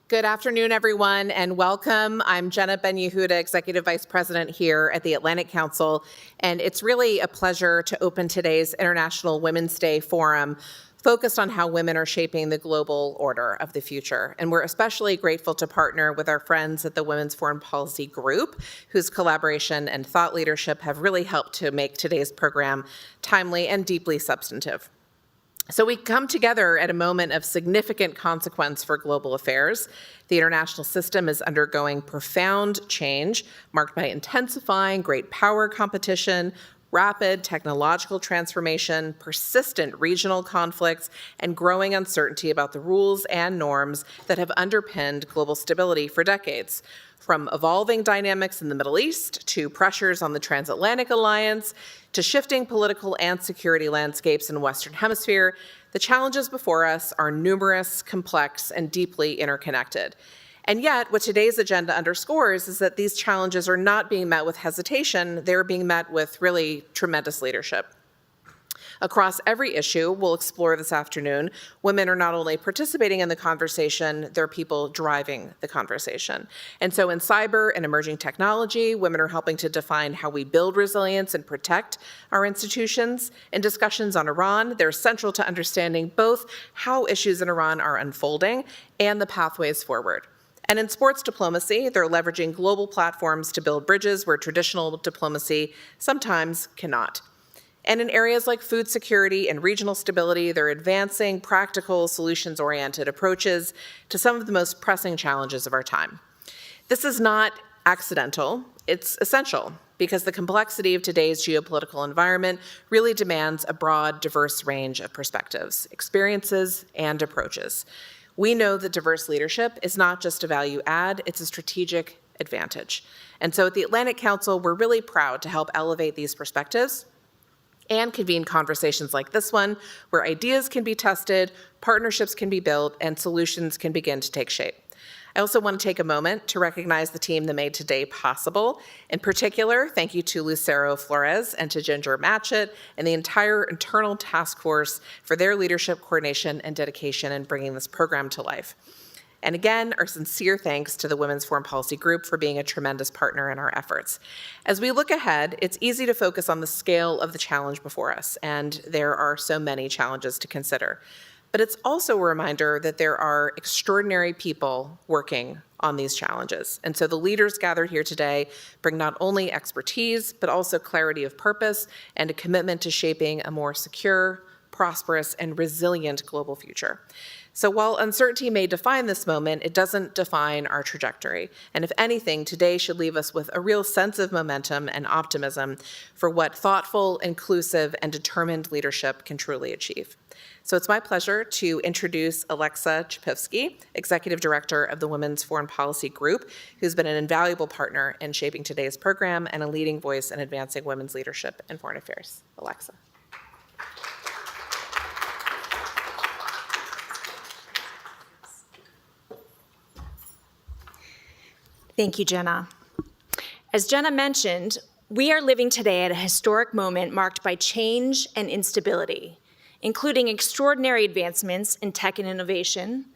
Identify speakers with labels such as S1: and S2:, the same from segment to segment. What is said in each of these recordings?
S1: Good afternoon, everyone, and welcome. I'm Jenna Ben-Yehuda, Executive Vice President here at the Atlantic Council, and it's really a pleasure to open today's International Women's Day Forum focused on how women are shaping the global order of the future. And we're especially grateful to partner with our friends at the Women's Foreign Policy Group, whose collaboration and thought leadership have really helped to make today's program timely and deeply substantive. So we come together at a moment of significant consequence for global affairs. The international system is undergoing profound change, marked by intensifying great power competition, rapid technological transformation, persistent regional conflicts, and growing uncertainty about the rules and norms that have underpinned global stability for decades. From evolving dynamics in the Middle East to pressures on the Transatlantic alliance to shifting political and security landscapes in the Western Hemisphere, the challenges before us are numerous, complex, and deeply interconnected. And yet, what today's agenda underscores is that these challenges are not being met with hesitation, they're being met with really tremendous leadership. Across every issue we'll explore this afternoon, women are not only participating in the conversation, they're people driving the conversation. And so in cyber and emerging technology, women are helping to define how we build resilience and protect our institutions. In discussions on Iran, they're central to understanding both how issues in Iran are unfolding and the pathways forward. And in sports diplomacy, they're leveraging global platforms to build bridges where traditional diplomacy sometimes cannot. And in areas like food security and regional stability, they're advancing practical, solutions-oriented approaches to some of the most pressing challenges of our time. This is not accidental, it's essential, because the complexity of today's geopolitical environment really demands a broad, diverse range of perspectives, experiences, and approaches. We know that diverse leadership is not just a value add, it's a strategic advantage. And so at the Atlantic Council, we're really proud to help elevate these perspectives and convene conversations like this one, where ideas can be tested, partnerships can be built, and solutions can begin to take shape. I also want to take a moment to recognize the team that made today possible. In particular, thank you to Lucero Flores and to Ginger Matchett and the entire internal task force for their leadership, coordination, and dedication in bringing this program to life. And again, our sincere thanks to the Women's Foreign Policy Group for being a tremendous partner in our efforts. As we look ahead, it's easy to focus on the scale of the challenge before us, and there are so many challenges to consider. But it's also a reminder that there are extraordinary people working on these challenges. And so the leaders gathered here today bring not only expertise, but also clarity of purpose and a commitment to shaping a more secure, prosperous, and resilient global future. So while uncertainty may define this moment, it doesn't define our trajectory. And if anything, today should leave us with a real sense of momentum and optimism for what thoughtful, inclusive, and determined leadership can truly achieve. So it's my pleasure to introduce Alexa Chapivsky, Executive Director of the Women's Foreign Policy Group, who's been an invaluable partner in shaping today's program and a leading voice in advancing women's leadership in foreign affairs. Alexa.
S2: Thank you, Jenna. As Jenna mentioned, we are living today at a historic moment marked by change and instability, including extraordinary advancements in tech and innovation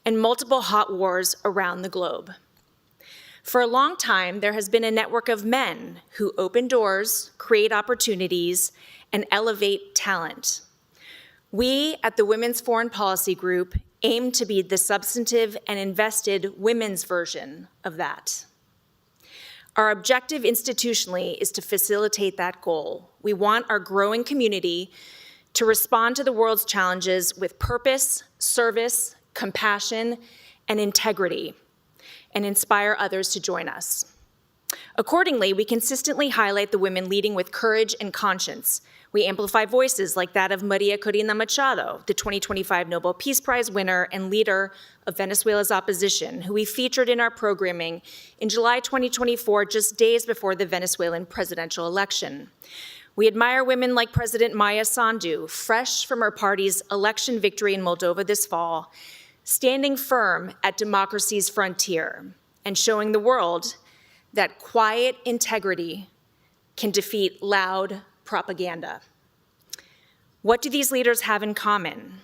S2: and multiple hot wars around the globe. For a long time, there has been a network of men who open doors, create opportunities, and elevate talent. We at the Women's Foreign Policy Group aim to be the substantive and invested women's version of that. Our objective institutionally is to facilitate that goal. We want our growing community to respond to the world's challenges with purpose, service, compassion, and integrity, and inspire others to join us. Accordingly, we consistently highlight the women leading with courage and conscience. We amplify voices like that of Maria Corina Machado, the 2025 Nobel Peace Prize winner and leader of Venezuela's opposition, who we featured in our programming in July 2024, just days before the Venezuelan presidential election. We admire women like President Maya Sandu, fresh from her party's election victory in Moldova this fall, standing firm at democracy's frontier and showing the world that quiet integrity can defeat loud propaganda. What do these leaders have in common?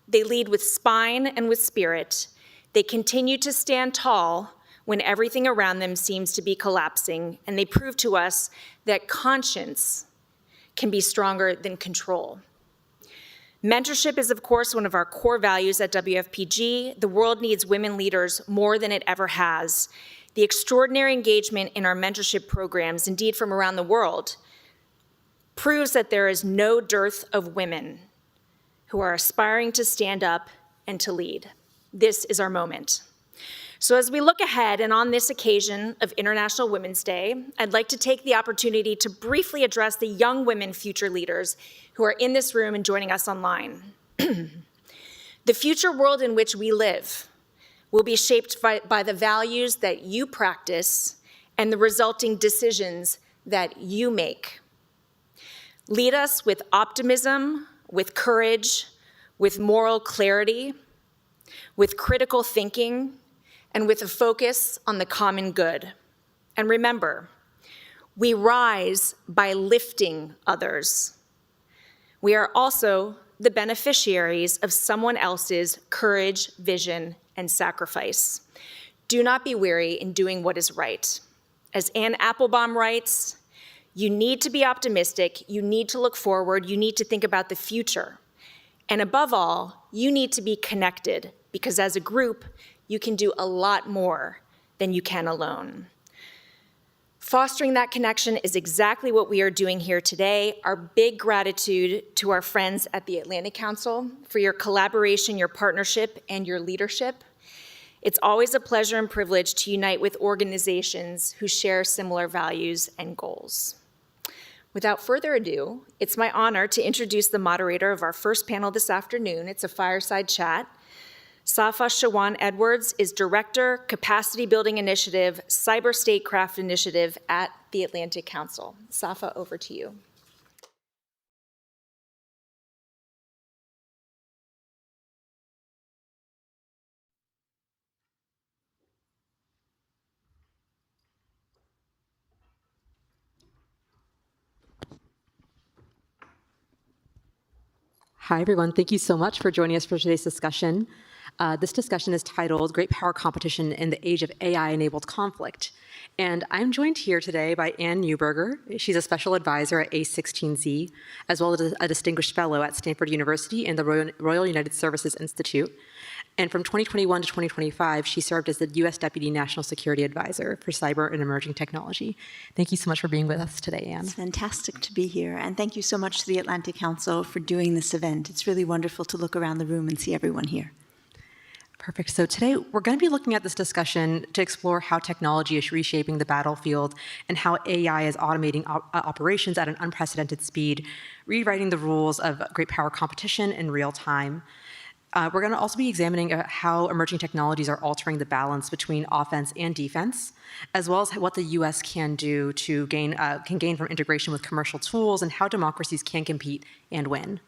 S2: They lead with spine and with spirit. They continue to stand tall when everything around them seems to be collapsing, and they prove to us that conscience can be stronger than control. Mentorship is, of course, one of our core values at WFPG. The world needs women leaders more than it ever has. The extraordinary engagement in our mentorship programs, indeed from around the world, proves that there is no dearth of women who are aspiring to stand up and to lead. This is our moment. So as we look ahead, and on this occasion of International Women's Day, I'd like to take the opportunity to briefly address the young women future leaders who are in this room and joining us online. The future world in which we live will be shaped by the values that you practice and the resulting decisions that you make. Lead us with optimism, with courage, with moral clarity, with critical thinking, and with a focus on the common good. And remember, we rise by lifting others. We are also the beneficiaries of someone else's courage, vision, and sacrifice. Do not be weary in doing what is right. As Anne Applebaum writes, you need to be optimistic, you need to look forward, you need to think about the future. And above all, you need to be connected, because as a group, you can do a lot more than you can alone. Fostering that connection is exactly what we are doing here today. Our big gratitude to our friends at the Atlantic Council for your collaboration, your partnership, and your leadership. It's always a pleasure and privilege to unite with organizations who share similar values and goals. Without further ado, it's my honor to introduce the moderator of our first panel this afternoon. It's a fireside chat. Safa Shawan Edwards is Director, Capacity Building Initiative, Cyber Statecraft Initiative at the Atlantic Council. Safa, over to you.
S3: Hi, everyone. Thank you so much for joining us for today's discussion. This discussion is titled Great Power Competition in the Age of AI-Enabled Conflict. And I'm joined here today by Anne Neuberger. She's a special advisor at A16Z, as well as a distinguished fellow at Stanford University and the Royal United Services Institute. And from 2021 to 2025, she served as the U.S. Deputy National Security Advisor for Cyber and Emerging Technology. Thank you so much for being with us today, Anne.
S4: It's fantastic to be here. And thank you so much to the Atlantic Council for doing this event. It's really wonderful to look around the room and see everyone here.
S3: Perfect. So today we're going to be looking at this discussion to explore how technology is reshaping the battlefield and how AI is automating operations at an unprecedented speed, rewriting the rules of great power competition in real time. We're going to also be examining how emerging technologies are altering the balance between offense and defense, as well as what the U.S. can do to gain from integration with commercial tools and how democracies can compete and win.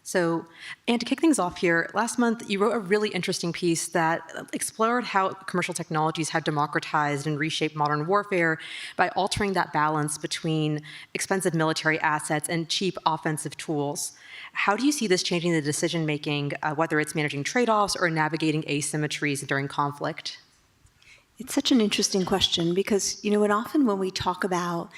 S3: So, and to kick things off here, last month you wrote a really interesting piece that explored how commercial technologies have democratized and reshaped modern warfare by altering that balance between expensive military assets and cheap offensive tools. How do you see this changing the decision-making, whether it's managing trade-offs or navigating asymmetries during conflict?
S4: It's such an interesting question because, you know, and often when we talk about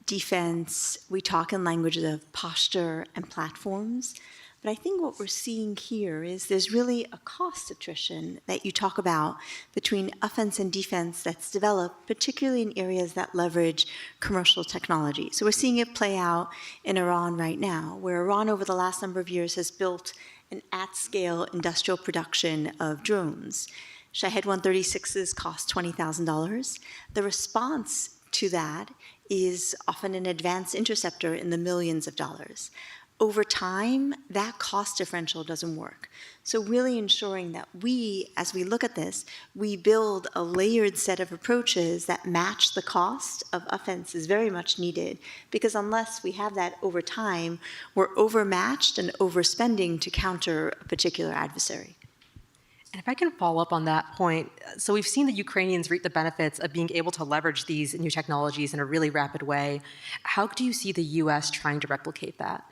S4: defense, we talk in languages of posture and platforms. But I think what we're seeing here is there's really a cost attrition that you talk about between offense and defense that's developed, particularly in areas that leverage commercial technology. So we're seeing it play out in Iran right now, where Iran over the last number of years has built an at-scale industrial production of drones. Shahed 136s cost $20,000. The response to that is often an advanced interceptor in the millions of dollars. Over time, that cost differential doesn't work. So really ensuring that we, as we look at this, we build a layered set of approaches that match the cost of offense is very much needed, because unless we have that over time, we're overmatched and overspending to counter a particular adversary.
S3: And if I can follow up on that point, so we've seen the Ukrainians reap the benefits of being able to leverage these new technologies in a really rapid way. How do you see the U.S. trying to replicate that?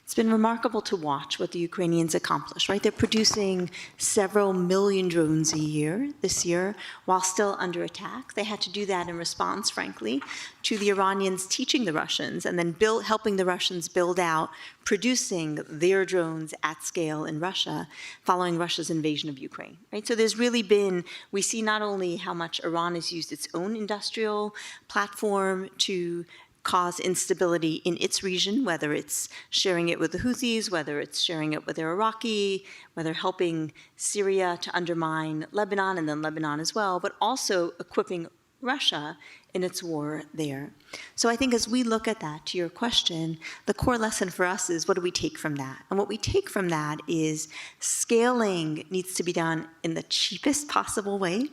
S4: It's been remarkable to watch what the Ukrainians accomplish, right? They're producing several million drones a year this year while still under attack. They had to do that in response, frankly, to the Iranians teaching the Russians and then helping the Russians build out producing their drones at scale in Russia following Russia's invasion of Ukraine, right? So there's really been, we see not only how much Iran has used its own industrial platform to cause instability in its region, whether it's sharing it with the Houthis, whether it's sharing it with the Iraqi, whether helping Syria to undermine Lebanon and then Lebanon as well, but also equipping Russia in its war there. So I think as we look at that, to your question, the core lesson for us is what do we take from that? And what we take from that is scaling needs to be done in the cheapest possible way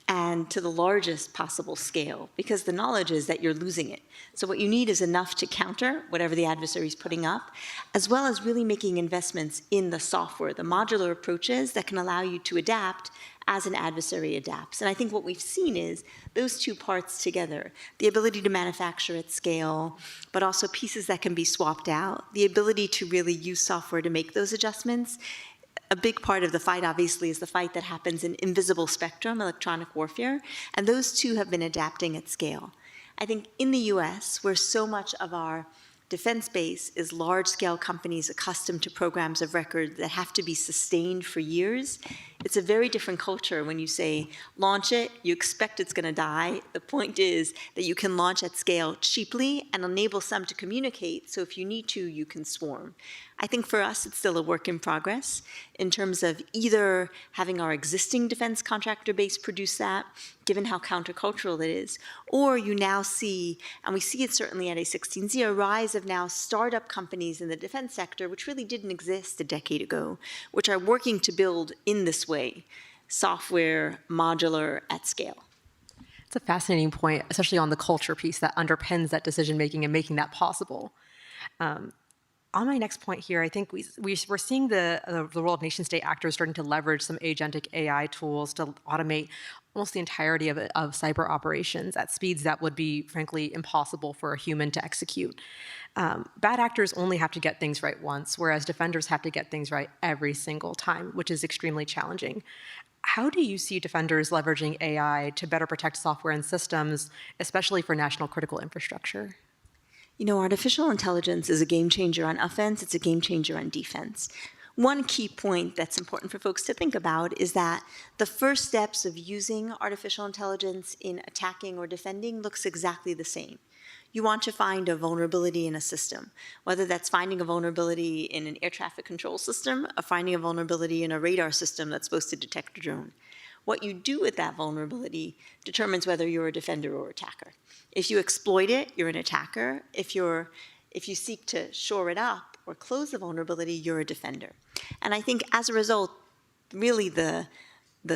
S4: and to the largest possible scale, because the knowledge is that you're losing it. So what you need is enough to counter whatever the adversary is putting up, as well as really making investments in the software, the modular approaches that can allow you to adapt as an adversary adapts. And I think what we've seen is those two parts together, the ability to manufacture at scale, but also pieces that can be swapped out, the ability to really use software to make those adjustments. A big part of the fight, obviously, is the fight that happens in invisible spectrum, electronic warfare, and those two have been adapting at scale. I think in the US, where so much of our defense base is large-scale companies accustomed to programs of record that have to be sustained for years, it's a very different culture when you say, launch it, you expect it's going to die. The point is that you can launch at scale cheaply and enable some to communicate, so if you need to, you can swarm. I think for us, it's still a work in progress in terms of either having our existing defense contractor base produce that, given how countercultural it is, or you now see, and we see it certainly at A16Z, a rise of now startup companies in the defense sector, which really didn't exist a decade ago, which are working to build in this way, software, modular, at scale.
S3: It's a fascinating point, especially on the culture piece that underpins that decision-making and making that possible. On my next point here, I think we're seeing the role of nation-state actors starting to leverage some agentic AI tools to automate almost the entirety of cyber operations at speeds that would be, frankly, impossible for a human to execute. Bad actors only have to get things right once, whereas defenders have to get things right every single time, which is extremely challenging. How do you see defenders leveraging AI to better protect software and systems, especially for national critical infrastructure?
S4: You know, artificial intelligence is a game changer on offense, it's a game changer on defense. One key point that's important for folks to think about is that the first steps of using artificial intelligence in attacking or defending looks exactly the same. You want to find a vulnerability in a system, whether that's finding a vulnerability in an air traffic control system or finding a vulnerability in a radar system that's supposed to detect a drone. What you do with that vulnerability determines whether you're a defender or attacker. If you exploit it, you're an attacker. If you seek to shore it up or close the vulnerability, you're a defender. And I think as a result, really the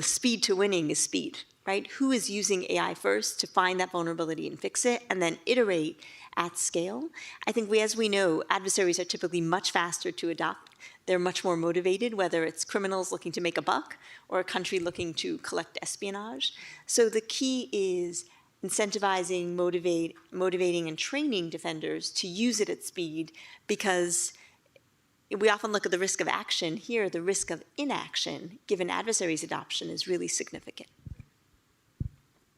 S4: speed to winning is speed, right? Who is using AI first to find that vulnerability and fix it, and then iterate at scale? I think as we know, adversaries are typically much faster to adopt. They're much more motivated, whether it's criminals looking to make a buck or a country looking to collect espionage. So the key is incentivizing, motivating, and training defenders to use it at speed, because we often look at the risk of action. Here, the risk of inaction, given adversaries' adoption, is really significant.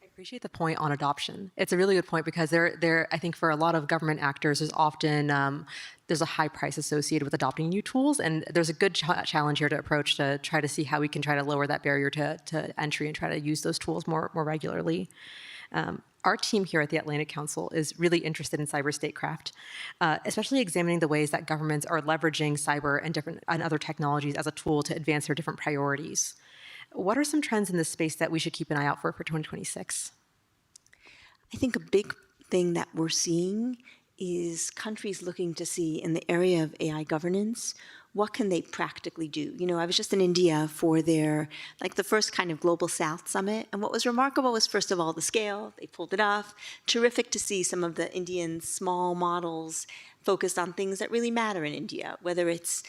S3: I appreciate the point on adoption. It's a really good point because I think for a lot of government actors, there's often there's a high price associated with adopting new tools, and there's a good challenge here to approach to try to see how we can try to lower that barrier to entry and try to use those tools more regularly. Our team here at the Atlantic Council is really interested in cyber statecraft, especially examining the ways that governments are leveraging cyber and other technologies as a tool to advance their different priorities. What are some trends in this space that we should keep an eye out for 2026?
S4: I think a big thing that we're seeing is countries looking to see in the area of AI governance, what can they practically do? You know, I was just in India for their, the first kind of Global South summit. And what was remarkable was, first of all, the scale. They pulled it off. Terrific to see some of the Indian small models focused on things that really matter in India, whether it's,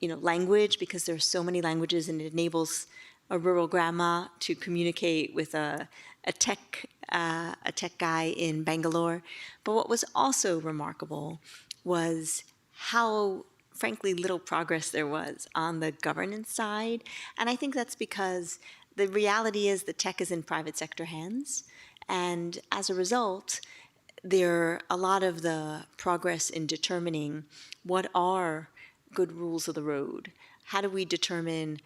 S4: language, because there are so many languages and it enables a rural grandma to communicate with a tech guy in Bangalore. But what was also remarkable was how frankly, little progress there was on the governance side. And I think that's because the reality is the tech is in private sector hands. And as a result, a lot of the progress in determining what are good rules of the road, how do we determine,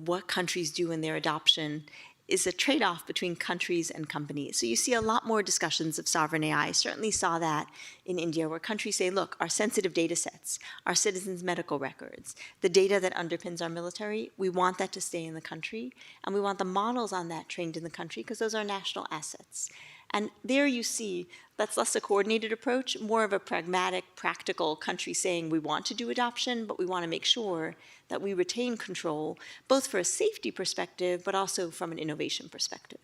S4: what countries do in their adoption, is a trade-off between countries and companies. So you see a lot more discussions of sovereign AI. I certainly saw that in India, where countries say, look, our sensitive data sets, our citizens' medical records, the data that underpins our military, we want that to stay in the country, and we want the models on that trained in the country, because those are national assets. And there you see that's less a coordinated approach, more of a pragmatic, practical country saying we want to do adoption, but we want to make sure that we retain control, both for a safety perspective, but also from an innovation perspective.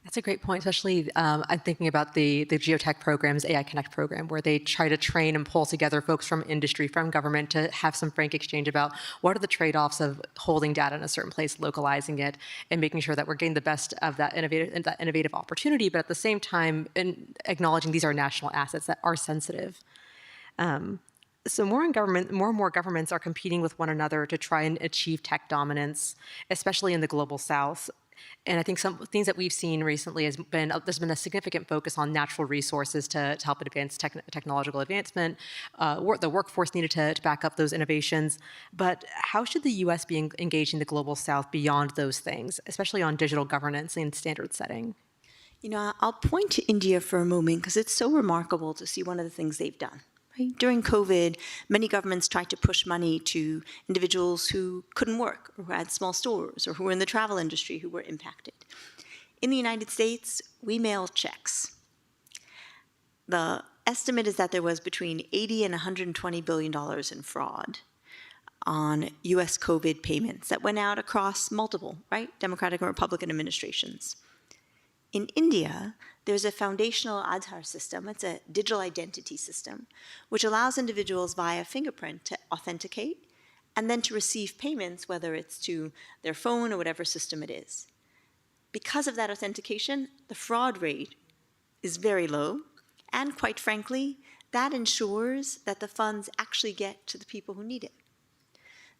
S3: That's a great point, especially I'm thinking about the Geotech programs, AI Connect program, where they try to train and pull together folks from industry, from government, to have some frank exchange about what are the trade-offs of holding data in a certain place, localizing it, and making sure that we're getting the best of that innovative opportunity, but at the same time, acknowledging these are national assets that are sensitive. So more and more governments are competing with one another to try and achieve tech dominance, especially in the global south. And I think some things that we've seen recently there's been a significant focus on natural resources to help advance technological advancement. The workforce needed to back up those innovations. But how should the U.S. be engaging the global south beyond those things, especially on digital governance and standard setting?
S4: I'll point to India for a moment, because it's so remarkable to see one of the things they've done. During COVID, many governments tried to push money to individuals who couldn't work, or who had small stores, or who were in the travel industry who were impacted. In the United States, we mail checks. The estimate is that there was between $80 and $120 billion in fraud on U.S. COVID payments that went out across multiple, Democratic and Republican administrations. In India, there's a foundational Aadhaar system. It's a digital identity system, which allows individuals via fingerprint to authenticate and then to receive payments, whether it's to their phone or whatever system it is. Because of that authentication, the fraud rate is very low, and quite frankly, that ensures that the funds actually get to the people who need it.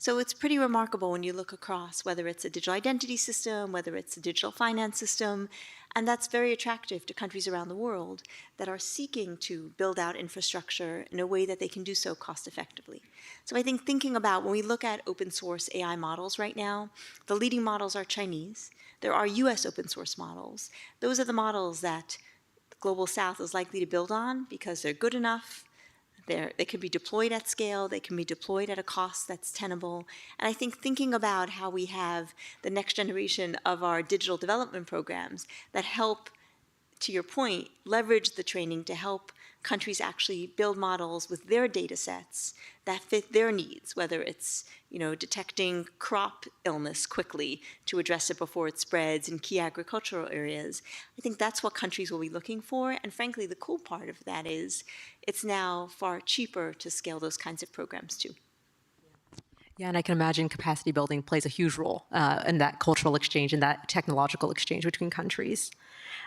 S4: So it's pretty remarkable when you look across, whether it's a digital identity system, whether it's a digital finance system, and that's very attractive to countries around the world that are seeking to build out infrastructure in a way that they can do so cost effectively. So I think thinking about when we look at open source AI models right now, the leading models are Chinese. There are US open source models. Those are the models that the Global South is likely to build on because they're good enough. They can be deployed at scale, they can be deployed at a cost that's tenable. And I think thinking about how we have the next generation of our digital development programs that help, to your point, leverage the training to help countries actually build models with their data sets that fit their needs, whether it's detecting crop illness quickly to address it before it spreads in key agricultural areas. I think that's what countries will be looking for. And frankly, the cool part of that is it's now far cheaper to scale those kinds of programs too.
S3: Yeah, and I can imagine capacity building plays a huge role in that cultural exchange and that technological exchange between countries.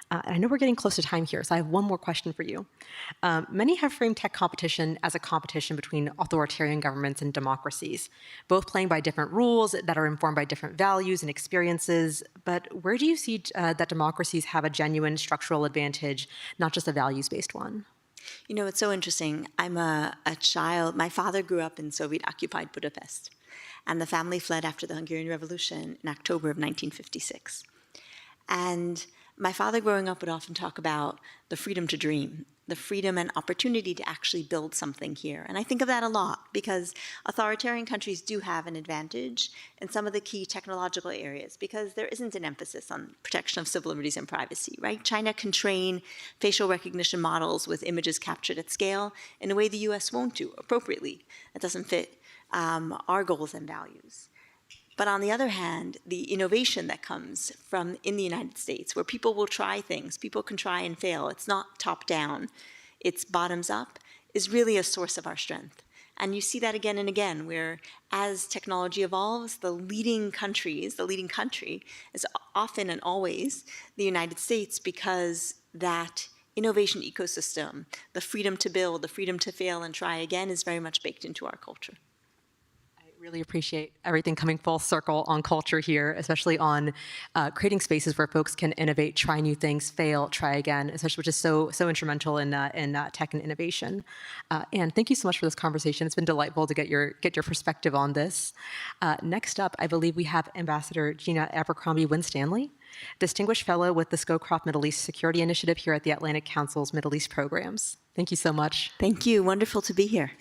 S3: I know we're getting close to time here, so I have one more question for you. Many have framed tech competition as a competition between authoritarian governments and democracies, both playing by different rules that are informed by different values and experiences. But where do you see that democracies have a genuine structural advantage, not just a values-based one?
S4: It's so interesting. I'm a child. My father grew up in Soviet-occupied Budapest, and the family fled after the Hungarian Revolution in October of 1956. And my father growing up would often talk about the freedom to dream, the freedom and opportunity to actually build something here. And I think of that a lot because authoritarian countries do have an advantage in some of the key technological areas because there isn't an emphasis on protection of civil liberties and privacy, China can train facial recognition models with images captured at scale in a way the US won't do appropriately. It doesn't fit our goals and values. But on the other hand, the innovation that comes from in the United States, where people will try things, people can try and fail, it's not top down, it's bottoms up, is really a source of our strength. And you see that again and again, where as technology evolves, the leading country is often and always the United States because that innovation ecosystem, the freedom to build, the freedom to fail and try again is very much baked into our culture.
S3: Really appreciate everything coming full circle on culture here, especially on creating spaces where folks can innovate, try new things, fail, try again, especially which is so instrumental in tech and innovation. And thank you so much for this conversation. It's been delightful to get your perspective on this. Next up, I believe we have Ambassador Gina Abercrombie-Winstanley, Distinguished Fellow with the Scowcroft Middle East Security Initiative here at the Atlantic Council's Middle East Programs. Thank you so much.
S4: Thank you. Wonderful to be here.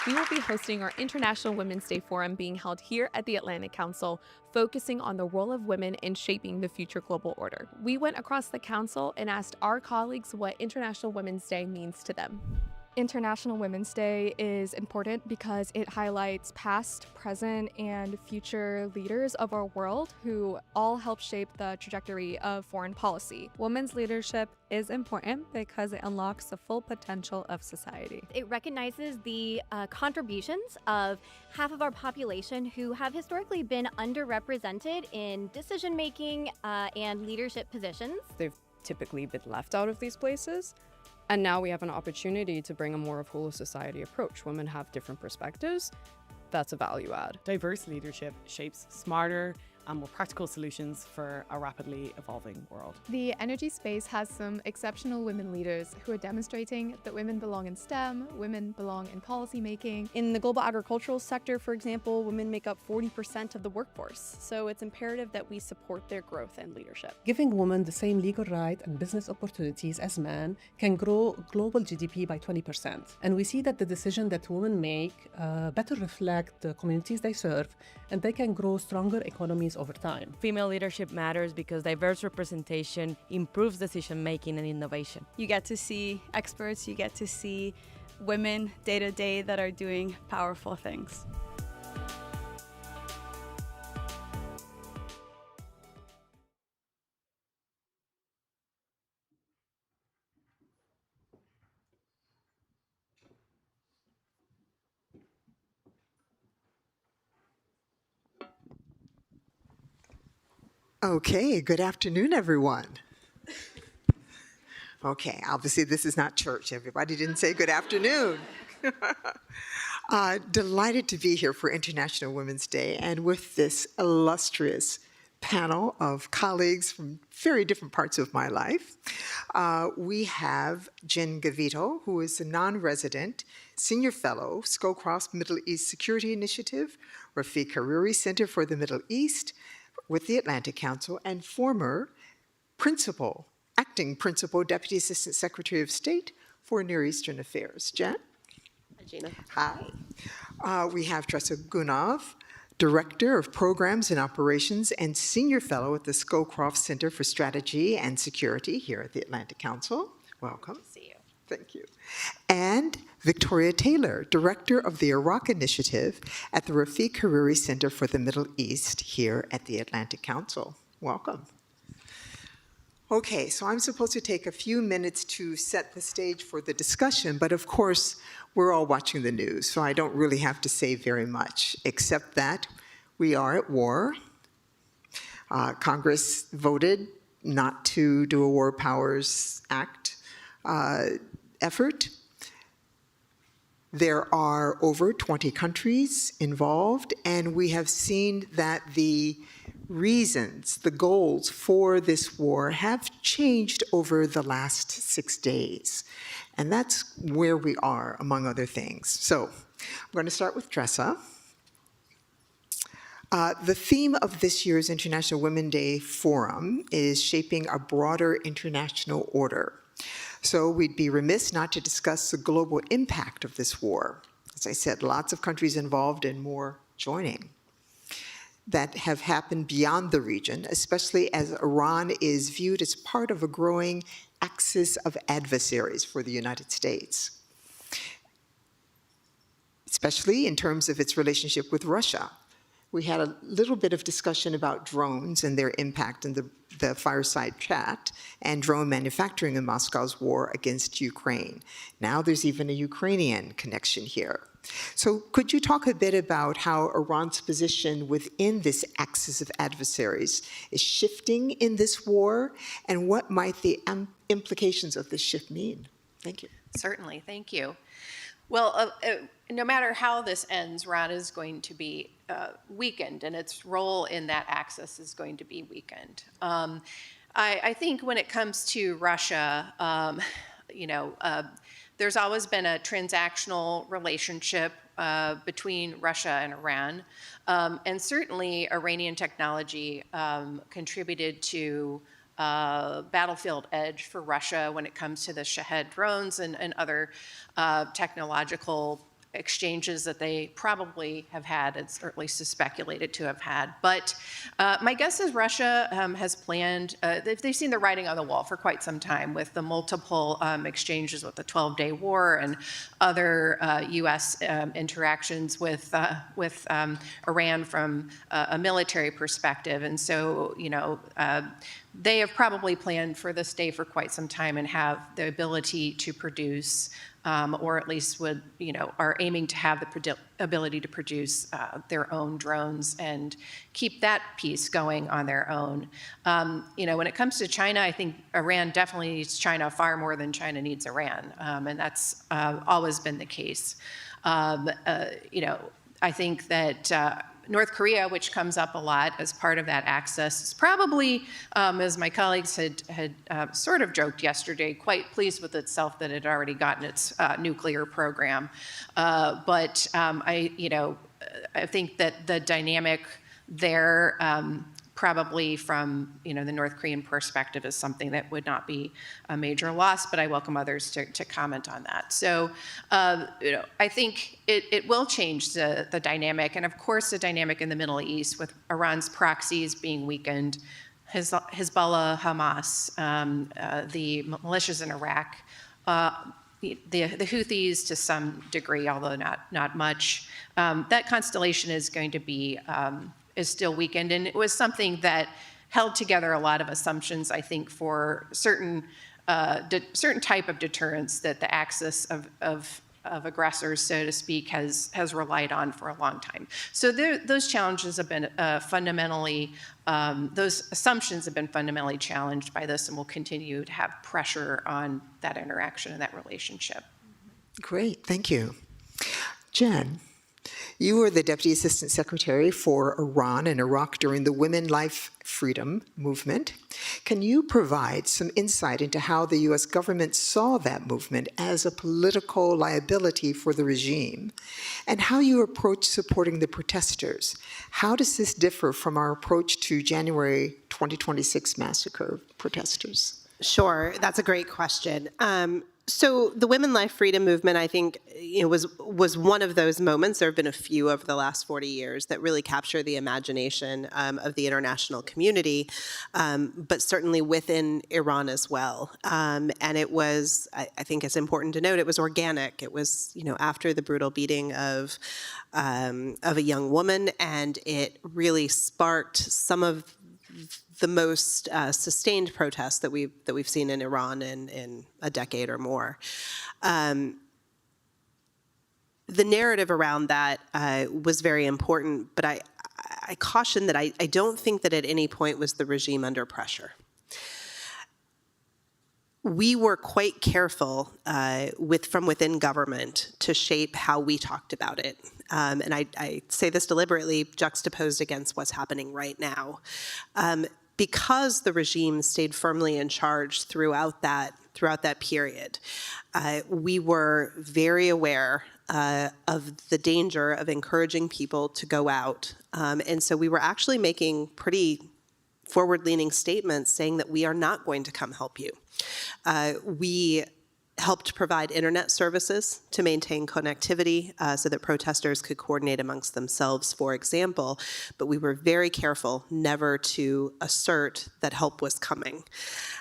S5: We will be hosting our International Women's Day Forum being held here at the Atlantic Council, focusing on the role of women in shaping the future global order. We went across the council and asked our colleagues what International Women's Day means to them.
S6: International Women's Day is important because it highlights past, present, and future leaders of our world who all help shape the trajectory of foreign policy.
S7: Women's leadership is important because it unlocks the full potential of society.
S8: It recognizes the contributions of half of our population who have historically been underrepresented in decision-making and leadership positions.
S9: They've typically been left out of these places. And now we have an opportunity to bring a more of whole of society approach. Women have different perspectives. That's a value add.
S10: Diverse leadership shapes smarter and more practical solutions for a rapidly evolving world.
S6: The energy space has some exceptional women leaders who are demonstrating that women belong in STEM, women belong in policy making.
S11: In the global agricultural sector, for example, women make up 40% of the workforce. So it's imperative that we support their growth and leadership.
S12: Giving women the same legal right and business opportunities as men can grow global GDP by 20%. And we see that the decision that women make better reflect the communities they serve, and they can grow stronger economies over time.
S13: Female leadership matters because diverse representation improves decision-making and innovation.
S14: You get to see experts, you get to see women day to day that are doing powerful things.
S15: Okay, good afternoon, everyone. Okay, obviously this is not church. Everybody didn't say good afternoon. Delighted to be here for International Women's Day and with this illustrious panel of colleagues from very different parts of my life. We have Jen Gavito, who is a non-resident Senior Fellow, Scowcroft Middle East Security Initiative, Rafiq Hariri Center for the Middle East, with the Atlantic Council, and former acting principal, Deputy Assistant Secretary of State for Near Eastern Affairs. Jen?
S16: Hi, Gina.
S15: Hi. We have Tressa Gunov, Director of Programs and Operations and Senior Fellow at the Scowcroft Center for Strategy and Security here at the Atlantic Council. Welcome.
S16: Good to see you.
S15: Thank you. And Victoria Taylor, Director of the Iraq Initiative at the Rafiq Hariri Center for the Middle East here at the Atlantic Council. Welcome. Okay, so I'm supposed to take a few minutes to set the stage for the discussion, but of course, we're all watching the news, so I don't really have to say very much, except that we are at war. Congress voted not to do a War Powers Act effort. There are over 20 countries involved, and we have seen that the reasons, the goals for this war have changed over the last 6 days. And that's where we are, among other things. So I'm going to start with Tressa. The theme of this year's International Women's Day Forum is shaping a broader international order. So we'd be remiss not to discuss the global impact of this war. As I said, lots of countries involved and more joining that have happened beyond the region, especially as Iran is viewed as part of a growing axis of adversaries for the United States, especially in terms of its relationship with Russia. We had a little bit of discussion about drones and their impact in the fireside chat and drone manufacturing in Moscow's war against Ukraine. Now there's even a Ukrainian connection here. So could you talk a bit about how Iran's position within this axis of adversaries is shifting in this war, and what might the implications of this shift mean? Thank you.
S16: Certainly, thank you. Well, no matter how this ends, Iran is going to be weakened, and its role in that axis is going to be weakened. I think when it comes to Russia, there's always been a transactional relationship between Russia and Iran. And certainly Iranian technology contributed to battlefield edge for Russia when it comes to the Shahed drones and other technological exchanges that they probably have had, it's at least speculated to have had. But my guess is Russia has planned, they've seen the writing on the wall for quite some time with the multiple exchanges with the 12-day war and other U.S. interactions with Iran from a military perspective. And so, they have probably planned for this day for quite some time and have the ability to produce or at least are aiming to have the ability to produce their own drones and keep that piece going on their own. When it comes to China, I think Iran definitely needs China far more than China needs Iran, and that's always been the case. I think that North Korea, which comes up a lot as part of that axis, is probably, as my colleagues had sort of joked yesterday, quite pleased with itself that it had already gotten its nuclear program. But I think that the dynamic there, probably from the North Korean perspective, is something that would not be a major loss, but I welcome others to comment on that. So I think it will change the dynamic, and of course the dynamic in the Middle East with Iran's proxies being weakened, Hezbollah, Hamas, the militias in Iraq, the Houthis to some degree, although not much. That constellation is going to be is still weakened, and it was something that held together a lot of assumptions, I think, for certain type of deterrence that the axis of aggressors, so to speak, has relied on for a long time. So those challenges have been fundamentally, those assumptions have been fundamentally challenged by this, and will continue to have pressure on that interaction and that relationship.
S15: Great, thank you. Jen, you were the Deputy Assistant Secretary for Iran and Iraq during the Women, Life, Freedom movement. Can you provide some insight into how the U.S. government saw that movement as a political liability for the regime, and how you approach supporting the protesters? How does this differ from our approach to January 2026 massacre protesters?
S17: Sure, that's a great question. So the Women, Life, Freedom movement, I think, was one of those moments. There have been a few over the last 40 years that really capture the imagination of the international community, but certainly within Iran as well. And it was, I think it's important to note, it was organic. It was, after the brutal beating of a young woman, and it really sparked some of the most sustained protests that we've seen in Iran in a decade or more. The narrative around that was very important, but I caution that I don't think that at any point was the regime under pressure. We were quite careful from within government to shape how we talked about it. And I say this deliberately, juxtaposed against what's happening right now. Because the regime stayed firmly in charge throughout that period, we were very aware of the danger of encouraging people to go out. And so we were actually making pretty forward-leaning statements saying that we are not going to come help you. We helped provide internet services to maintain connectivity so that protesters could coordinate amongst themselves, for example, but we were very careful never to assert that help was coming.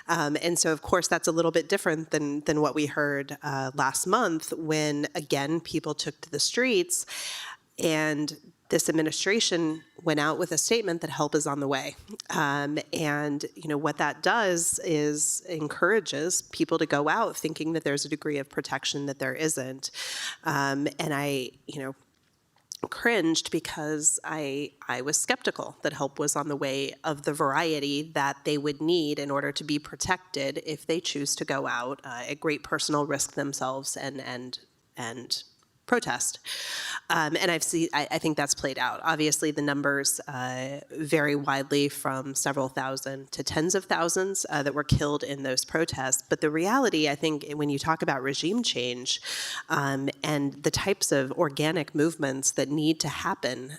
S17: And so, of course, that's a little bit different than what we heard last month when, again, people took to the streets and this administration went out with a statement that help is on the way. And what that does is encourages people to go out thinking that there's a degree of protection that there isn't. And I, cringed because I was skeptical that help was on the way of the variety that they would need in order to be protected if they choose to go out at great personal risk themselves and protest. And I think that's played out. Obviously, the numbers vary widely from several thousand to tens of thousands that were killed in those protests. But the reality, I think, when you talk about regime change and the types of organic movements that need to happen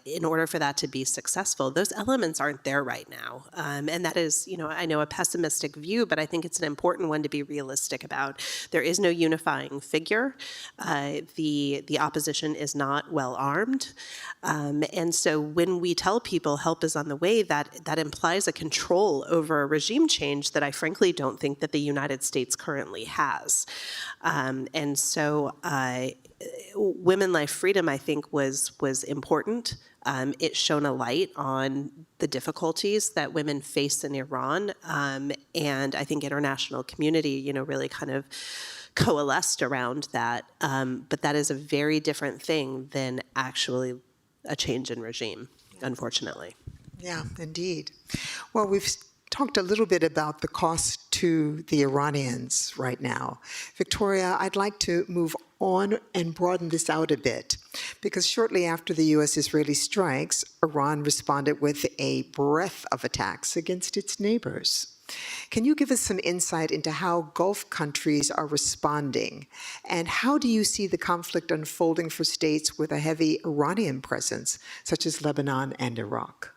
S17: in order for that to be successful, those elements aren't there right now. And that is, I know a pessimistic view, but I think it's an important one to be realistic about. There is no unifying figure. The opposition is not well armed. And so when we tell people help is on the way, that implies a control over a regime change that I frankly don't think that the United States currently has. And so Women, Life, Freedom, I think, was important. It shone a light on the difficulties that women face in Iran. And I think international community, really kind of coalesced around that. But that is a very different thing than actually a change in regime, unfortunately.
S15: Yeah, indeed. Well, we've talked a little bit about the cost to the Iranians right now. Victoria, I'd like to move on and broaden this out a bit, because shortly after the U.S.-Israeli strikes, Iran responded with a breadth of attacks against its neighbors. Can you give us some insight into how Gulf countries are responding? And how do you see the conflict unfolding for states with a heavy Iranian presence, such as Lebanon and Iraq?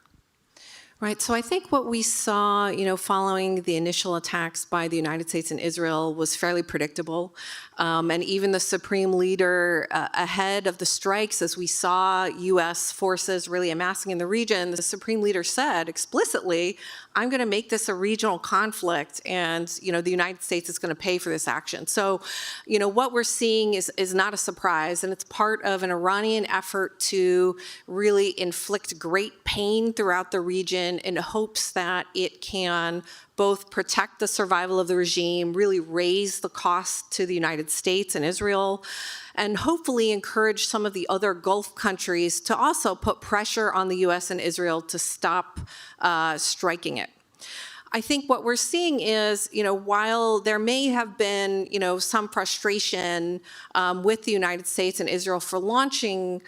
S18: Right. So I think what we saw, following the initial attacks by the United States and Israel was fairly predictable. And even the supreme leader ahead of the strikes, as we saw U.S. forces really amassing in the region, the supreme leader said explicitly, I'm going to make this a regional conflict, and the United States is going to pay for this action. So, what we're seeing is not a surprise, and it's part of an Iranian effort to really inflict great pain throughout the region in hopes that it can both protect the survival of the regime, really raise the cost to the United States and Israel, and hopefully encourage some of the other Gulf countries to also put pressure on the U.S. and Israel to stop striking it. I think what we're seeing is, while there may have been, some frustration with the United States and Israel for launching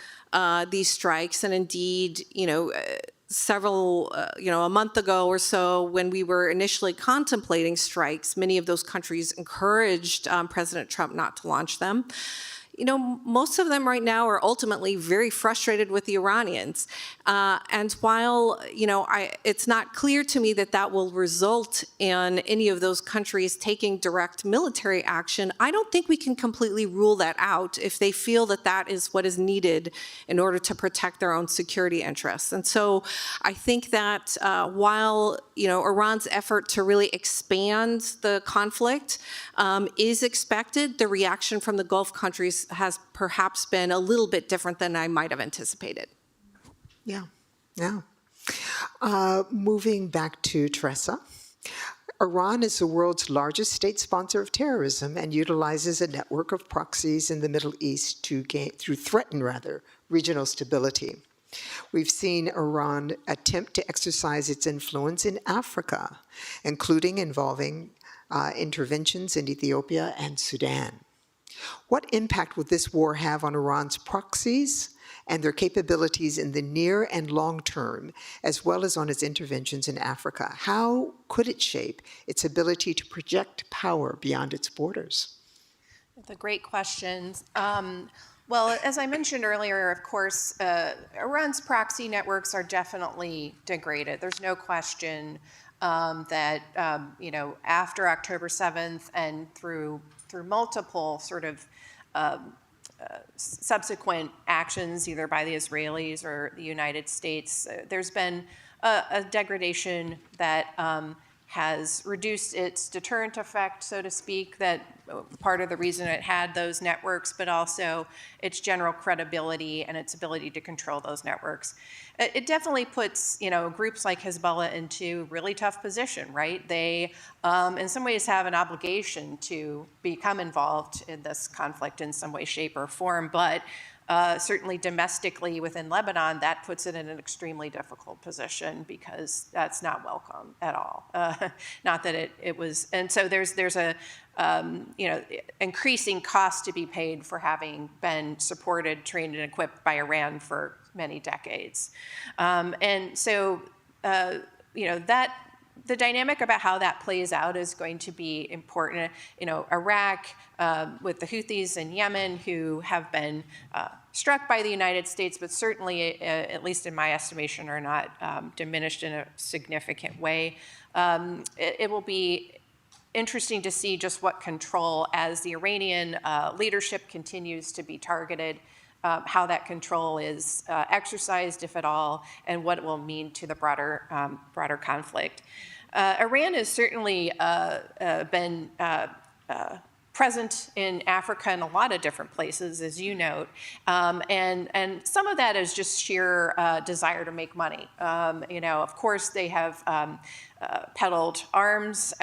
S18: these strikes, and indeed, several, a month ago or so, when we were initially contemplating strikes, many of those countries encouraged President Trump not to launch them. Most of them right now are ultimately very frustrated with the Iranians. And while, it's not clear to me that that will result in any of those countries taking direct military action, I don't think we can completely rule that out if they feel that that is what is needed in order to protect their own security interests. And so I think that while, Iran's effort to really expand the conflict is expected, the reaction from the Gulf countries has perhaps been a little bit different than I might have anticipated.
S15: Yeah. Moving back to Teresa. Iran is the world's largest state sponsor of terrorism and utilizes a network of proxies in the Middle East to threaten regional stability. We've seen Iran attempt to exercise its influence in Africa, including involving interventions in Ethiopia and Sudan. What impact would this war have on Iran's proxies and their capabilities in the near and long term, as well as on its interventions in Africa? How could it shape its ability to project power beyond its borders?
S16: That's a great question. Well, as I mentioned earlier, of course, Iran's proxy networks are definitely degraded. There's no question that, after October 7th and through multiple sort of subsequent actions, either by the Israelis or the United States, there's been a degradation that has reduced its deterrent effect, so to speak, that part of the reason it had those networks, but also its general credibility and its ability to control those networks. It definitely puts, groups like Hezbollah into really tough position, right? They, in some ways, have an obligation to become involved in this conflict in some way, shape, or form, but certainly domestically within Lebanon, that puts it in an extremely difficult position because that's not welcome at all. Not that it was, and so there's a increasing cost to be paid for having been supported, trained, and equipped by Iran for many decades, and so that. The dynamic about how that plays out is going to be important. Iraq with the Houthis in Yemen, who have been struck by the United States, but certainly, at least in my estimation, are not diminished in a significant way. It will be interesting to see just what control, as the Iranian leadership continues to be targeted, how that control is exercised, if at all, and what it will mean to the broader conflict. Iran has certainly been present in Africa in a lot of different places, as you note, and some of that is just sheer desire to make money. Of course, they have peddled arms,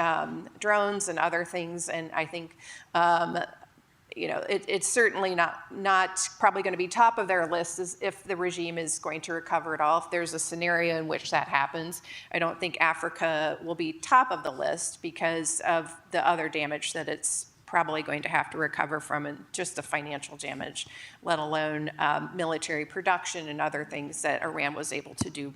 S16: drones, and other things, and I think it's certainly not probably going to be top of their list as if the regime is going to recover at all. If there's a scenario in which that happens, I don't think Africa will be top of the list because of the other damage that it's probably going to have to recover from, and just the financial damage, let alone military production and other things that Iran was able to do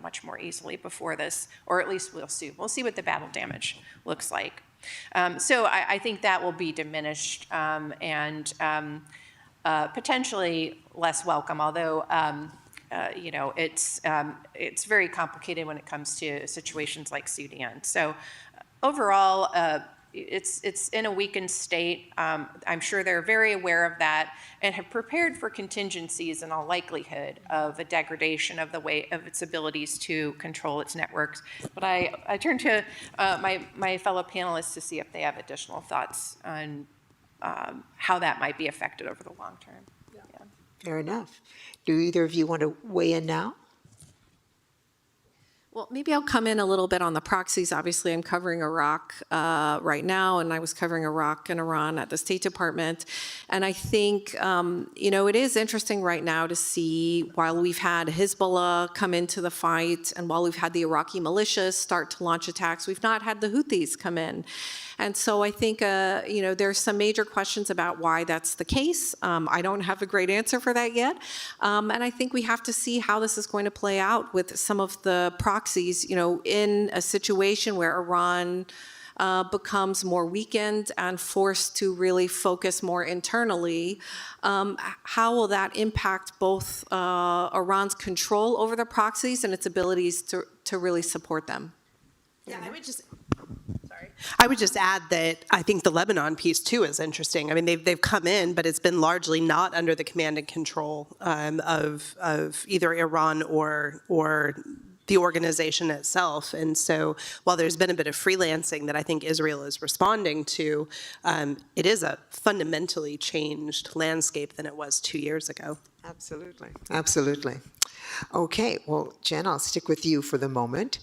S16: much more easily before this, or at least we'll see. We'll see what the battle damage looks like. So I think that will be diminished and potentially less welcome, although it's very complicated when it comes to situations like Sudan. So overall, it's in a weakened state. I'm sure they're very aware of that and have prepared for contingencies in all likelihood of a degradation of of its abilities to control its networks. But I turn to my fellow panelists to see if they have additional thoughts on how that might be affected over the long term. Yeah.
S15: Fair enough. Do either of you want to weigh in now?
S18: Well, maybe I'll come in a little bit on the proxies. Obviously, I'm covering Iraq right now, and I was covering Iraq and Iran at the State Department. And I think, it is interesting right now to see, while we've had Hezbollah come into the fight, and while we've had the Iraqi militias start to launch attacks, we've not had the Houthis come in. And so I think, there's some major questions about why that's the case. I don't have a great answer for that yet. And I think we have to see how this is going to play out with some of the proxies, in a situation where Iran becomes more weakened and forced to really focus more internally. How will that impact both Iran's control over the proxies and its abilities to really support them?
S17: Yeah, I would just add that I think the Lebanon piece too is interesting. I mean, they've come in, but it's been largely not under the command and control of either Iran or the organization itself. And so while there's been a bit of freelancing that I think Israel is responding to, it is a fundamentally changed landscape than it was 2 years ago.
S15: Absolutely. Absolutely. Okay, well, Jen, I'll stick with you for the moment.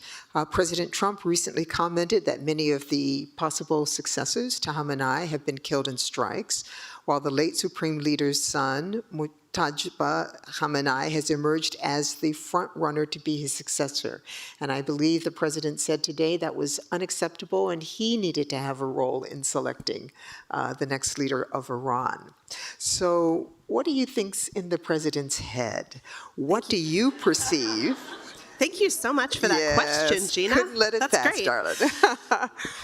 S15: President Trump recently commented that many of the possible successors to Khamenei have been killed in strikes, while the late Supreme Leader's son, Mujtaba Khamenei, has emerged as the front runner to be his successor. And I believe the president said today that was unacceptable and he needed to have a role in selecting the next leader of Iran. So what do you think's in the president's head? What do you perceive?
S17: Thank you so much for that question, Gina.
S15: Couldn't let it
S17: That's
S15: pass,
S17: great.
S15: darling.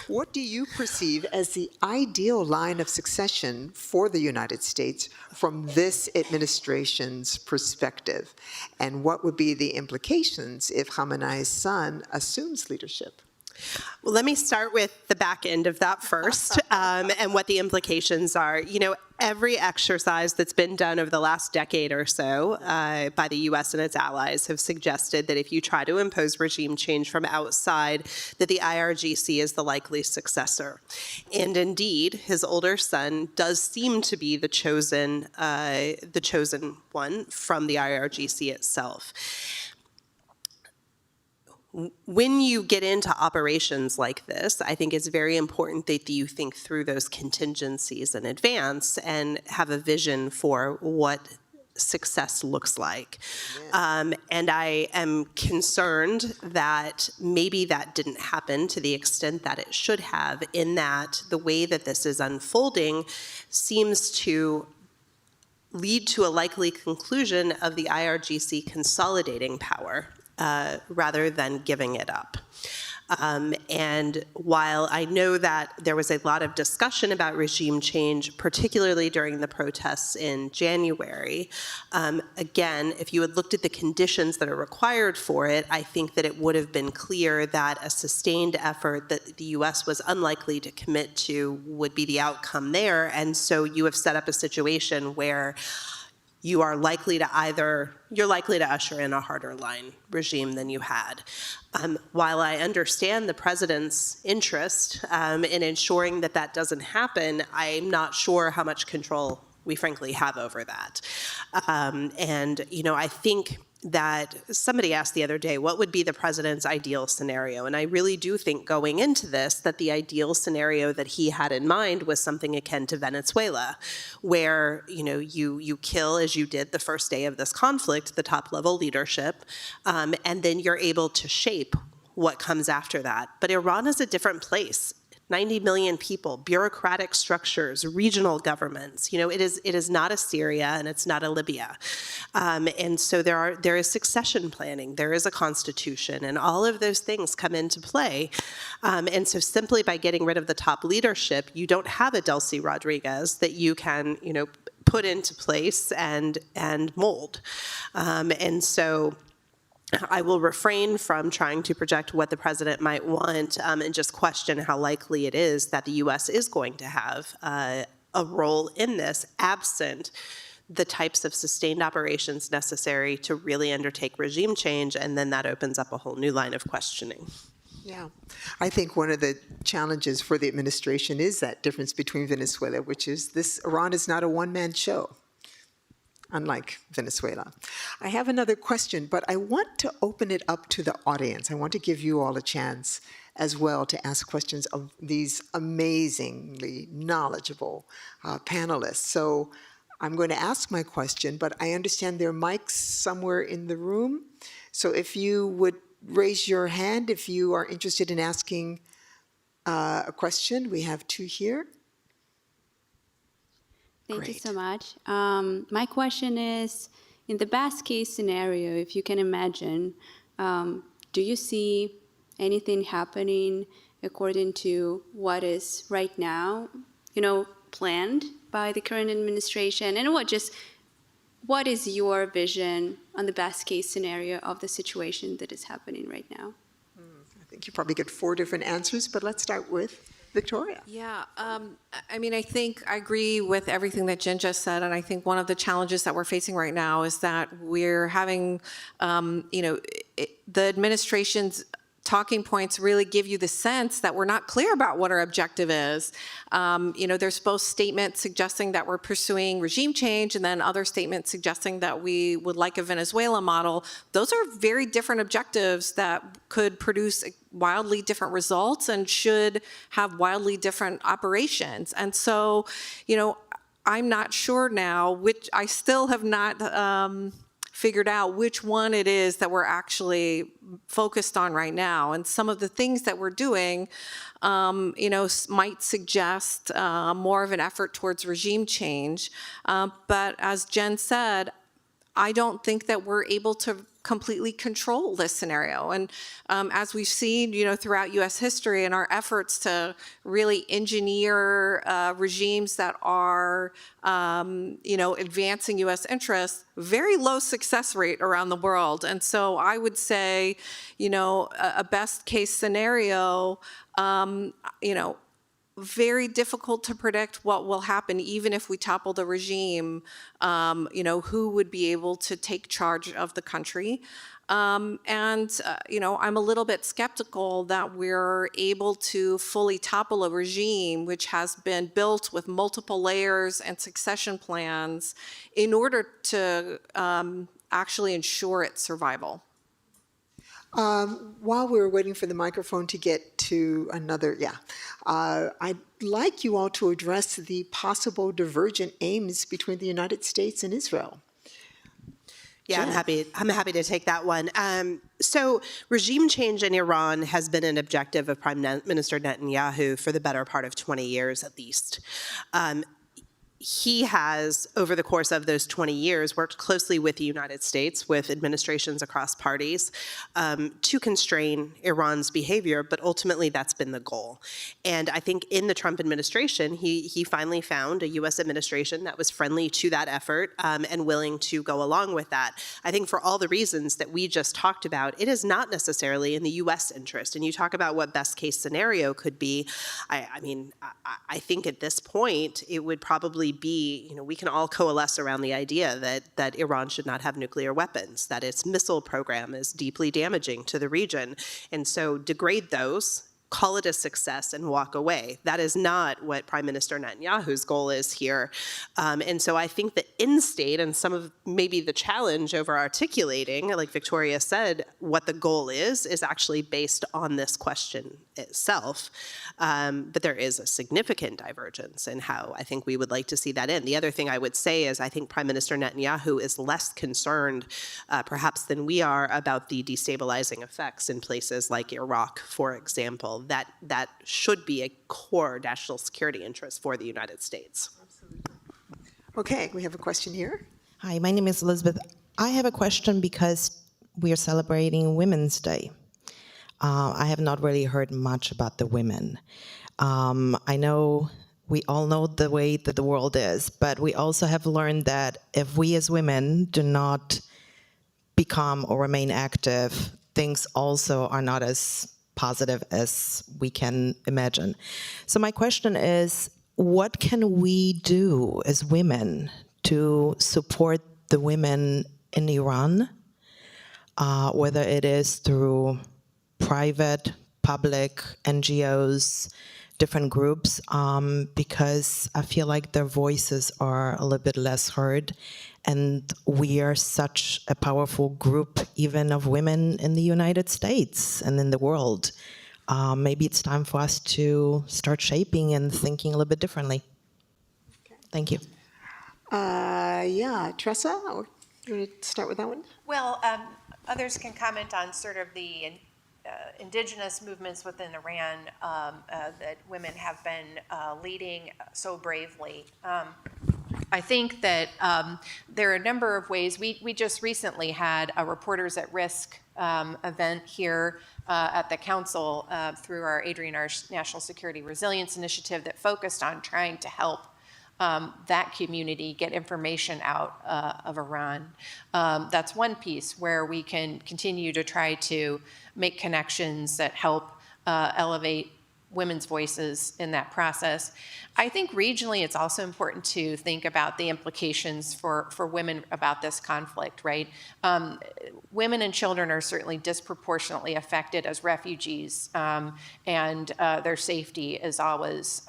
S15: What do you perceive as the ideal line of succession for the United States from this administration's perspective? And what would be the implications if Khamenei's son assumes leadership?
S17: Well, let me start with the back end of that first, and what the implications are. You know, every exercise that's been done over the last decade or so by the U.S. and its allies have suggested that if you try to impose regime change from outside, that the IRGC is the likely successor. And indeed, his older son does seem to be the chosen one from the IRGC itself. When you get into operations like this, I think it's very important that you think through those contingencies in advance and have a vision for what success looks like. And I am concerned that maybe that didn't happen to the extent that it should have, in that the way that this is unfolding seems to lead to a likely conclusion of the IRGC consolidating power rather than giving it up. And while I know that there was a lot of discussion about regime change, particularly during the protests in January, again, if you had looked at the conditions that are required for it, I think that it would have been clear that a sustained effort that the U.S. was unlikely to commit to would be the outcome there. And so you have set up a situation where you're likely to usher in a harder line regime than you had. While I understand the president's interest in ensuring that that doesn't happen, I'm not sure how much control we frankly have over that. And, you know, I think that somebody asked the other day, what would be the president's ideal scenario? And I really do think going into this that the ideal scenario that he had in mind was something akin to Venezuela, where, you know, you kill, as you did the first day of this conflict, the top level leadership, and then you're able to shape what comes after that. But Iran is a different place. 90 million people, bureaucratic structures, regional governments. You know, it is not a Syria and it's not a Libya. And so there is succession planning, there is a constitution, and all of those things come into play. And so simply by getting rid of the top leadership, you don't have a Delcy Rodriguez that you can, you know, put into place and mold. And so I will refrain from trying to project what the president might want and just question how likely it is that the U.S. is going to have a role in this, absent the types of sustained operations necessary to really undertake regime change, and then that opens up a whole new line of questioning.
S15: Yeah, I think one of the challenges for the administration is that difference between Venezuela, which is this: Iran is not a one-man show, unlike Venezuela. I have another question, but I want to open it up to the audience. I want to give you all a chance as well to ask questions of these amazingly knowledgeable panelists. So I'm going to ask my question, but I understand there are mics somewhere in the room. So if you would raise your hand if you are interested in asking a question. We have two here.
S19: Thank you so much. My question is, in the best case scenario, if you can imagine, do you see anything happening according to what is right now, you know, planned by the current administration? And what is your vision on the best case scenario of the situation that is happening right now?
S15: I think you probably get 4 different answers, but let's start with Victoria.
S18: Yeah, I mean, I think I agree with everything that Jen just said, and I think one of the challenges that we're facing right now is that we're having, you know, the administration's talking points really give you the sense that we're not clear about what our objective is. You know, there's both statements suggesting that we're pursuing regime change and then other statements suggesting that we would like a Venezuela model. Those are very different objectives that could produce wildly different results and should have wildly different operations. And so, you know, I'm not sure now, which I still have not figured out which one it is that we're actually focused on right now. And some of the things that we're doing, you know, might suggest more of an effort towards regime change. But as Jen said, I don't think that we're able to completely control this scenario. And as we've seen, throughout U.S. history and our efforts to really engineer regimes that are, advancing U.S. interests, very low success rate around the world. And so I would say, a best case scenario, very difficult to predict what will happen, even if we topple the regime, who would be able to take charge of the country. I'm a little bit skeptical that we're able to fully topple a regime which has been built with multiple layers and succession plans in order to actually ensure its survival.
S15: While we were waiting for the microphone to get to another, I'd like you all to address the possible divergent aims between the United States and Israel.
S17: Yeah, I'm happy to take that one. So regime change in Iran has been an objective of Prime Minister Netanyahu for the better part of 20 years at least. He has, over the course of those 20 years, worked closely with the United States, with administrations across parties, to constrain Iran's behavior, but ultimately that's been the goal. And I think in the Trump administration, he finally found a U.S. administration that was friendly to that effort and willing to go along with that. I think for all the reasons that we just talked about, it is not necessarily in the U.S. interest. And you talk about what best case scenario could be. I think at this point, it would probably be, we can all coalesce around the idea that Iran should not have nuclear weapons, that its missile program is deeply damaging to the region. And so degrade those, call it a success, and walk away. That is not what Prime Minister Netanyahu's goal is here. And so I think the end state and some of maybe the challenge over articulating, like Victoria said, what the goal is actually based on this question itself. But there is a significant divergence in how I think we would like to see that end. The other thing I would say is I think Prime Minister Netanyahu is less concerned, perhaps, than we are about the destabilizing effects in places like Iraq, for example. That should be a core national security interest for the United States.
S15: Okay, we have a question here.
S20: Hi, my name is Elizabeth. I have a question because we are celebrating Women's Day. I have not really heard much about the women. I know we all know the way that the world is, but we also have learned that if we as women do not become or remain active, things also are not as positive as we can imagine. So my question is, what can we do as women to support the women in Iran, whether it is through private, public, NGOs, different groups, because I feel like their voices are a little bit less heard, and we are such a powerful group, even of women in the United States and in the world. Maybe it's time for us to start shaping and thinking a little bit differently. Okay. Thank you.
S15: Tressa, you want to start with that one?
S16: Well, others can comment on sort of the indigenous movements within Iran that women have been leading so bravely. I think that there are a number of ways. We just recently had a Reporters at Risk event here at the Council through our National Security Resilience Initiative that focused on trying to help that community get information out of Iran. That's one piece where we can continue to try to make connections that help elevate women's voices in that process. I think regionally it's also important to think about the implications for women about this conflict, right? Women and children are certainly disproportionately affected as refugees, and their safety is always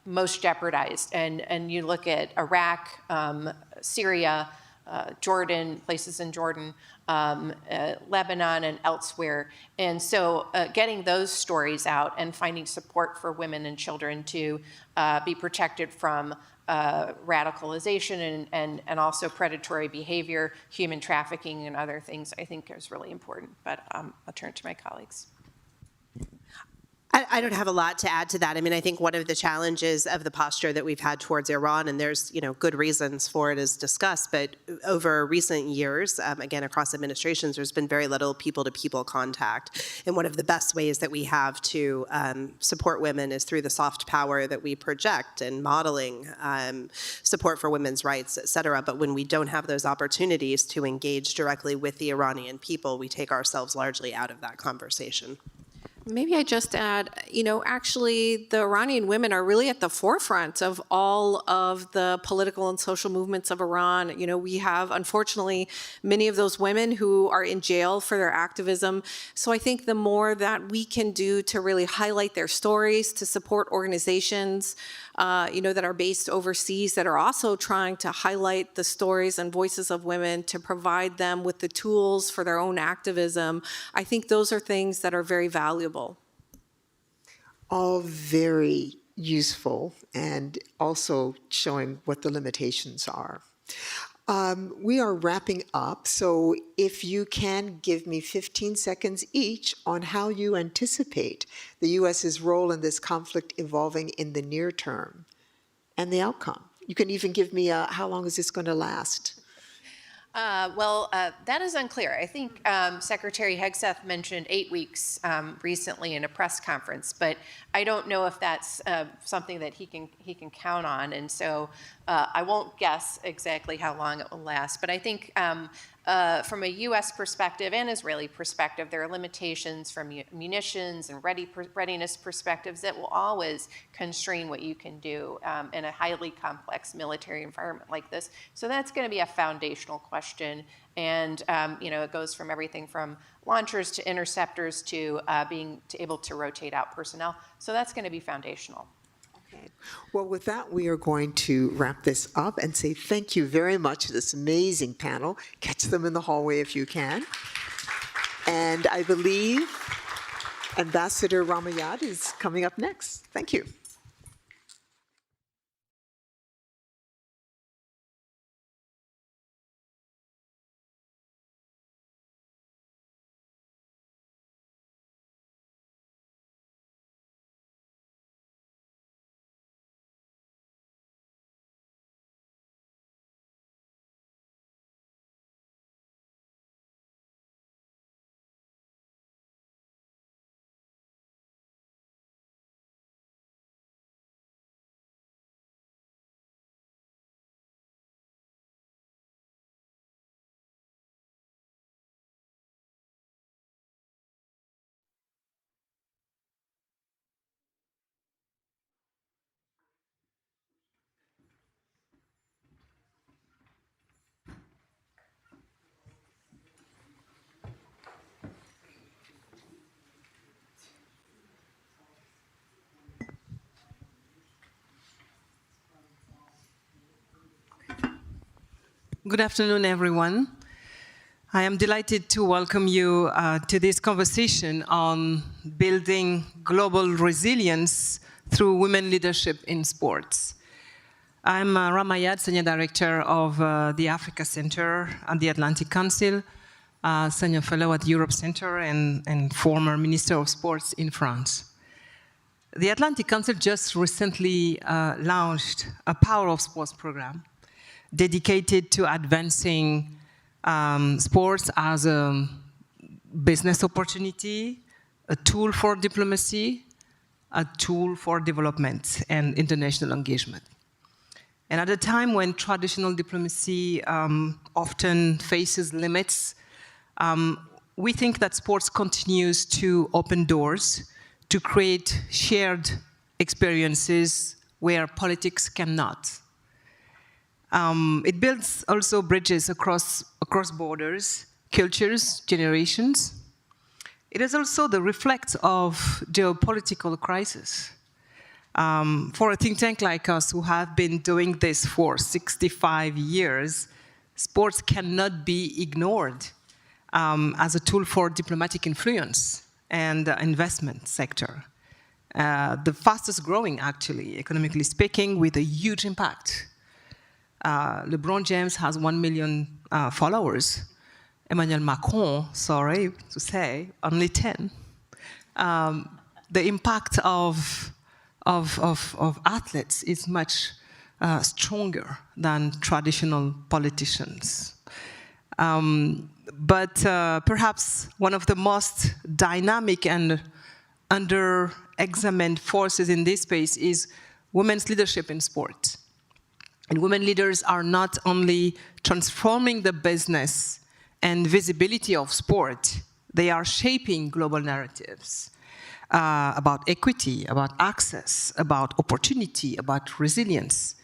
S16: most jeopardized. And you look at Iraq, Syria, Jordan, places in Jordan, Lebanon and elsewhere. And so getting those stories out and finding support for women and children to be protected from radicalization and also predatory behavior, human trafficking and other things, I think is really important. But I'll turn it to my colleagues.
S17: I don't have a lot to add to that. I mean, I think one of the challenges of the posture that we've had towards Iran, and there's good reasons for it as discussed, but over recent years, again, across administrations, there's been very little people-to-people contact. And one of the best ways that we have to support women is through the soft power that we project and modeling support for women's rights, et cetera. But when we don't have those opportunities to engage directly with the Iranian people, we take ourselves largely out of that conversation.
S18: Maybe I just add, actually the Iranian women are really at the forefront of all of the political and social movements of Iran. We have, unfortunately, many of those women who are in jail for their activism. So I think the more that we can do to really highlight their stories, to support organizations, that are based overseas that are also trying to highlight the stories and voices of women to provide them with the tools for their own activism. I think those are things that are very valuable.
S15: All very useful and also showing what the limitations are. We are wrapping up, so if you can give me 15 seconds each on how you anticipate the U.S.'s role in this conflict evolving in the near term and the outcome. You can even give me how long is this going to last?
S16: That is unclear. I think Secretary Hegseth mentioned 8 weeks recently in a press conference, but I don't know if that's something that he can count on, and so I won't guess exactly how long it will last. But I think from a U.S. perspective and Israeli perspective, there are limitations from munitions and readiness perspectives that will always constrain what you can do in a highly complex military environment like this. So that's going to be a foundational question. And it goes from everything from launchers to interceptors to being able to rotate out personnel. So that's going to be foundational.
S15: Okay. Well, with that, we are going to wrap this up and say thank you very much to this amazing panel. Catch them in the hallway if you can. And I believe Ambassador Ramayad is coming up next. Thank you.
S21: Good afternoon, everyone. I am delighted to welcome you to this conversation on building global resilience through women leadership in sports. I'm Ramayad, Senior Director of the Africa Center at the Atlantic Council, Senior Fellow at the Europe Center, and former Minister of Sports in France. The Atlantic Council just recently launched a Power of Sports program dedicated to advancing sports as a business opportunity, a tool for diplomacy, a tool for development and international engagement. And at a time when traditional diplomacy often faces limits, we think that sports continues to open doors to create shared experiences where politics cannot. It builds also bridges across borders, cultures, generations. It is also the reflect of geopolitical crisis. For a think tank like us who have been doing this for 65 years, sports cannot be ignored as a tool for diplomatic influence and investment sector. The fastest growing, actually, economically speaking, with a huge impact. LeBron James has 1 million followers. Emmanuel Macron, sorry to say, only 10. the impact of athletes is much stronger than traditional politicians. But perhaps one of the most dynamic and under-examined forces in this space is women's leadership in sport. And women leaders are not only transforming the business and visibility of sport, they are shaping global narratives about equity, about access, about opportunity, about resilience.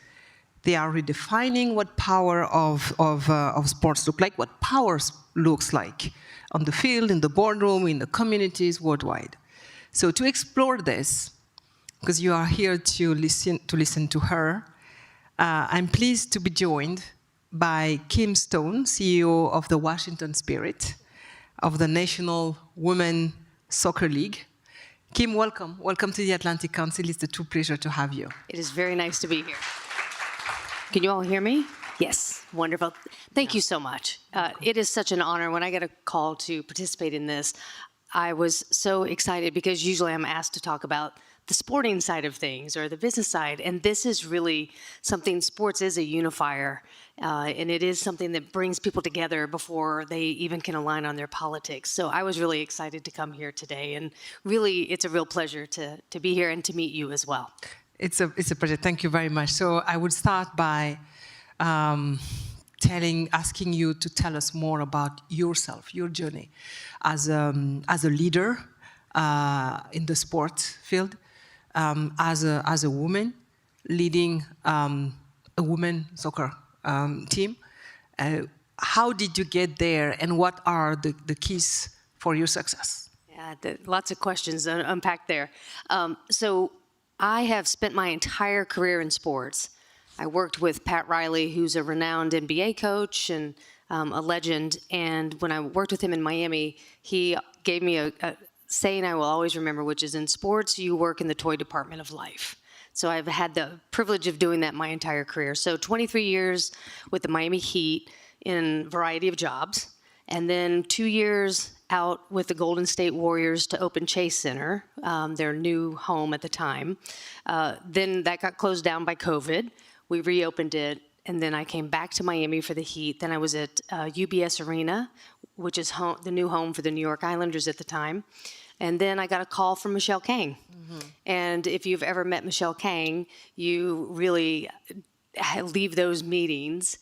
S21: They are redefining what power of sports look like, what power looks like on the field, in the boardroom, in the communities worldwide. So to explore this, because you are here to listen to her, I'm pleased to be joined by Kim Stone, CEO of the Washington Spirit of the National Women Soccer League. Kim, welcome. Welcome to the Atlantic Council. It's a true pleasure to have you.
S1: It is very nice to be here. Can you all hear me? Yes, wonderful. Thank you so much. It is such an honor. When I get a call to participate in this, I was so excited because usually I'm asked to talk about the sporting side of things or the business side, and this is really something, sports is a unifier, and it is something that brings people together before they even can align on their politics. So I was really excited to come here today, and really it's a real pleasure to be here and to meet you as well.
S21: It's a pleasure. Thank you very much. So I would start by asking you to tell us more about yourself, your journey as a leader in the sports field, as a woman leading a women soccer team. How did you get there, and what are the keys for your success?
S1: Yeah, lots of questions unpacked there. So I have spent my entire career in sports. I worked with Pat Riley, who's a renowned NBA coach and a legend. And when I worked with him in Miami, he gave me a saying I will always remember, which is, in sports, you work in the toy department of life. So I've had the privilege of doing that my entire career. So 23 years with the Miami Heat in a variety of jobs, and then 2 years out with the Golden State Warriors to open Chase Center, their new home at the time. Then that got closed down by COVID. We reopened it, and then I came back to Miami for the Heat. Then I was at UBS Arena, which is the new home for the New York Islanders at the time. And then I got a call from Michelle Kang. Mm-hmm. And if you've ever met Michelle Kang, you really leave those meetings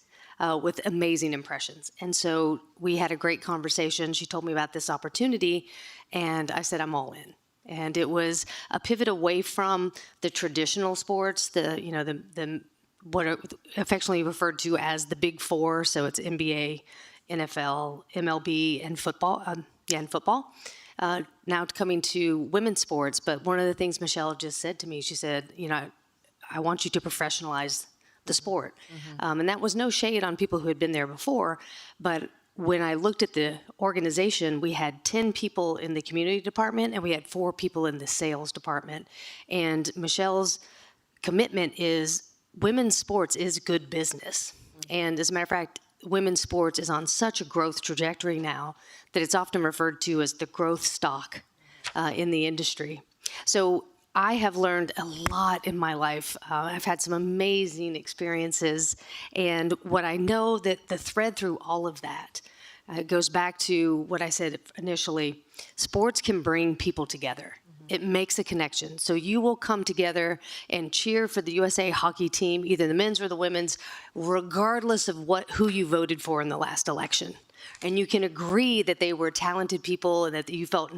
S1: with amazing impressions. And so we had a great conversation. She told me about this opportunity, and I said, I'm all in. And it was a pivot away from the traditional sports, what are affectionately referred to as the Big Four. So it's NBA, NFL, MLB, and football. Now coming to women's sports. But one of the things Michelle just said to me, she said, I want you to professionalize the sport. Mm-hmm. And that was no shade on people who had been there before. But when I looked at the organization, we had 10 people in the community department and we had 4 people in the sales department. And Michelle's commitment is women's sports is good business. Mm-hmm. And as a matter of fact, women's sports is on such a growth trajectory now that it's often referred to as the growth stock in the industry. So I have learned a lot in my life. I've had some amazing experiences. And what I know that the thread through all of that goes back to what I said initially. Sports can bring people together. It makes a connection. So you will come together and cheer for the USA hockey team, either the men's or the women's, regardless of who you voted for in the last election. And you can agree that they were talented people and that you felt,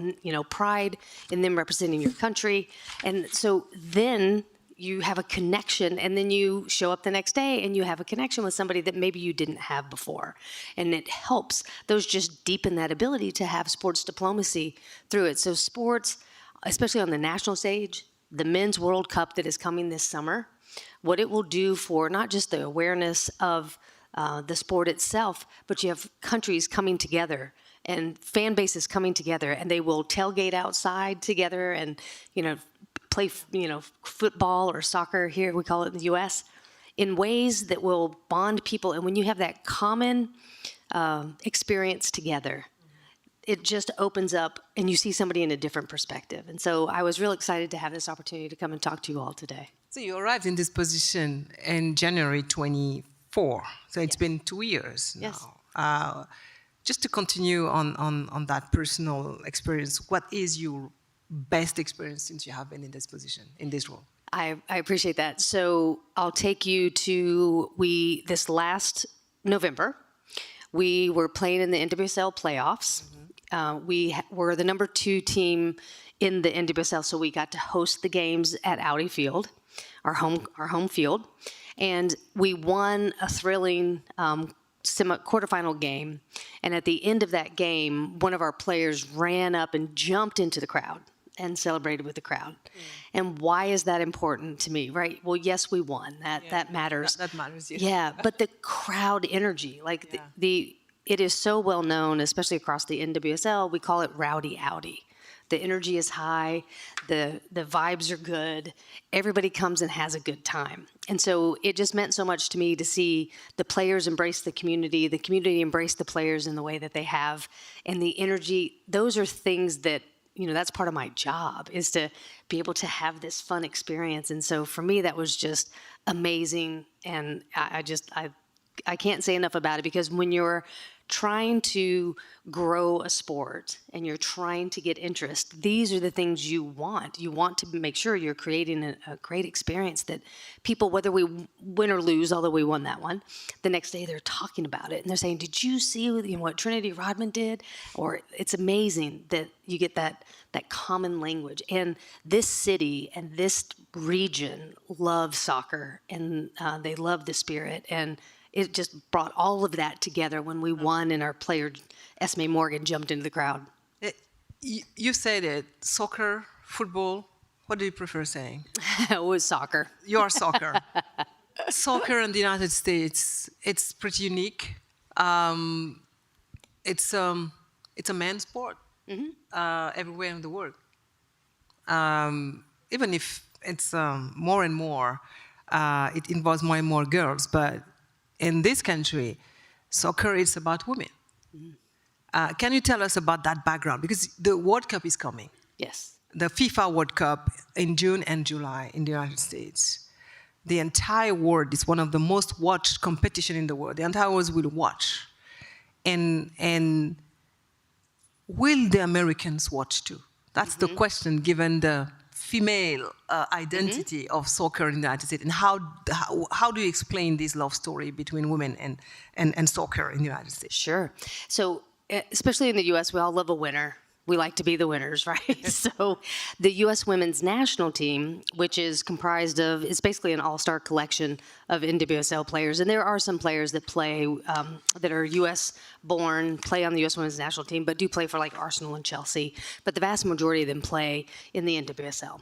S1: pride in them representing your country. And so then you have a connection, and then you show up the next day and you have a connection with somebody that maybe you didn't have before. And it helps. Those just deepen that ability to have sports diplomacy through it. So sports, especially on the national stage, the Men's World Cup that is coming this summer, what it will do for not just the awareness of the sport itself, but you have countries coming together and fan bases coming together, and they will tailgate outside together and, play, football or soccer here, we call it in the U.S., in ways that will bond people. And when you have that common experience together, it just opens up and you see somebody in a different perspective. And so I was real excited to have this opportunity to come and talk to you all today.
S21: So you arrived in this position in January 24. So it's been 2 years now.
S1: Yes.
S21: Just to continue on that personal experience, what is your best experience since you have been in this position, in this role?
S1: I appreciate that. So I'll take you to this last November. We were playing in the NWSL playoffs. We were the number 2 team in the NWSL, so we got to host the games at Audi Field, our home field, and we won a thrilling quarterfinal game. And at the end of that game, one of our players ran up and jumped into the crowd and celebrated with the crowd. And why is that important to me, right? Well, yes, we won. That matters.
S21: That matters, yes.
S1: Yeah, but the crowd energy, like it is so well known, especially across the NWSL, we call it Rowdy Audi. The energy is high, the vibes are good, everybody comes and has a good time. And so it just meant so much to me to see the players embrace the community embrace the players in the way that they have, and the energy. Those are things that, that's part of my job, is to be able to have this fun experience. And so for me, that was just amazing. And I can't say enough about it, because when you're trying to grow a sport and you're trying to get interest, these are the things you want. You want to make sure you're creating a great experience that people, whether we win or lose, although we won that one, the next day they're talking about it and they're saying, did you see what Trinity Rodman did? Or it's amazing that you get that common language. And this city and this region love soccer, and they love the spirit, and it just brought all of that together when we won and our player, Esme Morgan, jumped into the crowd.
S21: You said it, soccer, football, what do you prefer saying?
S1: It was soccer.
S21: Your soccer. Soccer in the United States, it's pretty unique. It's a men's sport everywhere in the world. Even if it's more and more, it involves more and more girls, but in this country, soccer is about women. Can you tell us about that background? Because the World Cup is coming.
S1: Yes.
S21: The FIFA World Cup in June and July in the United States. The entire world is one of the most watched competition in the world. The entire world will watch. And will the Americans watch too? That's the question, given the female identity of soccer in the United States, and how do you explain this love story between women and soccer in the United States?
S1: Sure. So, especially in the U.S., we all love a winner. We like to be the winners, right? So the U.S. women's national team, which is comprised of, it's basically an all-star collection of NWSL players. And there are some players that play, that are U.S. born, play on the U.S. women's national team, but do play for like Arsenal and Chelsea. But the vast majority of them play in the NWSL.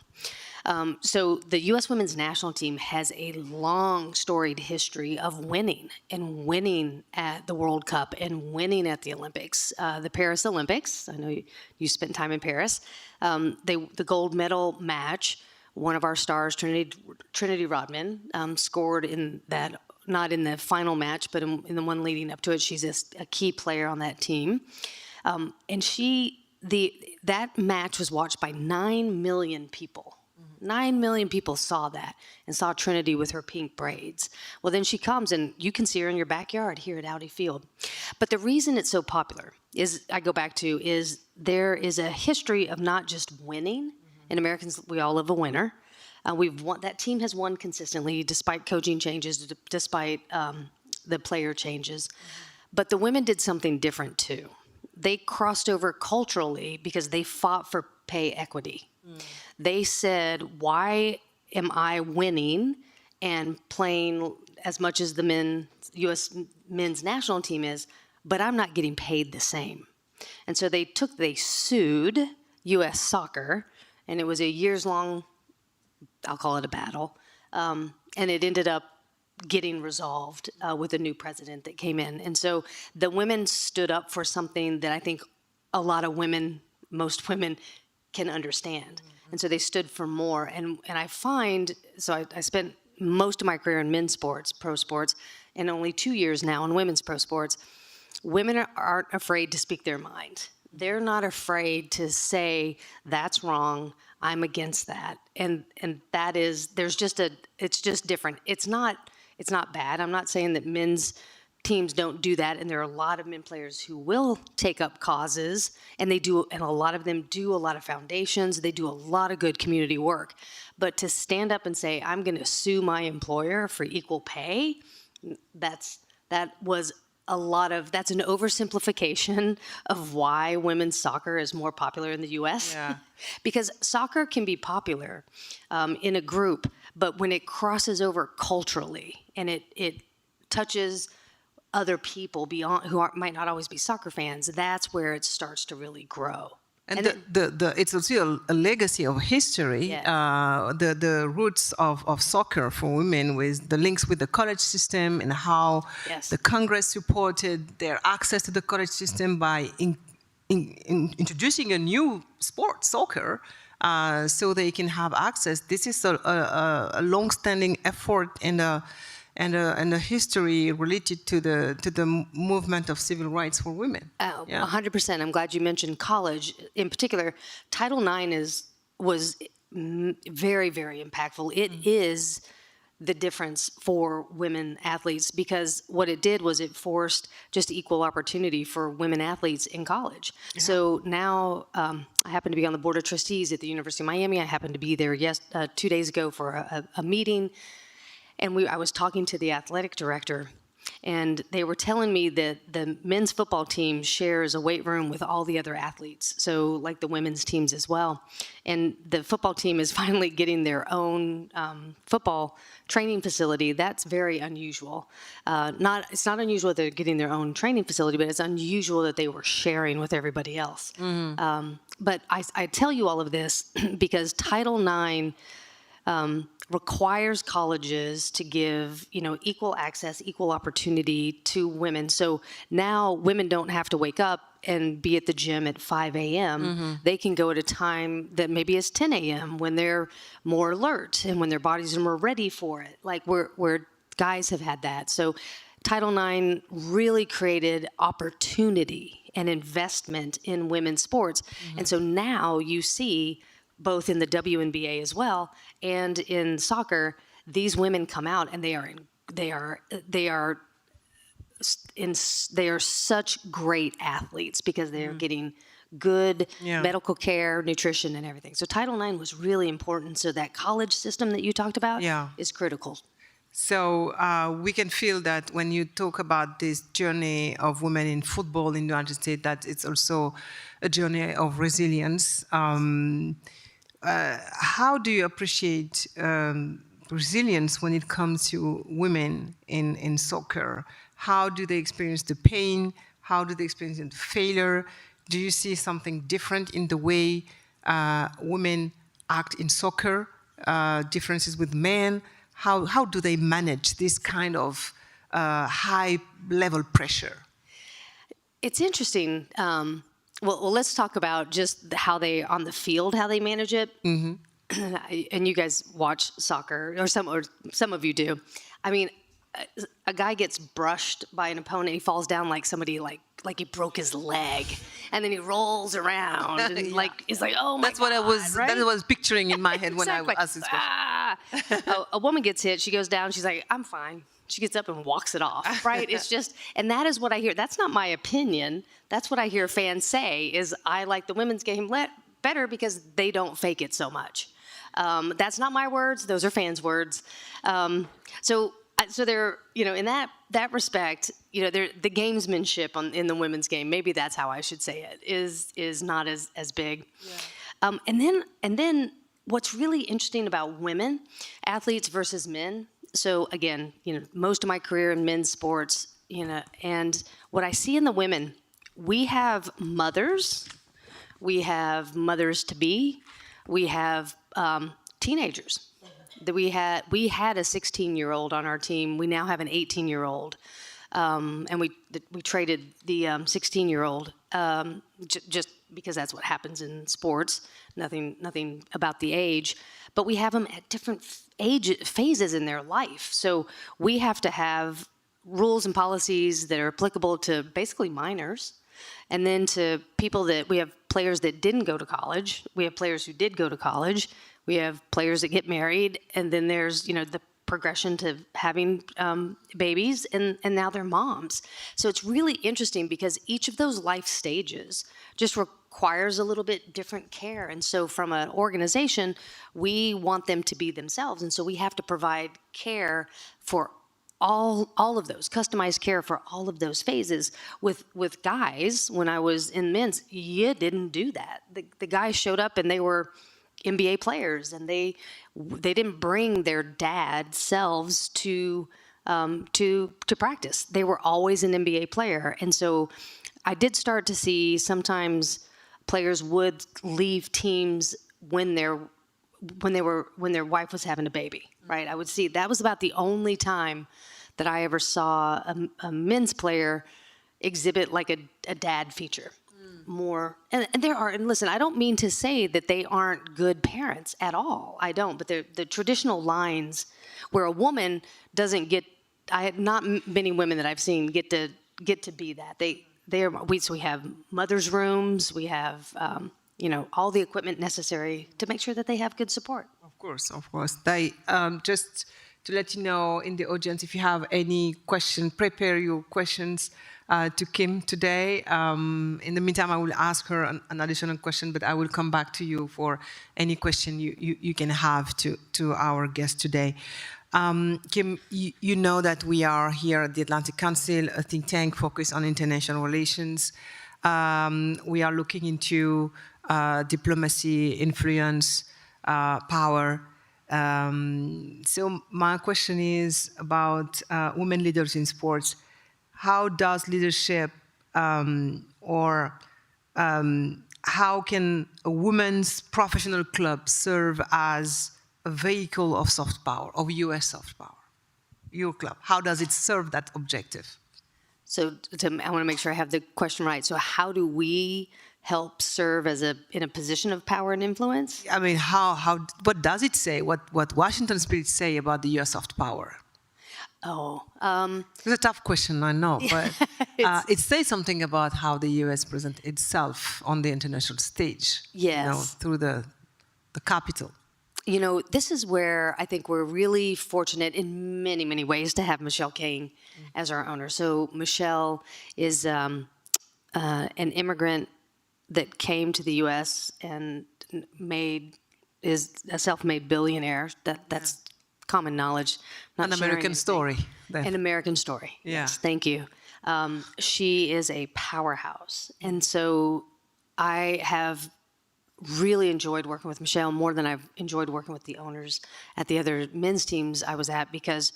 S1: So the U.S. women's national team has a long storied history of winning at the World Cup and winning at the Olympics. The Paris Olympics, I know you spent time in Paris. The gold medal match, one of our stars, Trinity Rodman, scored in that, not in the final match, but in the one leading up to it. She's a key player on that team. And that match was watched by 9 million people. 9 million people saw that and saw Trinity with her pink braids. Well, then she comes and you can see her in your backyard here at Audi Field. But the reason it's so popular is there is a history of not just winning. In Americans, we all love a winner. That team has won consistently despite coaching changes, despite the player changes. But the women did something different too. They crossed over culturally because they fought for pay equity. They said, why am I winning and playing as much as the U.S. men's national team is, but I'm not getting paid the same? And so they sued U.S. Soccer, and it was a years-long, I'll call it a battle, and it ended up getting resolved with a new president that came in. And so the women stood up for something that I think a lot of women, most women, can understand. And so they stood for more. And I find, so I spent most of my career in men's sports, pro sports, and only 2 years now in women's pro sports. Women aren't afraid to speak their mind. they're not afraid to say, that's wrong, I'm against that. And that is, it's just different. It's not bad. I'm not saying that men's teams don't do that, and there are a lot of men players who will take up causes, and they do, and a lot of them do a lot of foundations, they do a lot of good community work. But to stand up and say, I'm gonna sue my employer for equal pay, that's an oversimplification of why women's soccer is more popular in the US.
S21: Yeah.
S1: Because soccer can be popular in a group, but when it crosses over culturally and it touches other people beyond might not always be soccer fans, that's where it starts to really grow.
S21: And it's also a legacy of history,
S1: Yes.
S21: The roots of soccer for women, with the links with the college system and how
S1: Yes.
S21: the Congress supported their access to the college system by introducing a new sport, soccer, so they can have access. This is a long-standing effort and a history related to the movement of civil rights for women.
S1: 100%. I'm glad you mentioned college. In particular, Title IX was very, very impactful. It is the difference for women athletes, because what it did was it forced just equal opportunity for women athletes in college. Yeah. So now I happen to be on the board of trustees at the University of Miami. I happened to be there 2 days ago for a meeting. And I was talking to the athletic director, and they were telling me that the men's football team shares a weight room with all the other athletes, so like the women's teams as well. And the football team is finally getting their own football training facility. That's very unusual. It's not unusual that they're getting their own training facility, but it's unusual that they were sharing with everybody else. Mm-hmm. But I tell you all of this because Title IX requires colleges to give, equal access, equal opportunity to women. So now women don't have to wake up and be at the gym at 5 a.m. Mm-hmm. They can go at a time that maybe is 10 a.m. when they're more alert and when their bodies are more ready for it, like where guys have had that. So Title IX really created opportunity and investment in women's sports. Mm-hmm. And so now you see, both in the WNBA as well and in soccer, these women come out and they are such great athletes because they are getting good medical care, nutrition, and everything. So Title IX was really important. So that college system that you talked about is critical.
S21: So we can feel that when you talk about this journey of women in football in the United States, that it's also a journey of resilience. How do you appreciate resilience when it comes to women in soccer? How do they experience the pain? How do they experience the failure? Do you see something different in the way women act in soccer? Differences with men? How do they manage this kind of high-level pressure?
S1: It's interesting. Well, let's talk about just how they on the field, how they manage it. Mm-hmm. And you guys watch soccer, or some of you do. I mean, a guy gets brushed by an opponent, he falls down like somebody like he broke his leg, and then he rolls around and it's like, oh my God,
S21: what I was
S1: right?
S21: that I was picturing in my head when
S1: Exactly.
S21: I asked this question.
S1: A woman gets hit, she goes down, she's like, I'm fine. She gets up and walks it off, right? It's just, and that is what I hear. That's not my opinion. That's what I hear fans say, is I like the women's game better because they don't fake it so much. That's not my words. Those are fans' words. So they're, in that respect, the gamesmanship in the women's game, maybe that's how I should say it, is not as big. Yeah. And then what's really interesting about women athletes versus men. So again, most of my career in men's sports, and what I see in the women, we have mothers to be, we have teenagers. We had a 16-year-old on our team. We now have an 18-year-old, and we traded the 16-year-old just because that's what happens in sports. Nothing about the age, but we have them at different phases in their life. So we have to have rules and policies that are applicable to basically minors, And then to people that we have players that didn't go to college, we have players who did go to college, we have players that get married, and then there's, the progression to having babies, and now they're moms. So it's really interesting because each of those life stages just requires a little bit different care. And so from an organization, we want them to be themselves. And so we have to provide care for all of those, customized care for all of those phases. With guys, when I was in men's, you didn't do that. The guys showed up and they were NBA players, and they didn't bring their dad selves to practice. They were always an NBA player. And so I did start to see sometimes players would leave teams when their wife was having a baby, right? I would see that was about the only time that I ever saw a men's player exhibit like a dad feature. More, and there are, and listen, I don't mean to say that they aren't good parents at all. I don't, but the traditional lines where a woman doesn't get, not many women that I've seen get to be that. So we have mothers' rooms, we have, all the equipment necessary to make sure that they have good support.
S21: Of course. They, just to let you know in the audience, if you have any question, prepare your questions to Kim today. In the meantime, I will ask her an additional question, but I will come back to you for any question you can have to our guest today. Kim, you know that we are here at the Atlantic Council, a think tank focused on international relations. We are looking into diplomacy, influence, power. So my question is about women leaders in sports. How does leadership how can a women's professional club serve as a vehicle of soft power, of US soft power? Your club, how does it serve that objective?
S1: So I want to make sure I have the question right. So how do we help serve as in a position of power and influence?
S21: I mean, what does it say? What Washington Spirit say about the US soft power? It's a tough question, I know, but it says something about how the U.S. presents itself on the international stage.
S1: Yes.
S21: Through the capital.
S1: This is where I think we're really fortunate in many, many ways to have Michelle King as our owner. So Michelle is an immigrant that came to the U.S. and is a self-made billionaire. That's common knowledge.
S21: An American story.
S1: An American story.
S21: Yeah.
S1: Yes, thank you. She is a powerhouse. And so I have really enjoyed working with Michelle more than I've enjoyed working with the owners at the other men's teams I was at, because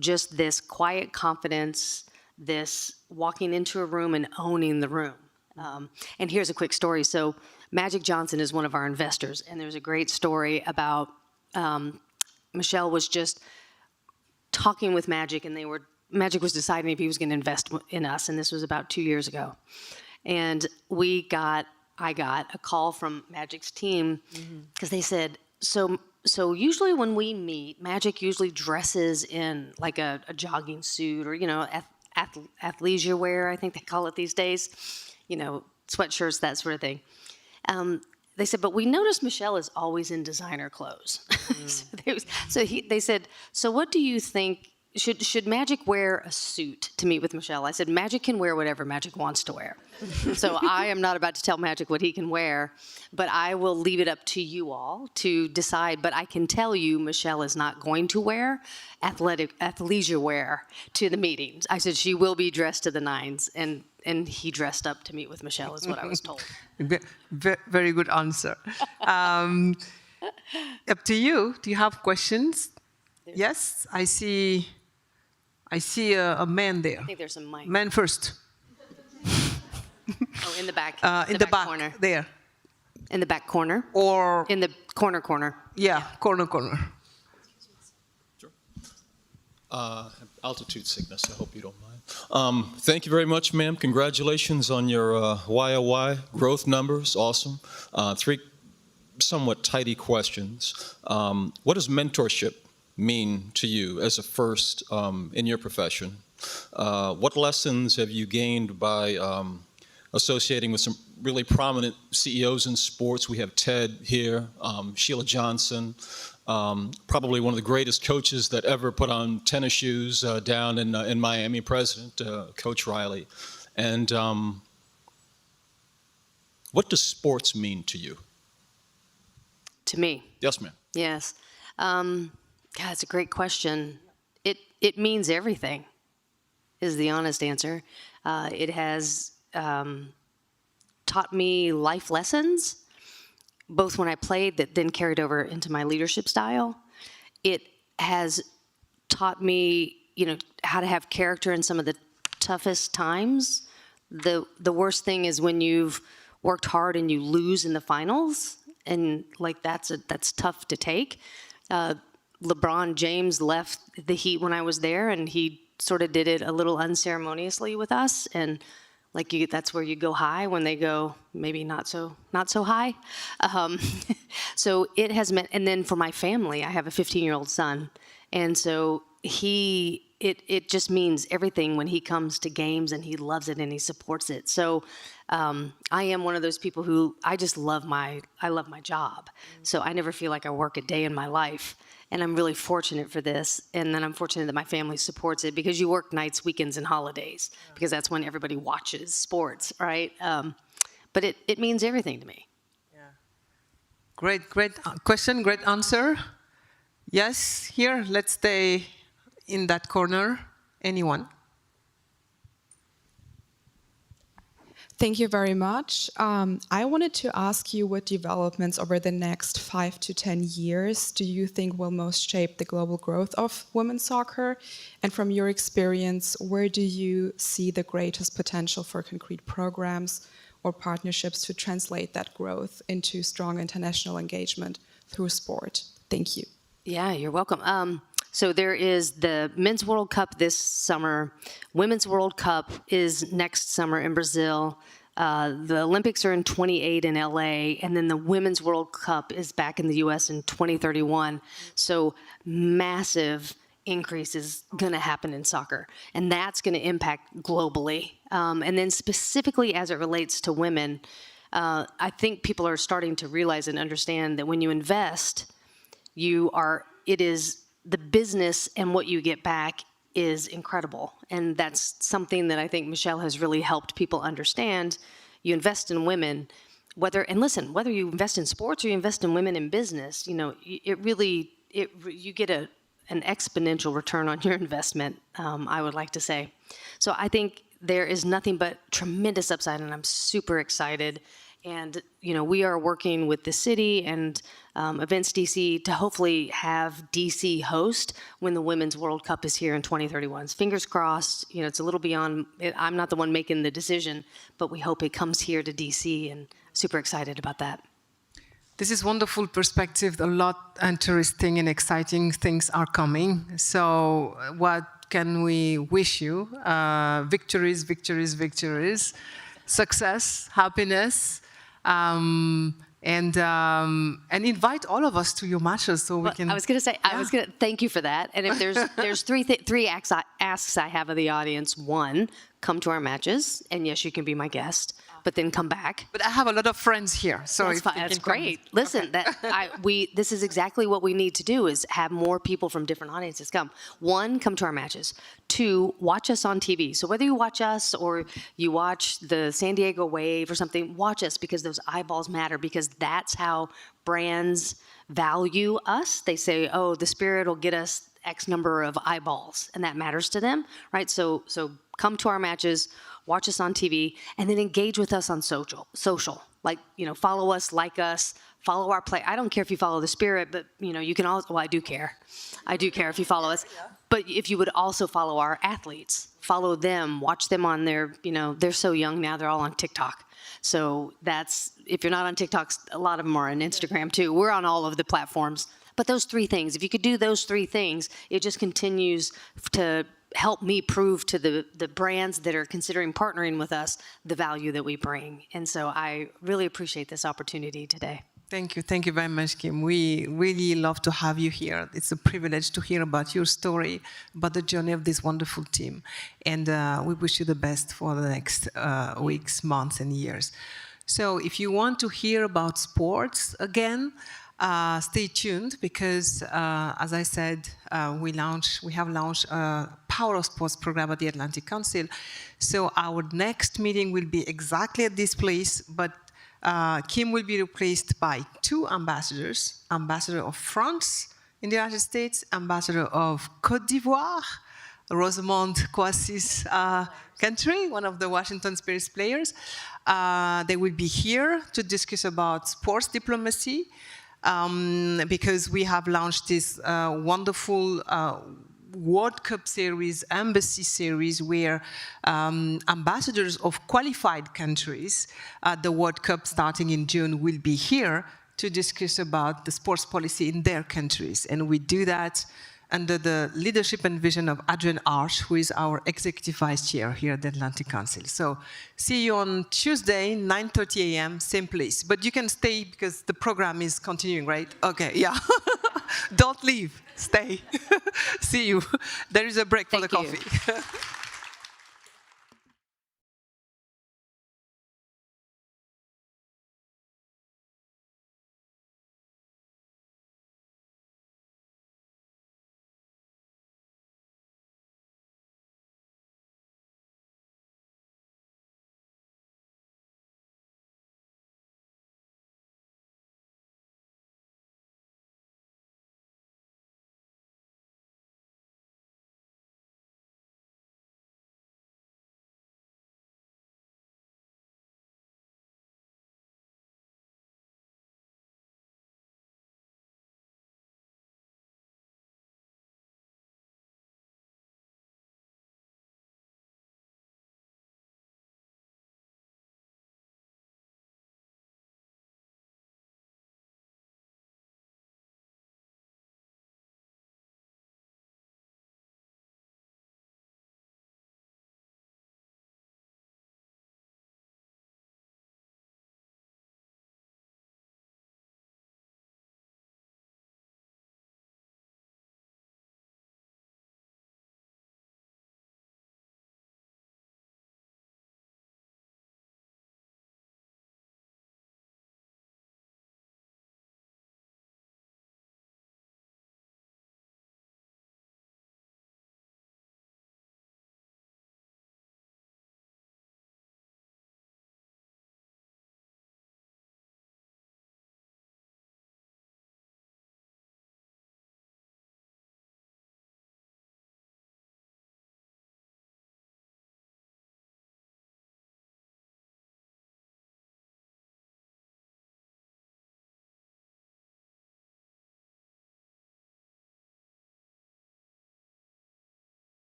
S1: just this quiet confidence, this walking into a room and owning the room. And here's a quick story. So Magic Johnson is one of our investors, and there's a great story about Michelle was just talking with Magic, and Magic was deciding if he was going to invest in us, and this was about 2 years ago. And I got a call from Magic's team because they said, so usually when we meet, Magic usually dresses in like a jogging suit or, athleisure wear, I think they call it these days, sweatshirts, that sort of thing. They said, but we noticed Michelle is always in designer clothes. They said, so what do you think, should Magic wear a suit to meet with Michelle? I said, Magic can wear whatever Magic wants to wear. So I am not about to tell Magic what he can wear, but I will leave it up to you all to decide. But I can tell you Michelle is not going to wear athleisure wear to the meetings. I said she will be dressed to the nines, and he dressed up to meet with Michelle, is what I was told.
S21: Very good answer. Up to you. Do you have questions? Yes, I see a man there.
S1: I think there's some mic.
S21: Man first.
S1: Oh, in the back.
S21: In the back
S1: corner.
S21: there.
S1: In the back corner.
S21: Or
S1: in the corner.
S21: Yeah, corner.
S2: Sure. Altitude sickness, I hope you don't mind. Thank you very much, ma'am. Congratulations on your YOY growth numbers. Awesome. 3 somewhat tidy questions. What does mentorship mean to you as a first in your profession? What lessons have you gained by associating with some really prominent CEOs in sports. We have Ted here, Sheila Johnson, probably one of the greatest coaches that ever put on tennis shoes down in Miami, President Coach Riley. And what does sports mean to you?
S1: To me?
S2: Yes, ma'am.
S1: Yes. God, it's a great question. It means everything, is the honest answer. It has taught me life lessons, both when I played that then carried over into my leadership style. It has taught me, how to have character in some of the toughest times. The worst thing is when you've worked hard and you lose in the finals, and that's tough to take. LeBron James left the Heat when I was there, and he sort of did it a little unceremoniously with us, and that's where you go high when they go maybe not so high. So it has meant, and then for my family, I have a 15-year-old son, and so it just means everything when he comes to games, and he loves it and he supports it. So I am one of those people who I love my job. So I never feel like I work a day in my life. And I'm really fortunate for this. And then I'm fortunate that my family supports it, because you work nights, weekends, and holidays, because that's when everybody watches sports, right? But it means everything to me.
S21: Yeah. Great question, great answer. Yes, here, let's stay in that corner. Anyone?
S3: Thank you very much. I wanted to ask you what developments over the next 5 to 10 years do you think will most shape the global growth of women's soccer? And from your experience, where do you see the greatest potential for concrete programs or partnerships to translate that growth into strong international engagement through sport? Thank you.
S1: Yeah, you're welcome. So there is the Men's World Cup this summer. Women's World Cup is next summer in Brazil. The Olympics are in 28 in LA, and then the Women's World Cup is back in the US in 2031. So massive increase is going to happen in soccer, and that's going to impact globally. And then specifically as it relates to women, I think people are starting to realize and understand that when you invest, it is the business, and what you get back is incredible. And that's something that I think Michelle has really helped people understand. You invest in women, whether you invest in sports or you invest in women in business, you get an exponential return on your investment, I would like to say. So I think there is nothing but tremendous upside, and I'm super excited. And, we are working with the city and Events DC to hopefully have DC host when the Women's World Cup is here in 2031. Fingers crossed, it's a little beyond, I'm not the one making the decision, but we hope it comes here to DC, and super excited about that.
S21: This is wonderful perspective. A lot interesting and exciting things are coming. So what can we wish you? Victories, victories, victories, success, happiness. And invite all of us to your matches so we can.
S1: I was going to say, thank you for that. And if there's three asks I have of the audience. One, come to our matches, and yes, you can be my guest, but then come back.
S21: But I have a lot of friends here, so
S1: that's great. Listen, this is exactly what we need to do, is have more people from different audiences come. One, come to our matches. Two, watch us on TV. So whether you watch us or you watch the San Diego Wave or something, watch us, because those eyeballs matter, because that's how brands value us. They say, oh, the Spirit will get us X number of eyeballs, and that matters to them, right? So come to our matches, watch us on TV, and then engage with us on social. Like, follow us, like us, follow our play. I don't care if you follow the Spirit, but, you can also, well, I do care. I do care if you follow us. But if you would also follow our athletes, follow them, watch them on their, they're so young now, they're all on TikTok. So if you're not on TikTok, a lot of them are on Instagram too. We're on all of the platforms. But those three things, if you could do those three things, it just continues to help me prove to the brands that are considering partnering with us the value that we bring. And so I really appreciate this opportunity today.
S21: Thank you very much, Kim. We really love to have you here. It's a privilege to hear about your story, about the journey of this wonderful team. And we wish you the best for the next weeks, months, and years. So if you want to hear about sports again, stay tuned because, as I said, we have launched a Power of Sports program at the Atlantic Council. So our next meeting will be exactly at this place, but Kim will be replaced by 2 ambassadors, ambassador of France in the United States, ambassador of Côte d'Ivoire, Rosamond Kouassi's country, one of the Washington Spirits players. They will be here to discuss about sports diplomacy because we have launched this wonderful World Cup series, embassy series, where ambassadors of qualified countries at the World Cup starting in June will be here to discuss about the sports policy in their countries. And we do that under the leadership and vision of Adrian Arch, who is our Executive Vice Chair here at the Atlantic Council. So see you on Tuesday, 9:30 a.m., same place. But you can stay because the program is continuing, right? Okay, yeah. Don't leave, stay. See you. There is a break for the coffee.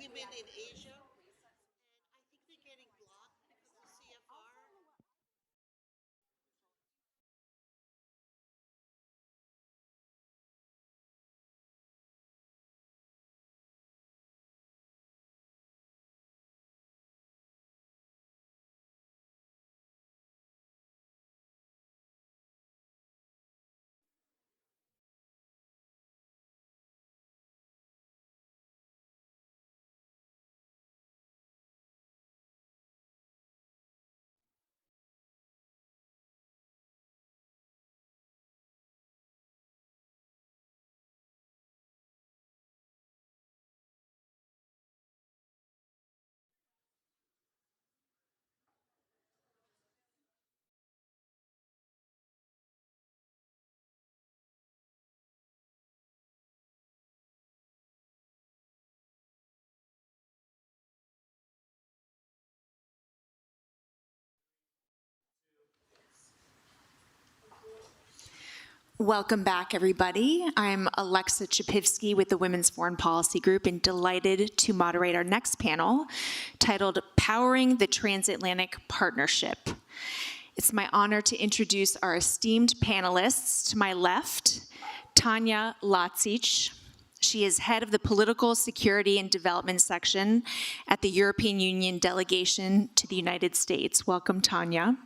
S20: women in Asia, and I think they're getting blocked because of CFR.
S4: Welcome back, everybody. I'm Alexa Chapivsky with the Women's Foreign Policy Group and delighted to moderate our next panel titled Powering the Transatlantic Partnership. It's my honor to introduce our esteemed panelists. To my left, Tanya Lacic. She is head of the Political Security and Development section at the European Union Delegation to the United States. Welcome, Tanya.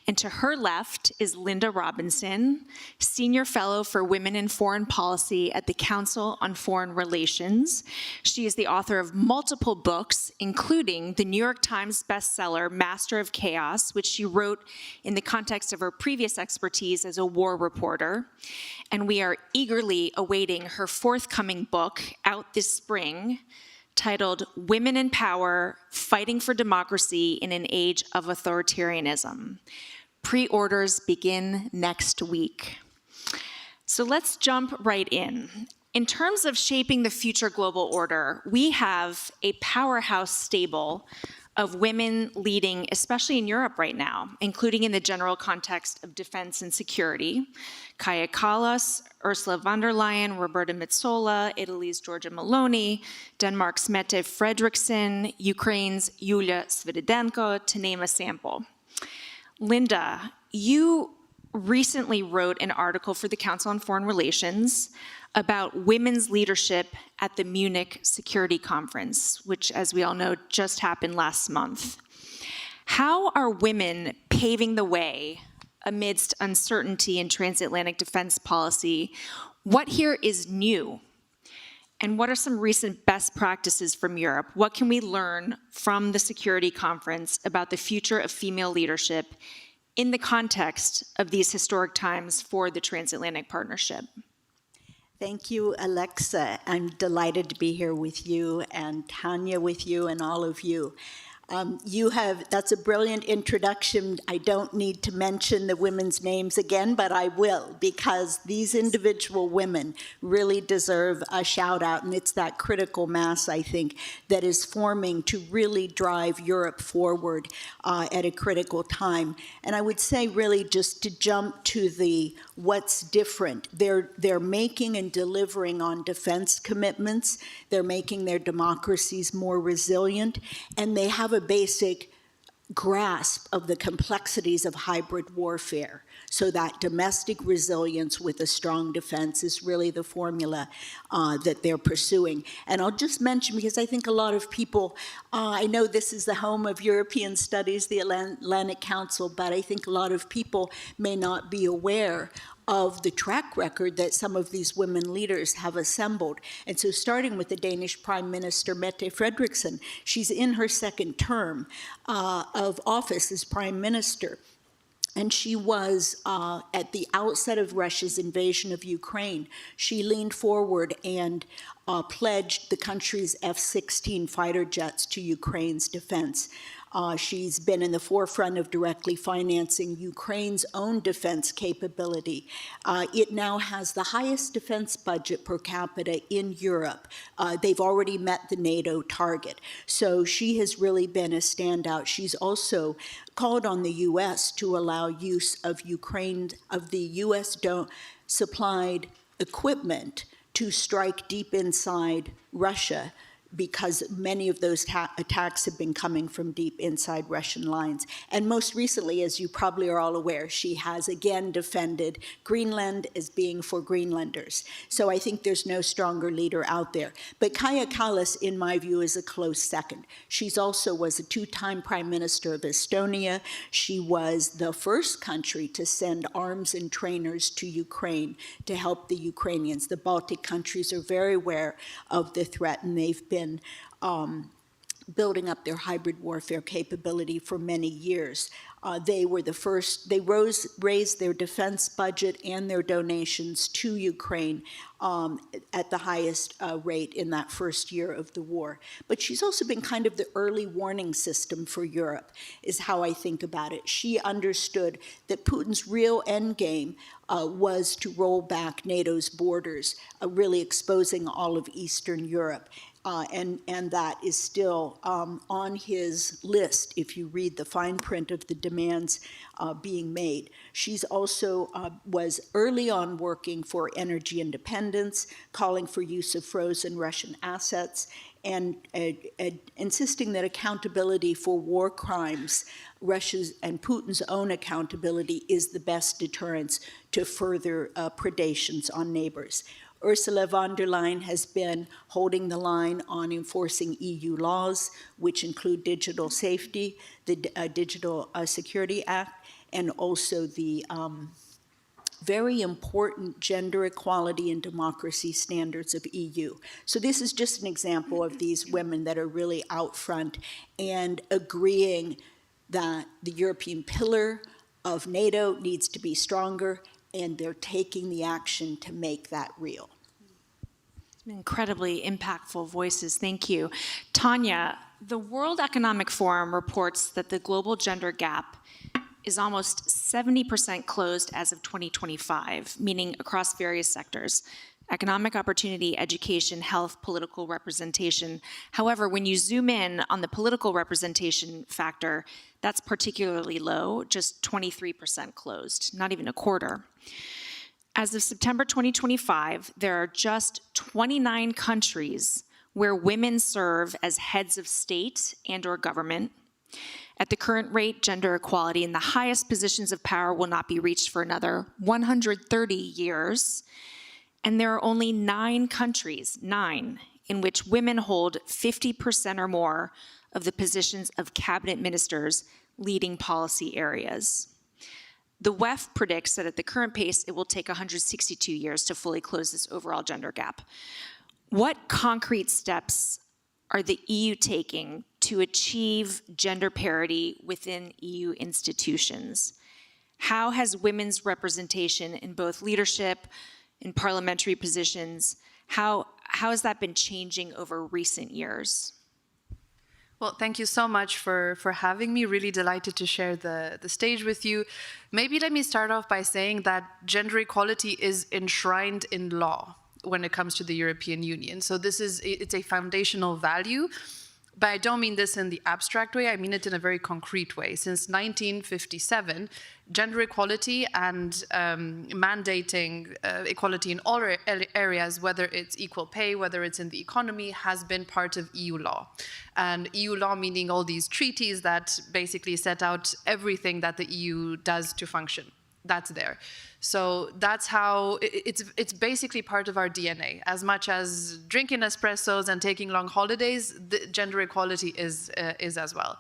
S4: And to her left is Linda Robinson, Senior Fellow for Women in Foreign Policy at the Council on Foreign Relations. She is the author of multiple books, including the New York Times bestseller, Master of Chaos, which she wrote in the context of her previous expertise as a war reporter. And we are eagerly awaiting her forthcoming book out this spring, titled Women in Power, Fighting for Democracy in an Age of Authoritarianism. Pre-orders begin next week. So let's jump right in. In terms of shaping the future global order, we have a powerhouse stable of women leading, especially in Europe right now, including in the general context of defense and security. Kaja Kallas, Ursula von der Leyen, Roberta Metsola, Italy's Giorgia Meloni, Denmark's Mette Frederiksen, Ukraine's Yulia Svidenko, to name a sample. Linda, you recently wrote an article for the Council on Foreign Relations about women's leadership at the Munich Security Conference, which, as we all know, just happened last month. How are women paving the way amidst uncertainty in transatlantic defense policy? What here is new? And what are some recent best practices from Europe? What can we learn from the Security Conference about the future of female leadership in the context of these historic times for the transatlantic partnership?
S22: Thank you, Alexa. I'm delighted to be here with you and Tanya with you and all of you. That's a brilliant introduction. I don't need to mention the women's names again, but I will, because these individual women really deserve a shout out, and it's that critical mass, I think, that is forming to really drive Europe forward at a critical time. And I would say really just to jump to the what's different. They're making and delivering on defense commitments. They're making their democracies more resilient, and they have a basic grasp of the complexities of hybrid warfare. So that domestic resilience with a strong defense is really the formula that they're pursuing. And I'll just mention, because I think a lot of people, I know this is the home of European studies, the Atlantic Council, but I think a lot of people may not be aware of the track record that some of these women leaders have assembled. And so starting with the Danish Prime Minister Mette Frederiksen, she's in her second term of office as Prime Minister. And she was, at the outset of Russia's invasion of Ukraine, she leaned forward and pledged the country's F-16 fighter jets to Ukraine's defense. She's been in the forefront of directly financing Ukraine's own defense capability. It now has the highest defense budget per capita in Europe. They've already met the NATO target. So she has really been a standout. She's also called on the U.S. to allow use of the U.S. supplied equipment to strike deep inside Russia because many of those attacks have been coming from deep inside Russian lines. And most recently, as you probably are all aware, she has again defended Greenland as being for Greenlanders. So I think there's no stronger leader out there. But Kaja Kallas, in my view, is a close second. She's also was a two-time Prime Minister of Estonia. She was the first country to send arms and trainers to Ukraine to help the Ukrainians. The Baltic countries are very aware of the threat, and they've been building up their hybrid warfare capability for many years. They were the first, they raised their defense budget and their donations to Ukraine at the highest rate in that first year of the war. But she's also been kind of the early warning system for Europe, is how I think about it. She understood that Putin's real endgame was to roll back NATO's borders, really exposing all of Eastern Europe. And that is still on his list if you read the fine print of the demands being made. She's also was early on working for energy independence, calling for use of frozen Russian assets, and insisting that accountability for war crimes, Russia's and Putin's own accountability, is the best deterrence to further predations on neighbors. Ursula von der Leyen has been holding the line on enforcing EU laws, which include digital safety, the Digital Security Act, and also the very important gender equality and democracy standards of EU. So this is just an example of these women that are really out front and agreeing that the European pillar of NATO needs to be stronger, and they're taking the action to make that real.
S4: Incredibly impactful voices, thank you. Tanya, the World Economic Forum reports that the global gender gap is almost 70% closed as of 2025, meaning across various sectors: economic opportunity, education, health, political representation. However, when you zoom in on the political representation factor, that's particularly low, just 23% closed, not even a quarter. As of September 2025, there are just 29 countries where women serve as heads of state and/or government. At the current rate, gender equality in the highest positions of power will not be reached for another 130 years. And there are only 9 countries, 9, in which women hold 50% or more of the positions of cabinet ministers leading policy areas. The WEF predicts that at the current pace, it will take 162 years to fully close this overall gender gap. What concrete steps are the EU taking to achieve gender parity within EU institutions? How has women's representation in both leadership, in parliamentary positions, how has that been changing over recent years?
S5: Well, thank you so much for having me. Really delighted to share the stage with you. Maybe let me start off by saying that gender equality is enshrined in law when it comes to the European Union. So it's a foundational value. But I don't mean this in the abstract way, I mean it in a very concrete way. Since 1957, gender equality and mandating equality in all areas, whether it's equal pay, whether it's in the economy, has been part of EU law. And EU law meaning all these treaties that basically set out everything that the EU does to function. That's there. So that's how it's basically part of our DNA. As much as drinking espressos and taking long holidays, the gender equality is as well.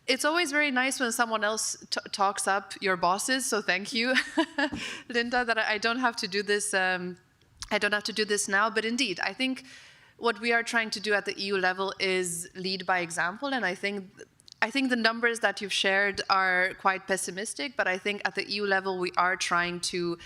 S5: It's always very nice when someone else talks up your bosses. So thank you, Linda, that I don't have to do this. I don't have to do this now. But indeed, I think what we are trying to do at the EU level is lead by example, and I think the numbers that you've shared are quite pessimistic, but I think at the EU level, we are trying to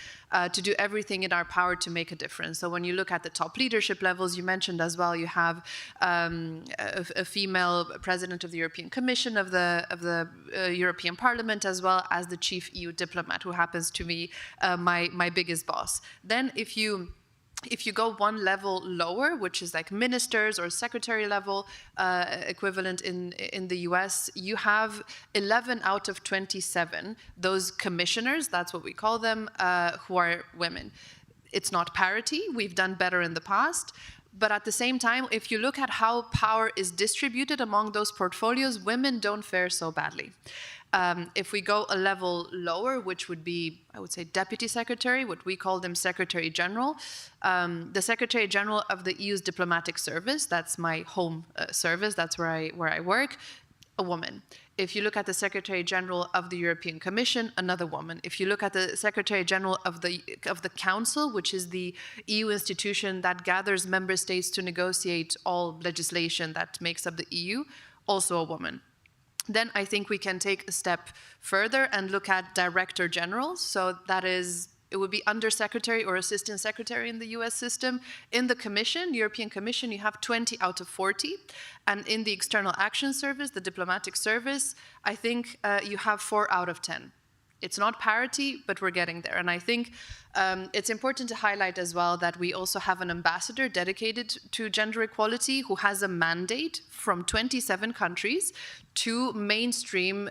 S5: do everything in our power to make a difference. So when you look at the top leadership levels, you mentioned as well, you have a female president of the European Commission, of the European Parliament, as well as the chief EU diplomat, who happens to be my biggest boss. Then if you go one level lower, which is like ministers or secretary level equivalent in the US, you have 11 out of 27, those commissioners, that's what we call them, who are women. It's not parity, we've done better in the past, But at the same time, if you look at how power is distributed among those portfolios, women don't fare so badly. If we go a level lower, which would be, I would say, Deputy Secretary, what we call them Secretary General, the Secretary General of the EU's diplomatic service, that's my home service, that's where I work, a woman. If you look at the Secretary General of the European Commission, another woman. If you look at the Secretary General of the Council, which is the EU institution that gathers member states to negotiate all legislation that makes up the EU, also a woman. Then I think we can take a step further and look at Director Generals. So that is, it would be Undersecretary or Assistant Secretary in the US system. In the Commission, European Commission, you have 20 out of 40. And in the External Action Service, the diplomatic service, I think you have 4 out of 10. It's not parity, but we're getting there. And I think it's important to highlight as well that we also have an ambassador dedicated to gender equality who has a mandate from 27 countries to mainstream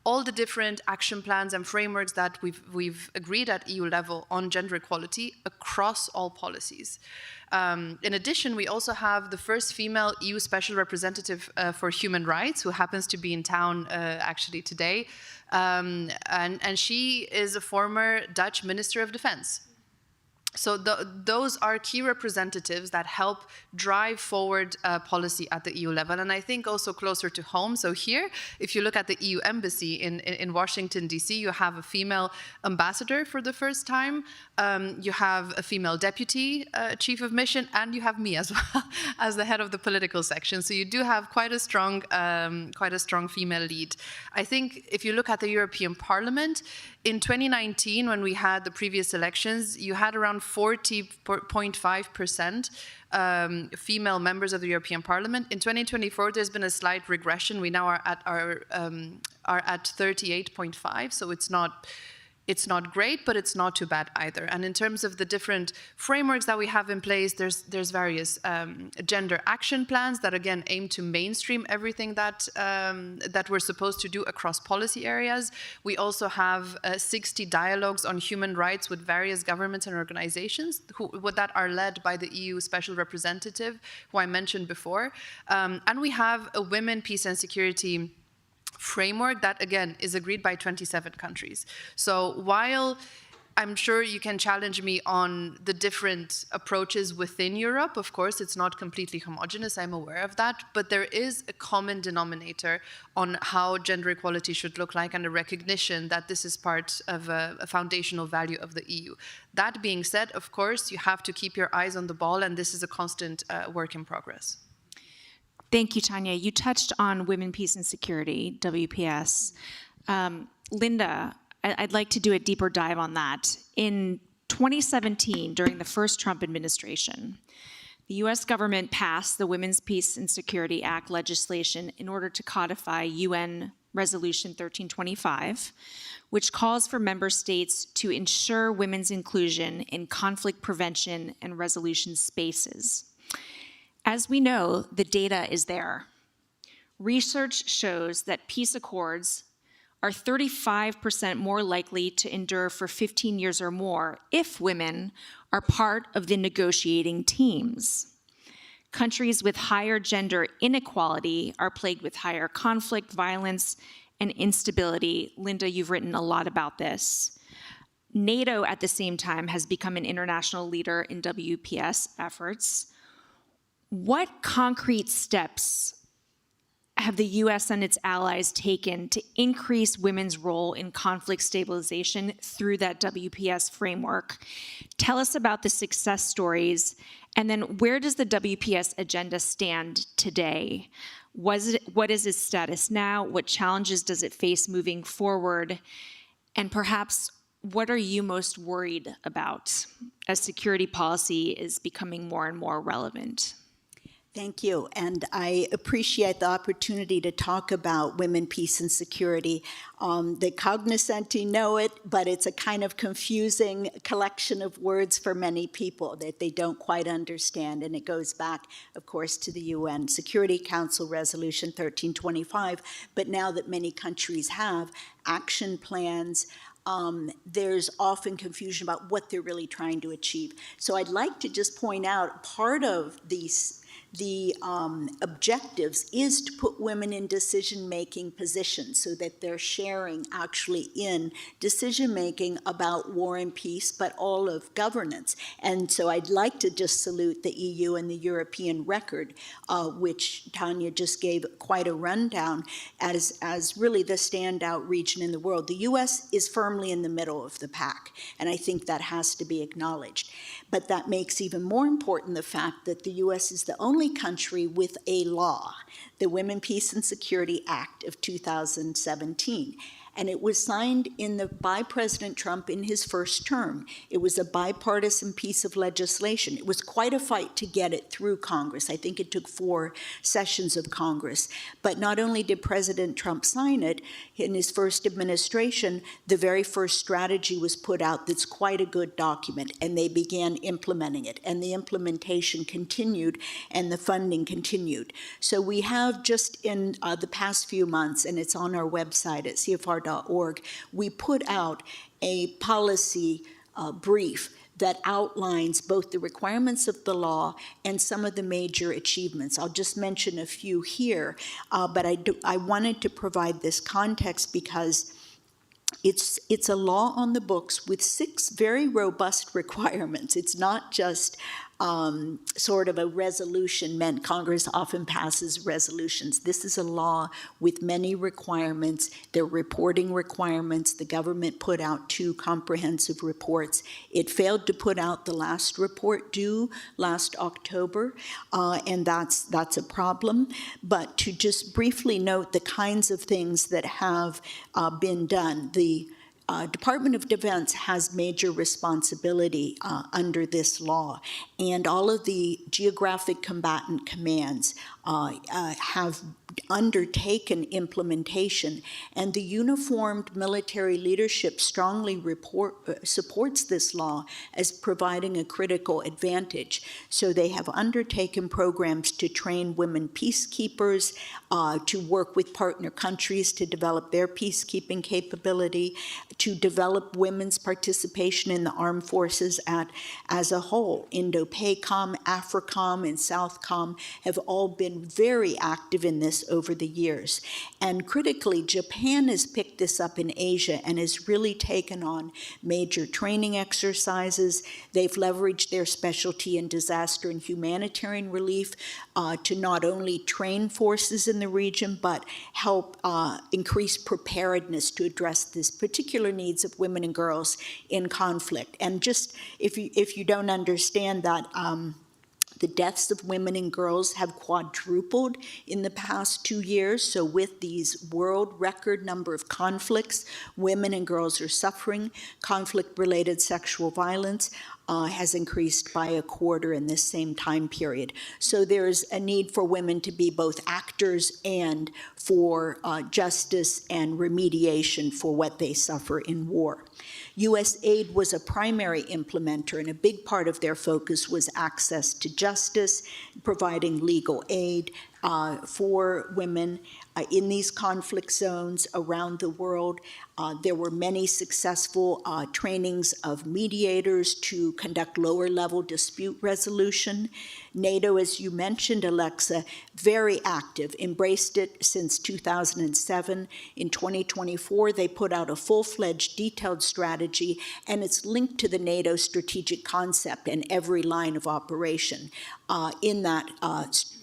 S5: all the different action plans and frameworks that we've agreed at EU level on gender equality across all policies. In addition, we also have the first female EU Special Representative for Human Rights, who happens to be in town actually today. And she is a former Dutch Minister of Defense. So those are key representatives that help drive forward policy at the EU level, and I think also closer to home. So here, if you look at the EU Embassy in Washington, D.C., you have a female ambassador for the first time, you have a female deputy chief of mission, and you have me as well as the head of the political section. So you do have quite a strong female lead. I think if you look at the European Parliament, in 2019, when we had the previous elections, you had around 40.5% female members of the European Parliament. In 2024, there's been a slight regression. We now are at 38.5, so it's not great, but it's not too bad either. And in terms of the different frameworks that we have in place, there's various gender action plans that again aim to mainstream everything that we're supposed to do across policy areas. We also have 60 dialogues on human rights with various governments and organizations that are led by the EU Special Representative, who I mentioned before. And we have a Women, Peace and Security framework that, again, is agreed by 27 countries. So while I'm sure you can challenge me on the different approaches within Europe, of course, it's not completely homogeneous, I'm aware of that, but there is a common denominator on how gender equality should look like and a recognition that this is part of a foundational value of the EU. That being said, of course, you have to keep your eyes on the ball, and this is a constant work in progress.
S4: Thank you, Tanya. You touched on Women, Peace and Security, WPS. Linda, I'd like to do a deeper dive on that. In 2017, during the first Trump administration, the US government passed the Women's Peace and Security Act legislation in order to codify UN Resolution 1325, which calls for member states to ensure women's inclusion in conflict prevention and resolution spaces. As we know, the data is there. Research shows that peace accords are 35% more likely to endure for 15 years or more if women are part of the negotiating teams. Countries with higher gender inequality are plagued with higher conflict, violence, and instability. Linda, you've written a lot about this. NATO, at the same time, has become an international leader in WPS efforts. What concrete steps have the US and its allies taken to increase women's role in conflict stabilization through that WPS framework? Tell us about the success stories, and then where does the WPS agenda stand today? What is its status now? What challenges does it face moving forward? And perhaps, what are you most worried about as security policy is becoming more and more relevant?
S22: Thank you, and I appreciate the opportunity to talk about women, peace, and security. The cognoscenti know it, but it's a kind of confusing collection of words for many people that they don't quite understand, and it goes back, of course, to the UN Security Council Resolution 1325, but now that many countries have action plans there's often confusion about what they're really trying to achieve. So I'd like to just point out part of the objectives is to put women in decision-making positions so that they're sharing actually in decision-making about war and peace, but all of governance. And so I'd like to just salute the EU and the European record, which Tanya just gave quite a rundown as really the standout region in the world. The US is firmly in the middle of the pack, and I think that has to be acknowledged. But that makes even more important the fact that the US is the only country with a law, the Women, Peace and Security Act of 2017. And it was signed by President Trump in his first term. It was a bipartisan piece of legislation. It was quite a fight to get it through Congress. I think it took 4 sessions of Congress. But not only did President Trump sign it, in his first administration, the very first strategy was put out that's quite a good document, and they began implementing it. And the implementation continued, and the funding continued. So we have just in the past few months, and it's on our website at CFR.org, we put out a policy brief that outlines both the requirements of the law and some of the major achievements. I'll just mention a few here, but I wanted to provide this context because it's a law on the books with 6 very robust requirements. It's not just sort of a resolution meant. Congress often passes resolutions. This is a law with many requirements. There are reporting requirements. The government put out 2 comprehensive reports. It failed to put out the last report due last October, and that's a problem. But to just briefly note the kinds of things that have been done, the Department of Defense has major responsibility under this law, and all of the geographic combatant commands have undertaken implementation, and the uniformed military leadership strongly supports this law as providing a critical advantage. So they have undertaken programs to train women peacekeepers, to work with partner countries to develop their peacekeeping capability, to develop women's participation in the armed forces as a whole. Indo-PACOM, AFRICOM, and SOUTHCOM have all been very active in this over the years. And critically, Japan has picked this up in Asia and has really taken on major training exercises. They've leveraged their specialty in disaster and humanitarian relief to not only train forces in the region, but help increase preparedness to address this particular needs of women and girls in conflict. And just if you don't understand that, the deaths of women and girls have quadrupled in the past 2 years. So with these world record number of conflicts, women and girls are suffering. Conflict-related sexual violence has increased by 1/4 in this same time period. So there's a need for women to be both actors and for justice and remediation for what they suffer in war. U.S. aid was a primary implementer, and a big part of their focus was access to justice, providing legal aid for women in these conflict zones around the world. There were many successful trainings of mediators to conduct lower-level dispute resolution. NATO, as you mentioned, Alexa, very active, embraced it since 2007. In 2024, they put out a full-fledged detailed strategy, and it's linked to the NATO strategic concept and every line of operation in that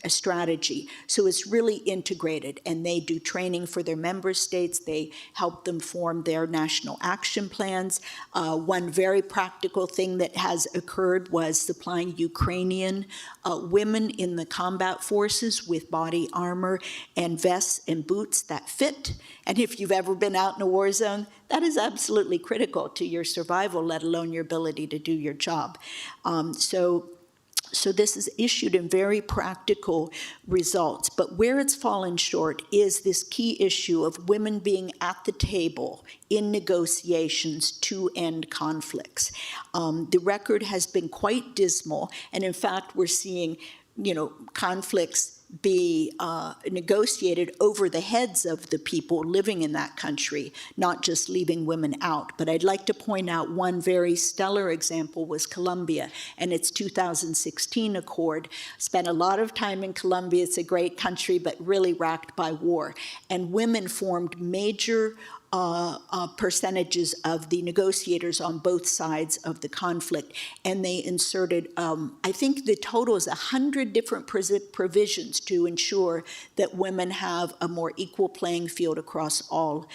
S22: strategy. So it's really integrated, and they do training for their member states. They help them form their national action plans. One very practical thing that has occurred was supplying Ukrainian women in the combat forces with body armor and vests and boots that fit. And if you've ever been out in a war zone, that is absolutely critical to your survival, let alone your ability to do your job. So this is issued in very practical results. But where it's fallen short is this key issue of women being at the table in negotiations to end conflicts. The record has been quite dismal, and in fact, we're seeing conflicts be negotiated over the heads of the people living in that country, not just leaving women out. But I'd like to point out one very stellar example was Colombia and its 2016 accord. Spent a lot of time in Colombia. It's a great country, but really racked by war. And women formed major percentages of the negotiators on both sides of the conflict, and they inserted, I think the total is 100 different provisions to ensure that women have a more equal playing field across all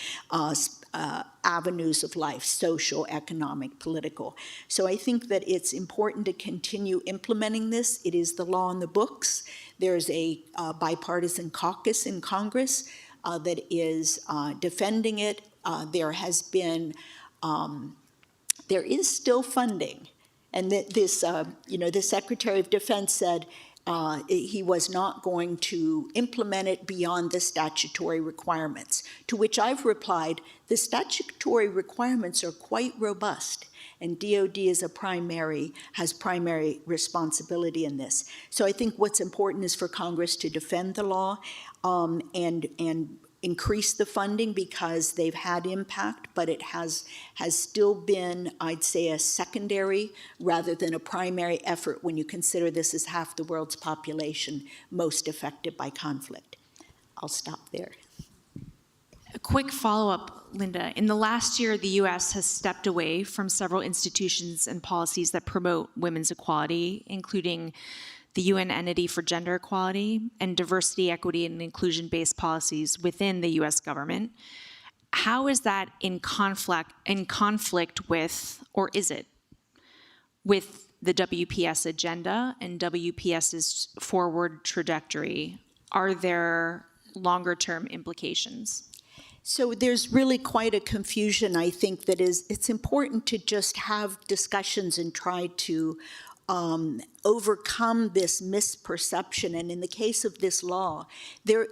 S22: avenues of life, social, economic, political. So I think that it's important to continue implementing this. It is the law in the books. There's a bipartisan caucus in Congress that is defending it. There has been, there is still funding, and this, the Secretary of Defense said he was not going to implement it beyond the statutory requirements. To which I've replied, the statutory requirements are quite robust, and DOD has primary responsibility in this. So I think what's important is for Congress to defend the law and increase the funding because they've had impact, but it has still been, I'd say, a secondary rather than a primary effort when you consider this as half the world's population most affected by conflict. I'll stop there.
S4: A quick follow-up, Linda. In the last year, the U.S. has stepped away from several institutions and policies that promote women's equality, including the UN Entity for Gender Equality and diversity, equity, and inclusion-based policies within the U.S. government. How is that in conflict with, or is it, with the WPS agenda and WPS's forward trajectory? Are there longer-term implications?
S22: So there's really quite a confusion, I think, that it's important to just have discussions and try to overcome this misperception. And in the case of this law, the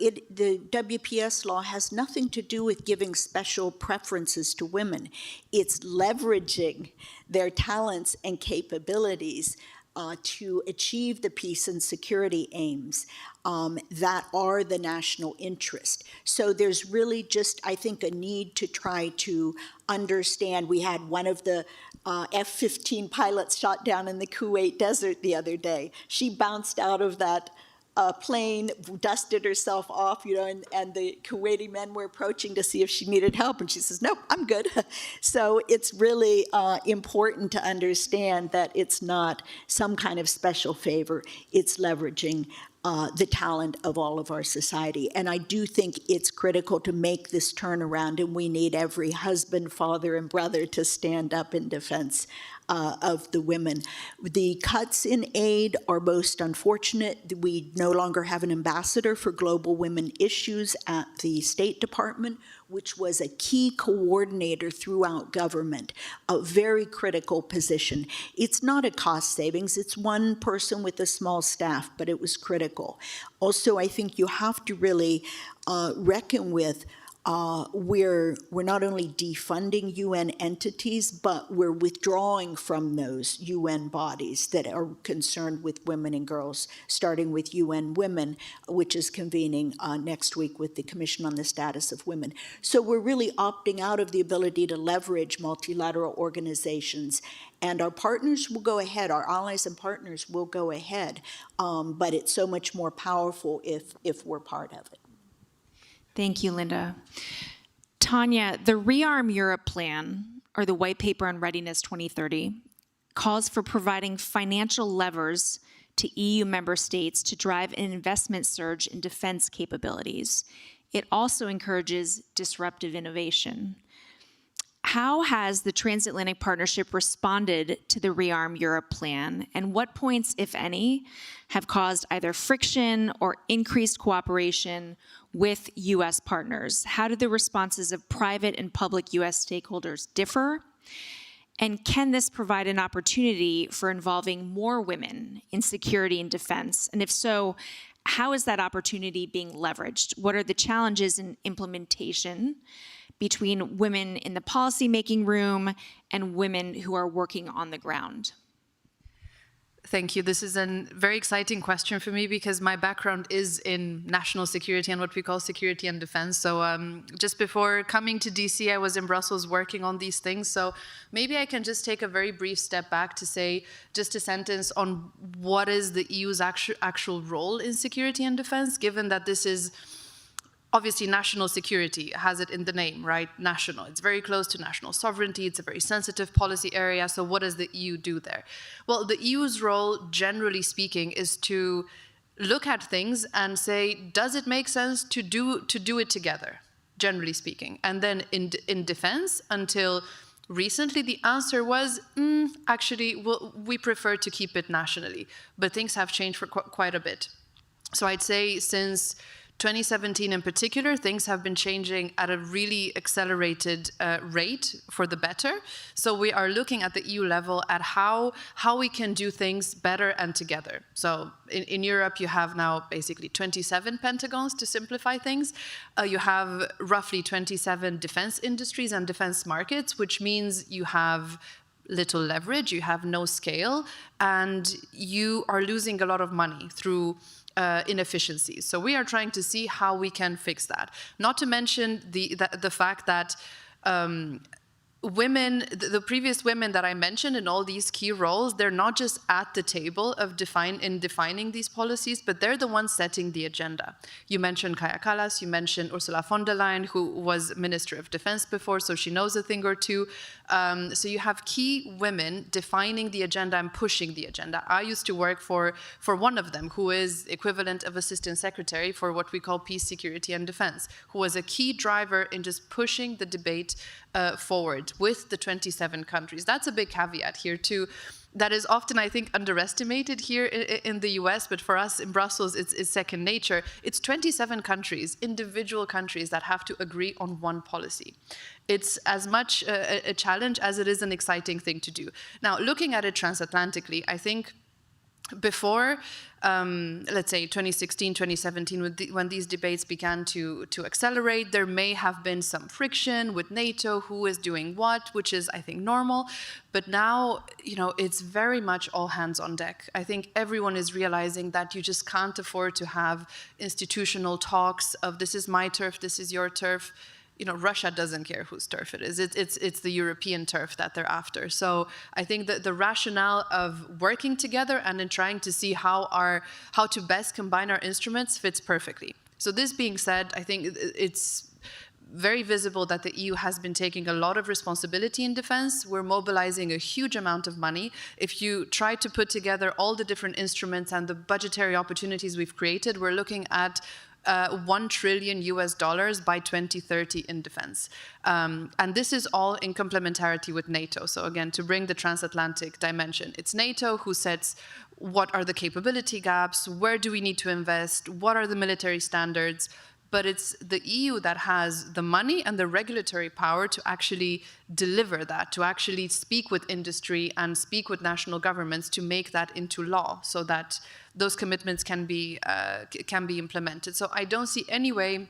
S22: WPS law has nothing to do with giving special preferences to women. It's leveraging their talents and capabilities to achieve the peace and security aims that are the national interest. So there's really just, I think, a need to try to understand. We had one of the F-15 pilots shot down in the Kuwait desert the other day. She bounced out of that plane, dusted herself off, and the Kuwaiti men were approaching to see if she needed help, and she says, "Nope, I'm good." So it's really important to understand that it's not some kind of special favor. It's leveraging the talent of all of our society. And I do think it's critical to make this turnaround, and we need every husband, father, and brother to stand up in defense of the women. The cuts in aid are most unfortunate. We no longer have an ambassador for global women issues at the State Department, which was a key coordinator throughout government, a very critical position. It's not a cost savings, it's one person with a small staff, but it was critical. Also, I think you have to really reckon with we're not only defunding UN entities, but we're withdrawing from those UN bodies that are concerned with women and girls, starting with UN Women, which is convening next week with the Commission on the Status of Women. So we're really opting out of the ability to leverage multilateral organizations, and our partners will go ahead, our allies and partners will go ahead, but it's so much more powerful if we're part of it.
S4: Thank you, Linda. Tanya, the Rearm Europe plan, or the White Paper on Readiness 2030, calls for providing financial levers to EU member states to drive an investment surge in defense capabilities. It also encourages disruptive innovation. How has the Transatlantic Partnership responded to the Rearm Europe plan, and what points, if any, have caused either friction or increased cooperation with U.S. partners? How do the responses of private and public U.S. stakeholders differ? And can this provide an opportunity for involving more women in security and defense? And if so, how is that opportunity being leveraged? What are the challenges in implementation between women in the policymaking room and women who are working on the ground?
S5: Thank you. This is a very exciting question for me because my background is in national security and what we call security and defense. So just before coming to DC, I was in Brussels working on these things. So maybe I can just take a very brief step back to say just a sentence on what is the EU's actual role in security and defense, given that this is obviously national security, has it in the name, right? National. It's very close to national sovereignty. It's a very sensitive policy area. So what does the EU do there? Well, the EU's role, generally speaking, is to look at things and say, does it make sense to do it together, generally speaking? And then in defense, until recently, the answer was, actually, we prefer to keep it nationally. But things have changed for quite a bit. So I'd say since 2017 in particular, things have been changing at a really accelerated rate for the better. So we are looking at the EU level at how we can do things better and together. So in Europe, you have now basically 27 pentagons to simplify things. You have roughly 27 defense industries and defense markets, which means you have little leverage, you have no scale, and you are losing a lot of money through inefficiencies. So we are trying to see how we can fix that. Not to mention the fact that women, the previous women that I mentioned in all these key roles, they're not just at the table of defining these policies, but they're the ones setting the agenda. You mentioned Kaja Kallas, you mentioned Ursula von der Leyen, who was Minister of Defense before, so she knows a thing or two. So you have key women defining the agenda and pushing the agenda. I used to work for one of them, who is equivalent of Assistant Secretary for what we call Peace, Security and Defense, who was a key driver in just pushing the debate forward with the 27 countries. That's a big caveat here too. That is often, I think, underestimated here in the US, but for us in Brussels, it's second nature. It's 27 countries, individual countries that have to agree on one policy. It's as much a challenge as it is an exciting thing to do. Now, looking at it transatlantically, I think before, let's say 2016, 2017, when these debates began to accelerate, there may have been some friction with NATO, who is doing what, which is, I think, normal. But now, it's very much all hands on deck. I think everyone is realizing that you just can't afford to have institutional talks of this is my turf, this is your turf. Russia doesn't care whose turf it is. It's the European turf that they're after. So I think that the rationale of working together and in trying to see how to best combine our instruments fits perfectly. So this being said, I think it's very visible that the EU has been taking a lot of responsibility in defense. We're mobilizing a huge amount of money. If you try to put together all the different instruments and the budgetary opportunities we've created, we're looking at $1 trillion by 2030 in defense. And this is all in complementarity with NATO. So again, to bring the transatlantic dimension, it's NATO who sets what are the capability gaps, where do we need to invest, what are the military standards, but it's the EU that has the money and the regulatory power to actually deliver that, to actually speak with industry and speak with national governments to make that into law so that those commitments can be implemented. So I don't see any way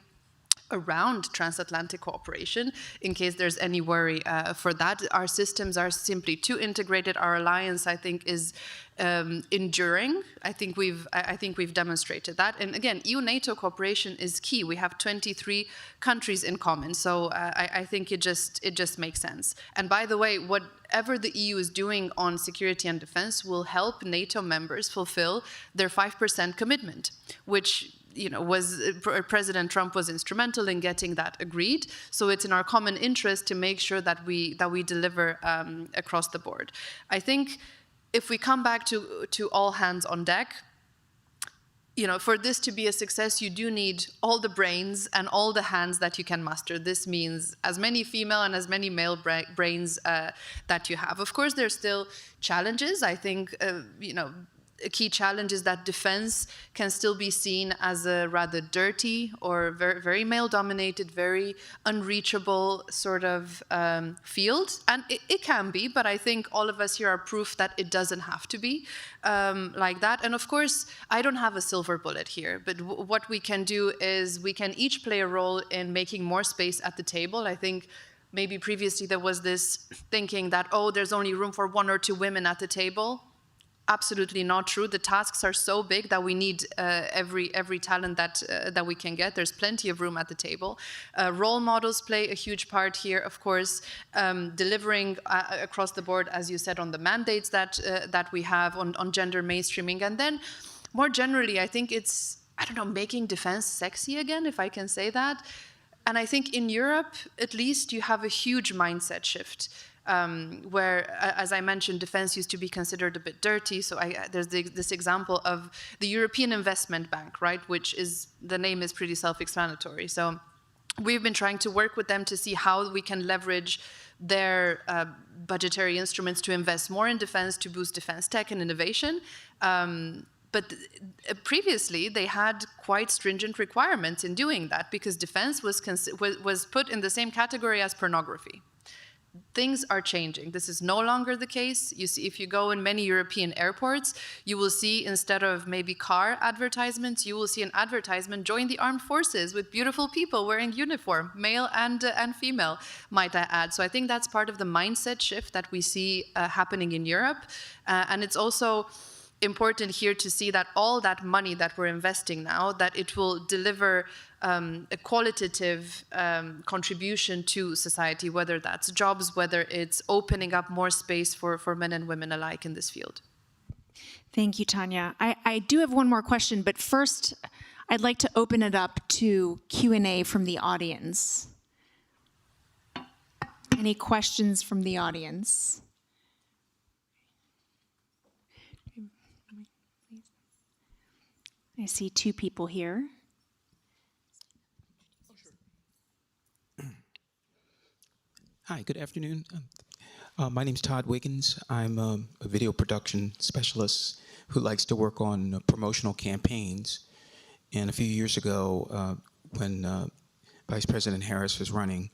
S5: around transatlantic cooperation, in case there's any worry for that. Our systems are simply too integrated. Our alliance, I think, is enduring. I think we've demonstrated that. And again, EU-NATO cooperation is key. We have 23 countries in common, so I think it just makes sense. And by the way, whatever the EU is doing on security and defense will help NATO members fulfill their 5% commitment, which President Trump was instrumental in getting that agreed. So it's in our common interest to make sure that we deliver across the board. I think if we come back to all hands on deck, for this to be a success, you do need all the brains and all the hands that you can muster. This means as many female and as many male brains that you have. Of course, there's still challenges. I think, a key challenge is that defense can still be seen as a rather dirty or very, very male-dominated, very unreachable sort of field. And it can be, but I think all of us here are proof that it doesn't have to be like that. And of course, I don't have a silver bullet here, but what we can do is we can each play a role in making more space at the table. I think maybe previously there was this thinking that, there's only room for 1 or 2 women at the table. absolutely not true. The tasks are so big that we need every talent that we can get. There's plenty of room at the table. Role models play a huge part here, of course, delivering across the board, as you said, on the mandates that we have on gender mainstreaming. And then more generally, I think it's, I don't know, making defense sexy again, if I can say that. And I think in Europe, at least, you have a huge mindset shift. Where, as I mentioned, defense used to be considered a bit dirty. So there's this example of the European Investment Bank, right, which is, the name is pretty self-explanatory. So we've been trying to work with them to see how we can leverage their budgetary instruments to invest more in defense, to boost defense tech and innovation. But previously, they had quite stringent requirements in doing that because defense was put in the same category as pornography. Things are changing. This is no longer the case. You see, if you go in many European airports, you will see, instead of maybe car advertisements, you will see an advertisement, join the armed forces, with beautiful people wearing uniform, male and female, might I add. So I think that's part of the mindset shift that we see happening in Europe. And it's also important here to see that all that money that we're investing now, that it will deliver a qualitative contribution to society, whether that's jobs, whether it's opening up more space for men and women alike in this field.
S4: Thank you, Tanya. I do have one more question, but first I'd like to open it up to Q&A from the audience. Any questions from the audience? I see two people here.
S7: Hi, good afternoon. My name's Todd Wiggins. I'm a video production specialist who likes to work on promotional campaigns. And a few years ago, when Vice President Harris was running,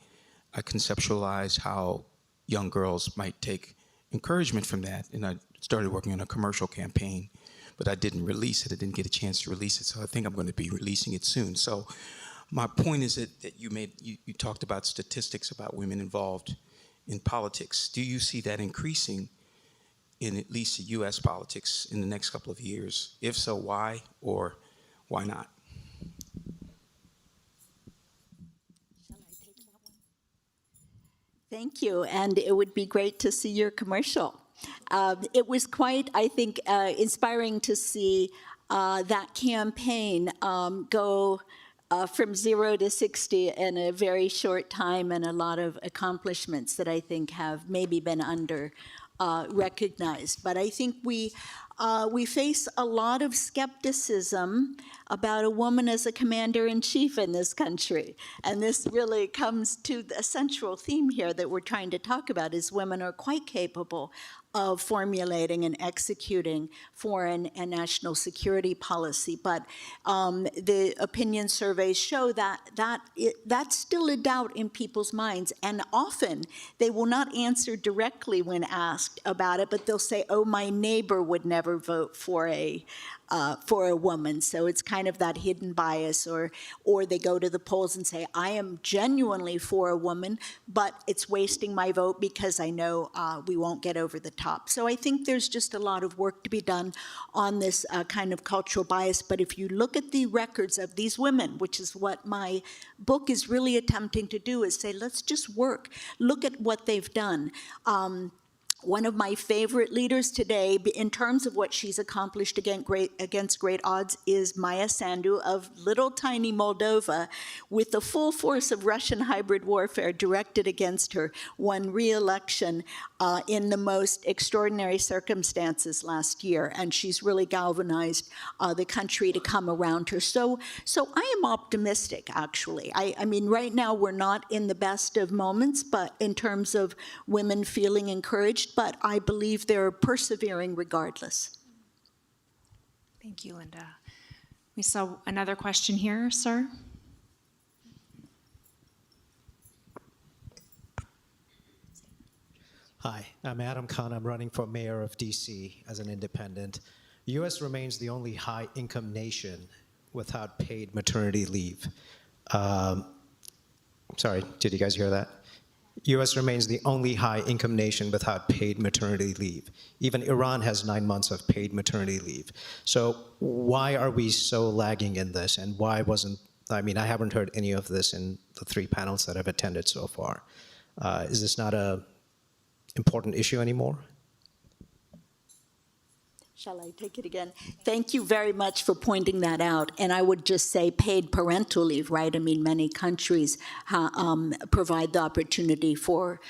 S7: I conceptualized how young girls might take encouragement from that. And I started working on a commercial campaign, but I didn't release it. I didn't get a chance to release it. So I think I'm going to be releasing it soon. So my point is that you talked about statistics about women involved in politics. Do you see that increasing in at least U.S. politics in the next couple of years? If so, why, or why not?
S22: Thank you, and it would be great to see your commercial. It was quite, I think, inspiring to see that campaign go from 0 to 60 in a very short time, and a lot of accomplishments that I think have maybe been under recognized. But I think we face a lot of skepticism about a woman as a commander-in-chief in this country. And this really comes to the central theme here that we're trying to talk about, is women are quite capable of formulating and executing foreign and national security policy. But the opinion surveys show that that's still a doubt in people's minds. And often they will not answer directly when asked about it, but they'll say, oh, my neighbor would never vote for a woman. So it's kind of that hidden bias, or they go to the polls and say, I am genuinely for a woman, but it's wasting my vote because I know we won't get over the top. So I think there's just a lot of work to be done on this kind of cultural bias. But if you look at the records of these women, which is what my book is really attempting to do, is say, let's just work. Look at what they've done. One of my favorite leaders today, in terms of what she's accomplished against great odds, is Maya Sandu of little tiny Moldova, with the full force of Russian hybrid warfare directed against her, won re-election in the most extraordinary circumstances last year, and she's really galvanized the country to come around her. So I am optimistic, actually. I mean, right now we're not in the best of moments, but in terms of women feeling encouraged, but I believe they're persevering regardless.
S4: Thank you, Linda. We saw another question here, sir.
S8: Hi, I'm Adam Khan. I'm running for mayor of DC as an independent. The U.S. remains the only high-income nation without paid maternity leave. Sorry, did you guys hear that? US remains the only high-income nation without paid maternity leave. Even Iran has 9 months of paid maternity leave. So why are we so lagging in this, and why wasn't, I mean, I haven't heard any of this in the 3 panels that I've attended so far. Is this not an important issue anymore?
S22: Shall I take it again? Thank you very much for pointing that out. And I would just say paid parental leave, right? I mean, many countries provide the opportunity for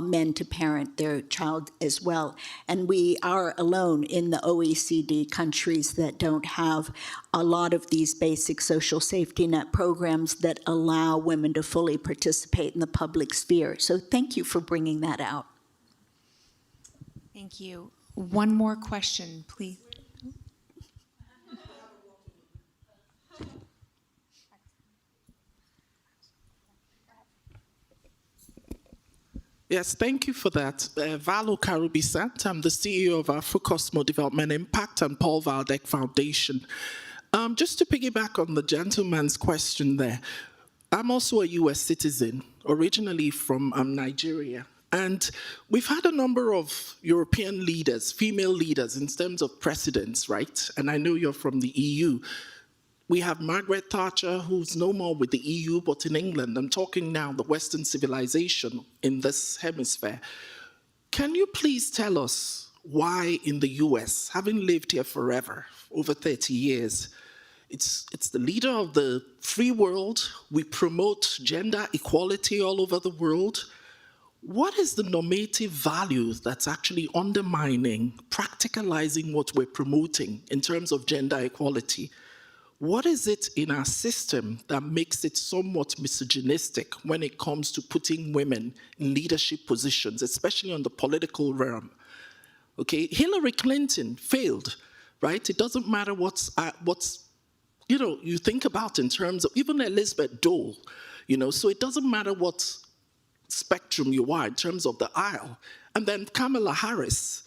S22: men to parent their child as well. And we are alone in the OECD countries that don't have a lot of these basic social safety net programs that allow women to fully participate in the public sphere. So thank you for bringing that out.
S4: Thank you. One more question, please.
S9: Yes, thank you for that. Valo Karubisat, I'm the CEO of Afrocosmo Development Impact and Paul Valdec Foundation. Just to piggyback on the gentleman's question there, I'm also a US citizen, originally from Nigeria. And we've had a number of European leaders, female leaders, in terms of presidents, right? And I know you're from the EU. We have Margaret Thatcher, who's no more with the EU, but in England. I'm talking now the Western civilization in this hemisphere. Can you please tell us why in the US, having lived here forever, over 30 years, it's the leader of the free world, we promote gender equality all over the world. What is the normative value that's actually undermining, practicalizing what we're promoting in terms of gender equality? What is it in our system that makes it somewhat misogynistic when it comes to putting women in leadership positions, especially on the political realm? Okay, Hillary Clinton failed, right? It doesn't matter what's you think about in terms of even Elizabeth Dole, so it doesn't matter what spectrum you are in terms of the aisle. And then Kamala Harris.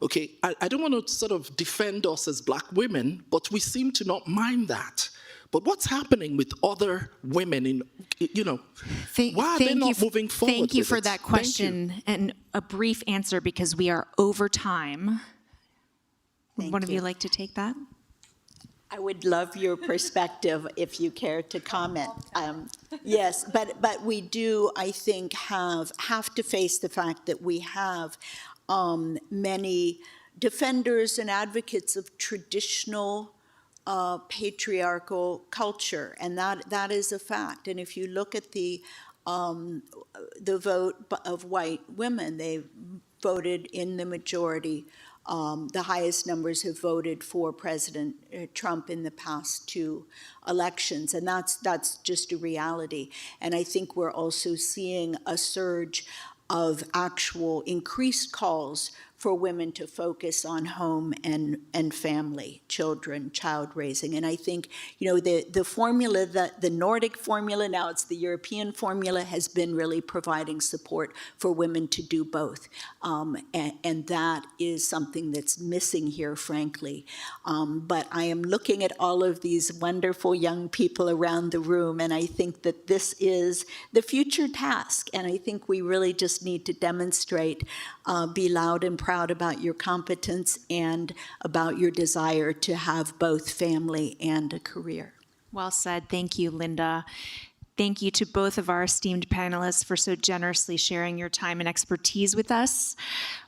S9: Okay, I don't want to sort of defend us as Black women, but we seem to not mind that. But what's happening with other women in, why are they not moving forward?
S4: Thank you
S9: with
S4: for
S9: it?
S4: that question and a brief answer because we are over time. Would one of you like to take that?
S22: I would love your perspective if you care to comment. Yes, but we do, I think, have to face the fact that we have many defenders and advocates of traditional patriarchal culture, and that is a fact. And if you look at the vote of white women, they voted in the majority. The highest numbers have voted for President Trump in the past 2 elections, and that's just a reality. And I think we're also seeing a surge of actual increased calls for women to focus on home and family, children, child raising. And I think, the formula, the Nordic formula, now it's the European formula, has been really providing support for women to do both. And that is something that's missing here, frankly. But I am looking at all of these wonderful young people around the room, and I think that this is the future task. And I think we really just need to demonstrate, be loud and proud about your competence and about your desire to have both family and a career.
S4: Well said. Thank you, Linda. Thank you to both of our esteemed panelists for so generously sharing your time and expertise with us.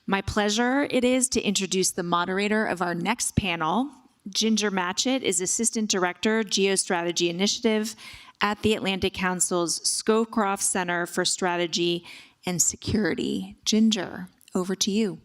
S4: My pleasure it is to introduce the moderator of our next panel. Ginger Matchett is Assistant Director, Geostrategy Initiative at the Atlantic Council's Scowcroft Center for Strategy and Security. Ginger, over to you.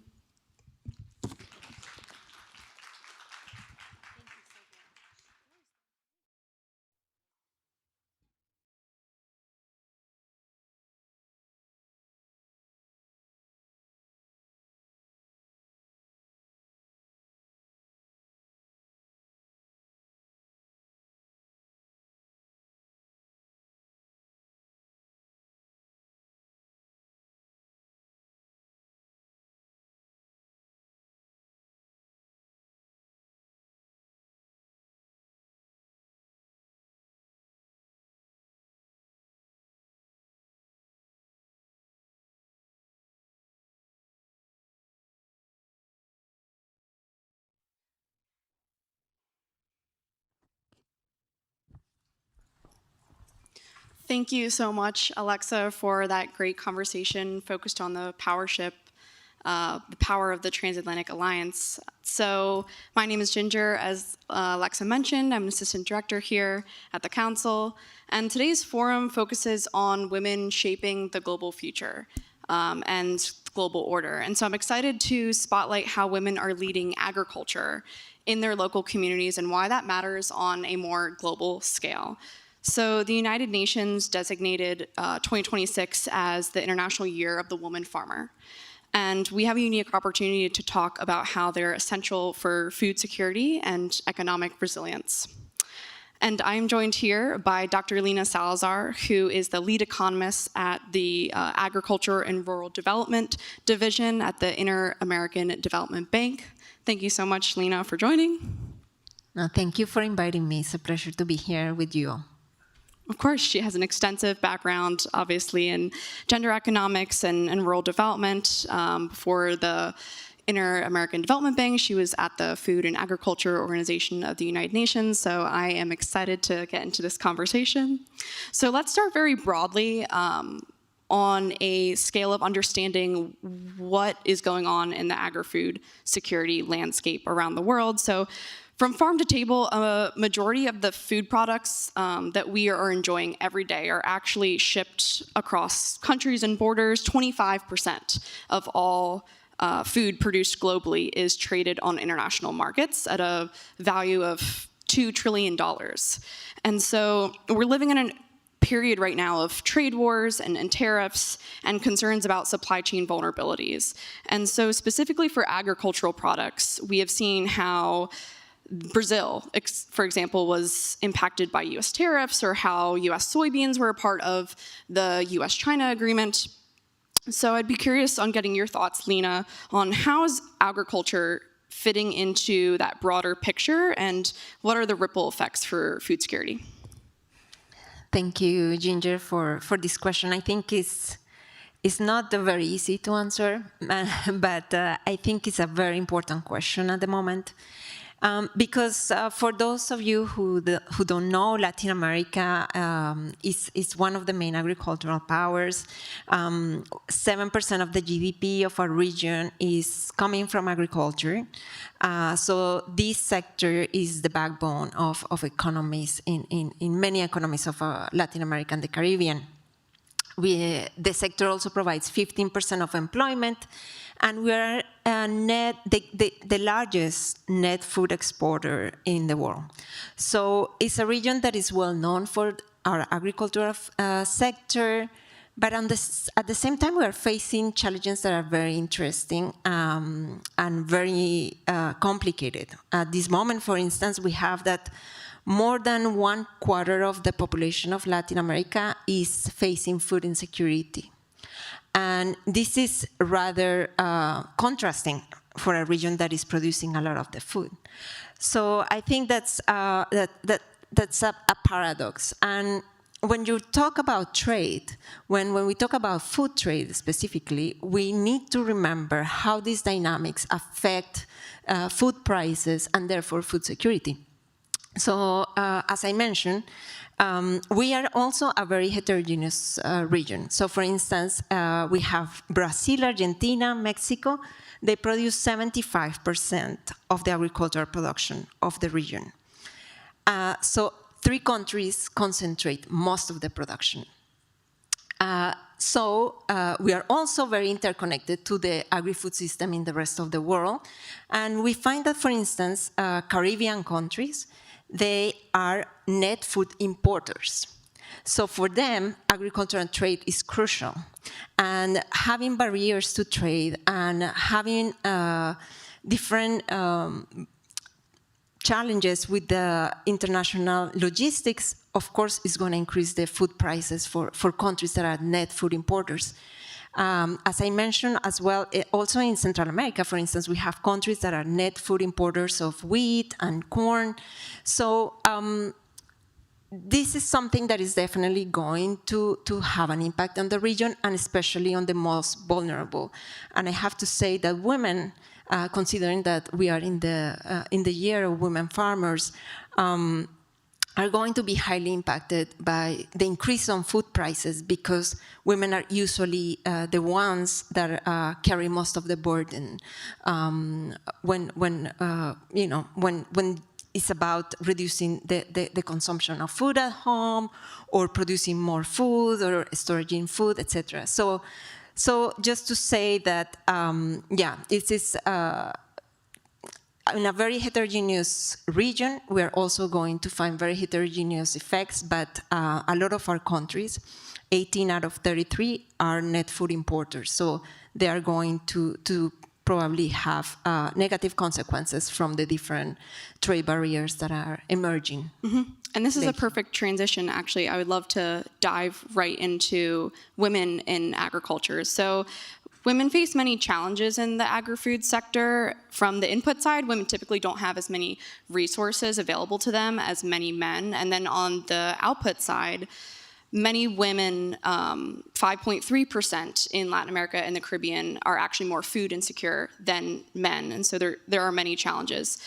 S11: Thank you so much, Alexa, for that great conversation focused on the the power of the Transatlantic Alliance. So my name is Ginger. As Alexa mentioned, I'm an assistant director here at the council. And today's forum focuses on women shaping the global future and global order. And so I'm excited to spotlight how women are leading agriculture in their local communities and why that matters on a more global scale. So the United Nations designated 2026 as the International Year of the Woman Farmer. And we have a unique opportunity to talk about how they're essential for food security and economic resilience. And I am joined here by Dr. Lena Salazar, who is the lead economist at the Agriculture and Rural Development Division at the Inter-American Development Bank. Thank you so much, Lena, for joining.
S6: No, thank you for inviting me. It's a pleasure to be here with you all.
S11: Of course, she has an extensive background, obviously, in gender economics and rural development. Before the Inter-American Development Bank, she was at the Food and Agriculture Organization of the United Nations, so I am excited to get into this conversation. So let's start very broadly on a scale of understanding what is going on in the agri-food security landscape around the world. So from farm to table, a majority of the food products that we are enjoying every day are actually shipped across countries and borders. 25% of all food produced globally is traded on international markets at a value of $2 trillion. And so we're living in a period right now of trade wars and tariffs and concerns about supply chain vulnerabilities. And so specifically for agricultural products, we have seen how Brazil, for example, was impacted by US tariffs, or how US soybeans were a part of the US-China agreement. So I'd be curious on getting your thoughts, Lena, on how is agriculture fitting into that broader picture, and what are the ripple effects for food security?
S6: Thank you, Ginger, for this question. I think it's not very easy to answer, but I think it's a very important question at the moment. Because for those of you who don't know, Latin America is one of the main agricultural powers. 7% of the GDP of our region is coming from agriculture. So this sector is the backbone of economies in many economies of Latin America and the Caribbean. The sector also provides 15% of employment, and we are the largest net food exporter in the world. So it's a region that is well known for our agricultural sector, but at the same time we are facing challenges that are very interesting and very complicated. At this moment, for instance, we have that more than 1/4 of the population of Latin America is facing food insecurity. And this is rather contrasting for a region that is producing a lot of the food. So I think that's a paradox. And when you talk about trade, when we talk about food trade specifically, we need to remember how these dynamics affect food prices and therefore food security. So as I mentioned, we are also a very heterogeneous region. So for instance, we have Brazil, Argentina, Mexico. They produce 75% of the agricultural production of the region. So 3 countries concentrate most of the production. We are also very interconnected to the agri-food system in the rest of the world. And we find that, for instance, Caribbean countries, they are net food importers. So for them, agriculture and trade is crucial. And having barriers to trade and having different challenges with the international logistics, of course, is going to increase the food prices for countries that are net food importers. As I mentioned as well, also in Central America, for instance, we have countries that are net food importers of wheat and corn. So this is something that is definitely going to have an impact on the region, and especially on the most vulnerable. And I have to say that women, considering that we are in the year of women farmers, are going to be highly impacted by the increase on food prices, because women are usually the ones that carry most of the burden when it's about reducing the consumption of food at home, or producing more food, or storing food, etc. So just to say that, it is in a very heterogeneous region. We are also going to find very heterogeneous effects, but a lot of our countries, 18 out of 33, are net food importers. So they are going to probably have negative consequences from the different trade barriers that are emerging.
S11: Mm-hmm. And this is a perfect transition, actually. I would love to dive right into women in agriculture. So women face many challenges in the agri-food sector. From the input side, women typically don't have as many resources available to them as many men. And then on the output side, many women, 5.3% in Latin America and the Caribbean, are actually more food insecure than men. And so there are many challenges.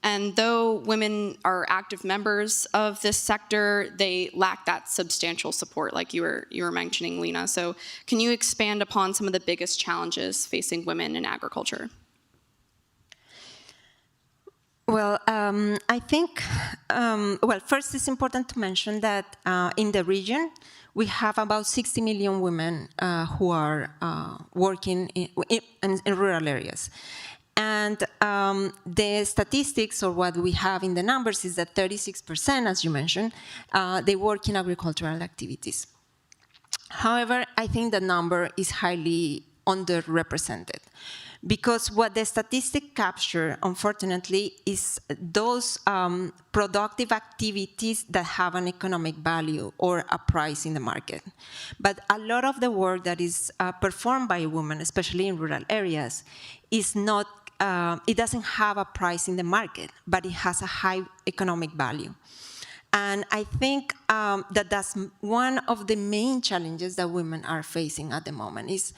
S11: And though women are active members of this sector, they lack that substantial support, like you were mentioning, Lena. So can you expand upon some of the biggest challenges facing women in agriculture?
S6: Well, I think, first it's important to mention that in the region, we have about 60 million women who are working in rural areas. And the statistics, or what we have in the numbers, is that 36%, as you mentioned, they work in agricultural activities. However, I think the number is highly underrepresented, because what the statistic capture, unfortunately, is those productive activities that have an economic value or a price in the market. But a lot of the work that is performed by women, especially in rural areas, is not, it doesn't have a price in the market, but it has a high economic value. And I think that that's one of the main challenges that women are facing at the moment. Is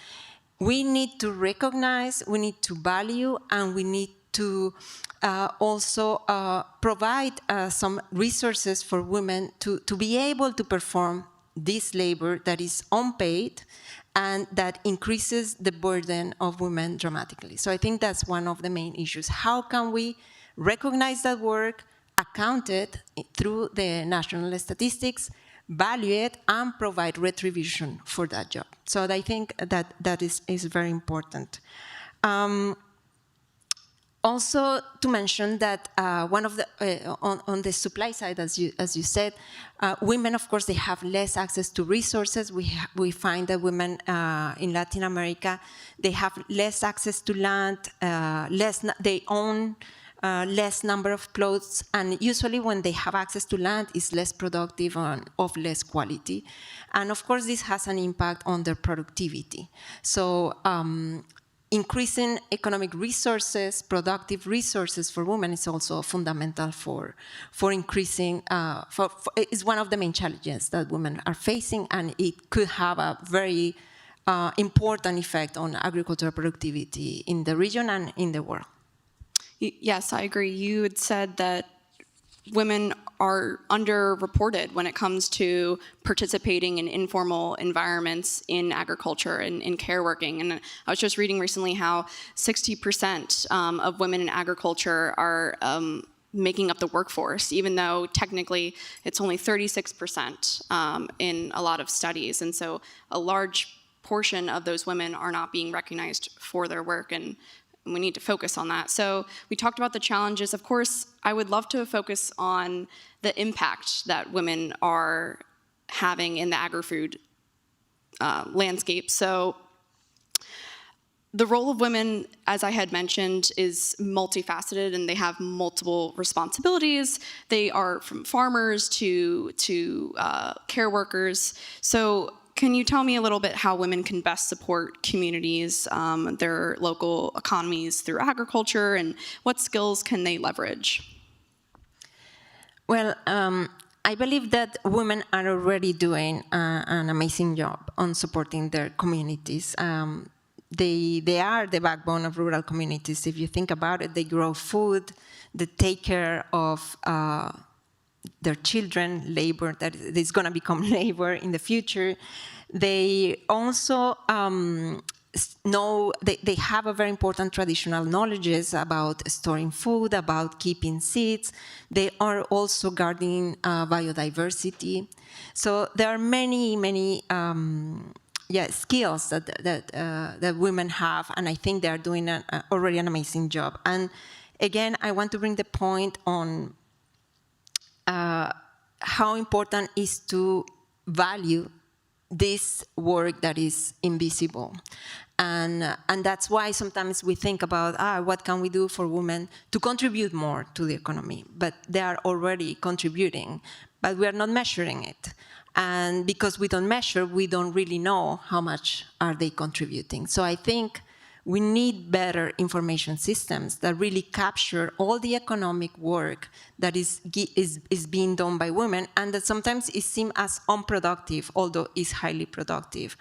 S6: we need to recognize, we need to value, and we need to also provide some resources for women to be able to perform this labor that is unpaid and that increases the burden of women dramatically. So I think that's one of the main issues. How can we recognize that work, account it through the national statistics, value it, and provide retribution for that job? So I think that is very important. Also, to mention that one of the on the supply side, as you said, women, of course, they have less access to resources. We find that women in Latin America, they have less access to land, they own less number of plots, and usually when they have access to land, it's less productive and of less quality. And of course, this has an impact on their productivity. So increasing economic resources, productive resources for women is also fundamental for increasing, is one of the main challenges that women are facing, and it could have a very important effect on agricultural productivity in the region and in the world.
S11: Yes, I agree. You had said that women are underreported when it comes to participating in informal environments in agriculture and in care working. And I was just reading recently how 60% of women in agriculture are making up the workforce, even though technically it's only 36% in a lot of studies. And so a large portion of those women are not being recognized for their work, and we need to focus on that. So we talked about the challenges. Of course, I would love to focus on the impact that women are having in the agri-food landscape. So the role of women, as I had mentioned, is multifaceted, and they have multiple responsibilities. They are from farmers to care workers. So can you tell me a little bit how women can best support communities, their local economies through agriculture, and what skills can they leverage?
S6: Well, I believe that women are already doing an amazing job on supporting their communities. They are the backbone of rural communities. If you think about it, they grow food, they take care of their children labor, that is going to become labor in the future. They also they have a very important traditional knowledges about storing food, about keeping seeds. They are also guarding biodiversity. So there are many skills that women have, and I think they are doing already an amazing job. And again, I want to bring the point on how important is to value this work that is invisible. And that's why sometimes we think about, what can we do for women to contribute more to the economy? But they are already contributing, but we are not measuring it. And because we don't measure, we don't really know how much are they contributing. So I think we need better information systems that really capture all the economic work that is being done by women, and that sometimes is seen as unproductive, although is highly productive.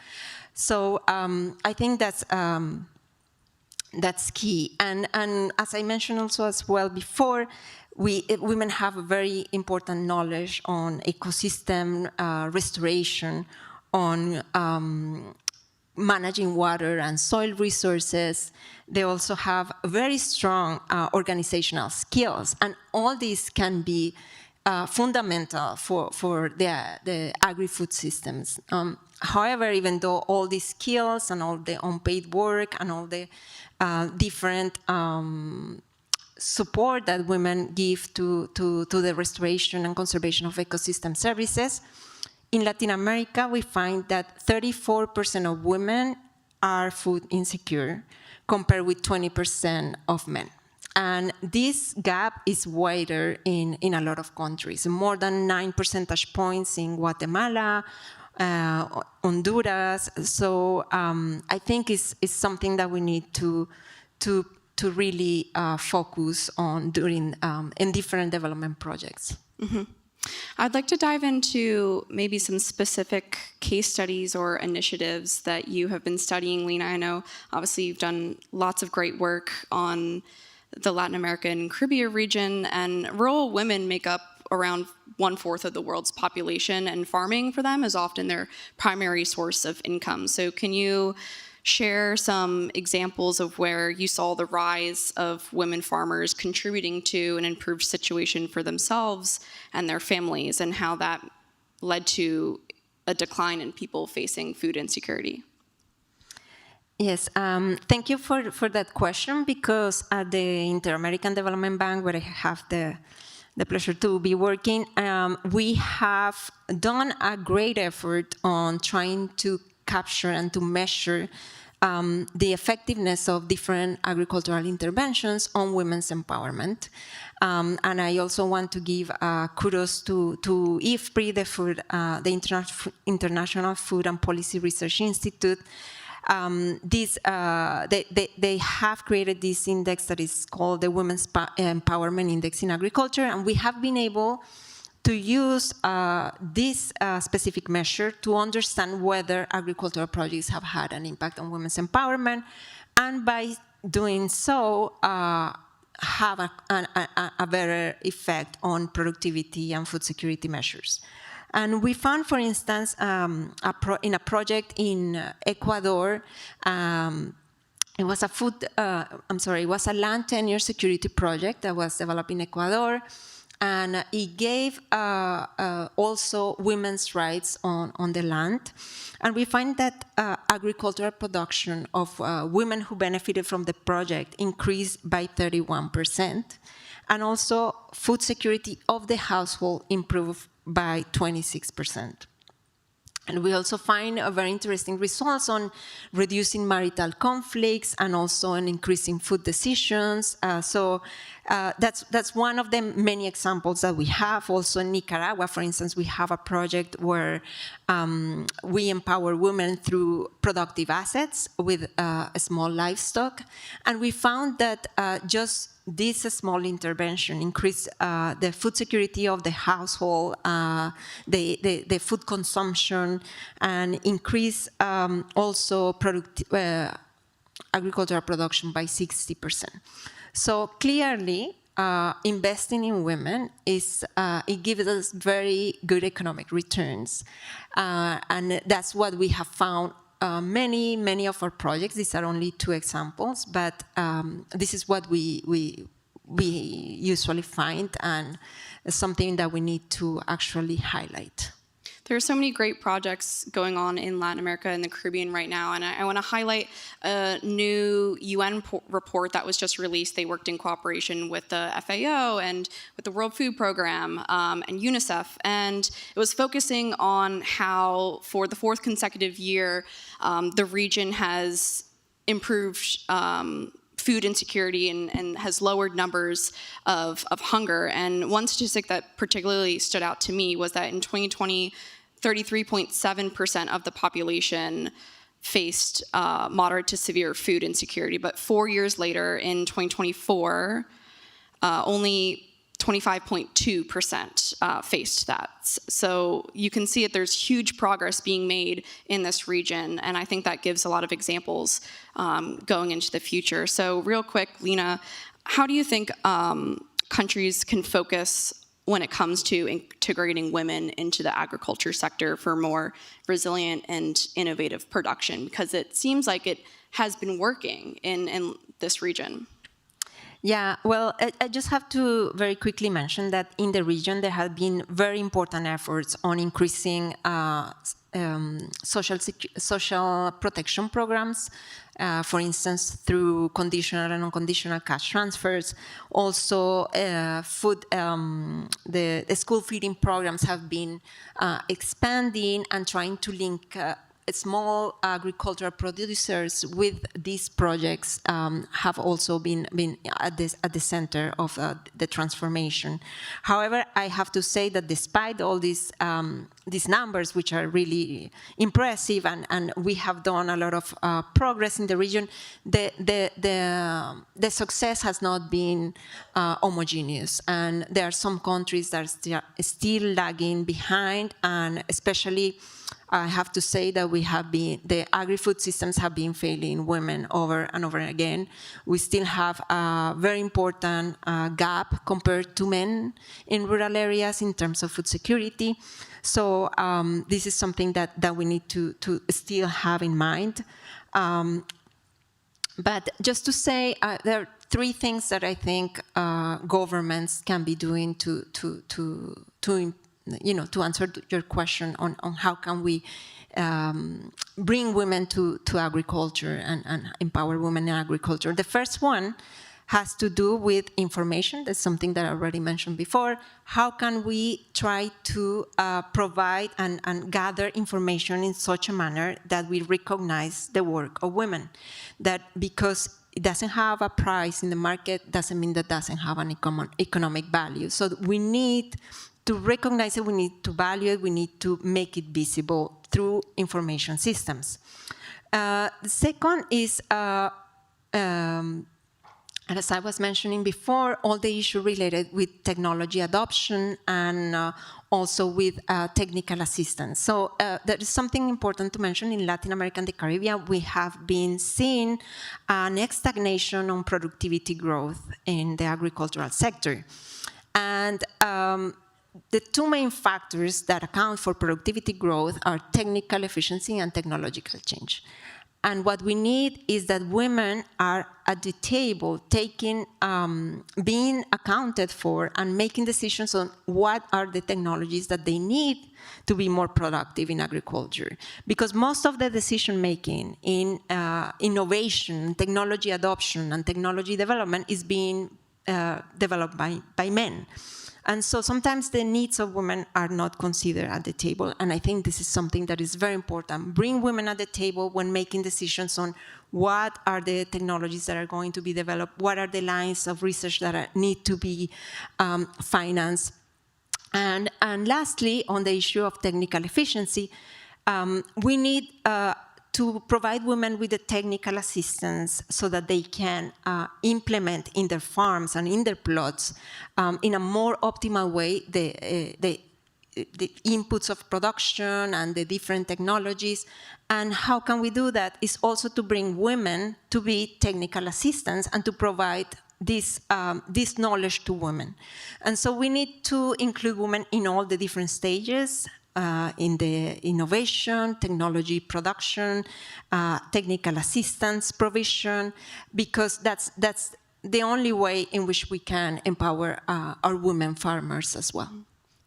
S6: So I think that's key. And as I mentioned also as well before, women have a very important knowledge on ecosystem restoration, on managing water and soil resources. They also have very strong organizational skills, and all these can be fundamental for the agri-food systems. However, even though all these skills and all the unpaid work and all the different support that women give to the restoration and conservation of ecosystem services, in Latin America, we find that 34% of women are food insecure, compared with 20% of men. And this gap is wider in a lot of countries, more than 9 percentage points in Guatemala, Honduras. So I think it's something that we need to really focus on during in different development projects.
S11: Mm-hmm. I'd like to dive into maybe some specific case studies or initiatives that you have been studying, Lena. I know obviously you've done lots of great work on the Latin American and Caribbean region, and rural women make up around 1/4 of the world's population, and farming for them is often their primary source of income. So can you share some examples of where you saw the rise of women farmers contributing to an improved situation for themselves and their families, and how that led to a decline in people facing food insecurity?
S6: Yes, thank you for that question, because at the Inter-American Development Bank, where I have the pleasure to be working, we have done a great effort on trying to capture and to measure the effectiveness of different agricultural interventions on women's empowerment. And I also want to give kudos to IFPRI, the International Food and Policy Research Institute. They have created this index that is called the Women's Empowerment Index in Agriculture, and we have been able to use this specific measure to understand whether agricultural projects have had an impact on women's empowerment, and by doing so, have a better effect on productivity and food security measures. And we found, for instance, in a project in Ecuador, it was a land tenure security project that was developed in Ecuador, and it gave also women's rights on the land. And we find that agricultural production of women who benefited from the project increased by 31%, and also food security of the household improved by 26%. And we also find very interesting results on reducing marital conflicts and also on increasing food decisions. So that's one of the many examples that we have. Also in Nicaragua, for instance, we have a project where we empower women through productive assets with small livestock. And we found that just this small intervention increased the food security of the household, the food consumption, and increased also agricultural production by 60%. So clearly, investing in women is it gives us very good economic returns, and that's what we have found. Many of our projects. These are only 2 examples, but this is what we usually find, and something that we need to actually highlight.
S11: There are so many great projects going on in Latin America and the Caribbean right now, and I want to highlight a new UN report that was just released. They worked in cooperation with the FAO and with the World Food Program and UNICEF, and it was focusing on how, for the 4th consecutive year, the region has improved food insecurity and has lowered numbers of hunger. And one statistic that particularly stood out to me was that in 2020, 33.7% of the population faced moderate to severe food insecurity. But 4 years later, in 2024, only 25.2% faced that. So you can see that there's huge progress being made in this region, and I think that gives a lot of examples going into the future. So real quick, Lena, how do you think countries can focus when it comes to integrating women into the agriculture sector for more resilient and innovative production? Because it seems like it has been working in this region.
S6: Yeah, well, I just have to very quickly mention that in the region there have been very important efforts on increasing social protection programs, for instance, through conditional and unconditional cash transfers. Also, the school feeding programs have been expanding and trying to link small agricultural producers with these projects have also been at the center of the transformation. However, I have to say that despite all these numbers, which are really impressive, and we have done a lot of progress in the region, the success has not been homogeneous, and there are some countries that are still lagging behind, and especially I have to say that the agri-food systems have been failing women over and over again. We still have a very important gap compared to men in rural areas in terms of food security. So this is something that we need to still have in mind. But just to say, there are 3 things that I think governments can be doing to answer your question on how can we bring women to agriculture and empower women in agriculture. The first one has to do with information. That's something that I already mentioned before. How can we try to provide and gather information in such a manner that we recognize the work of women? That because it doesn't have a price in the market doesn't mean that it doesn't have an economic value. So we need to recognize it, we need to value it, we need to make it visible through information systems. The second is, as I was mentioning before, all the issue related with technology adoption and also with technical assistance. So there is something important to mention. In Latin America and the Caribbean, we have been seeing an stagnation on productivity growth in the agricultural sector. And the 2 main factors that account for productivity growth are technical efficiency and technological change. And what we need is that women are at the table being accounted for and making decisions on what are the technologies that they need to be more productive in agriculture. Because most of the decision making in innovation, technology adoption, and technology development is being developed by men. And so sometimes the needs of women are not considered at the table. And I think this is something that is very important. Bring women at the table when making decisions on what are the technologies that are going to be developed, what are the lines of research that need to be financed. And lastly, on the issue of technical efficiency, we need to provide women with the technical assistance so that they can implement in their farms and in their plots in a more optimal way the inputs of production and the different technologies. And how can we do that is also to bring women to be technical assistants and to provide this knowledge to women. And so we need to include women in all the different stages, in the innovation, technology production, technical assistance provision, because that's the only way in which we can empower our women farmers as well.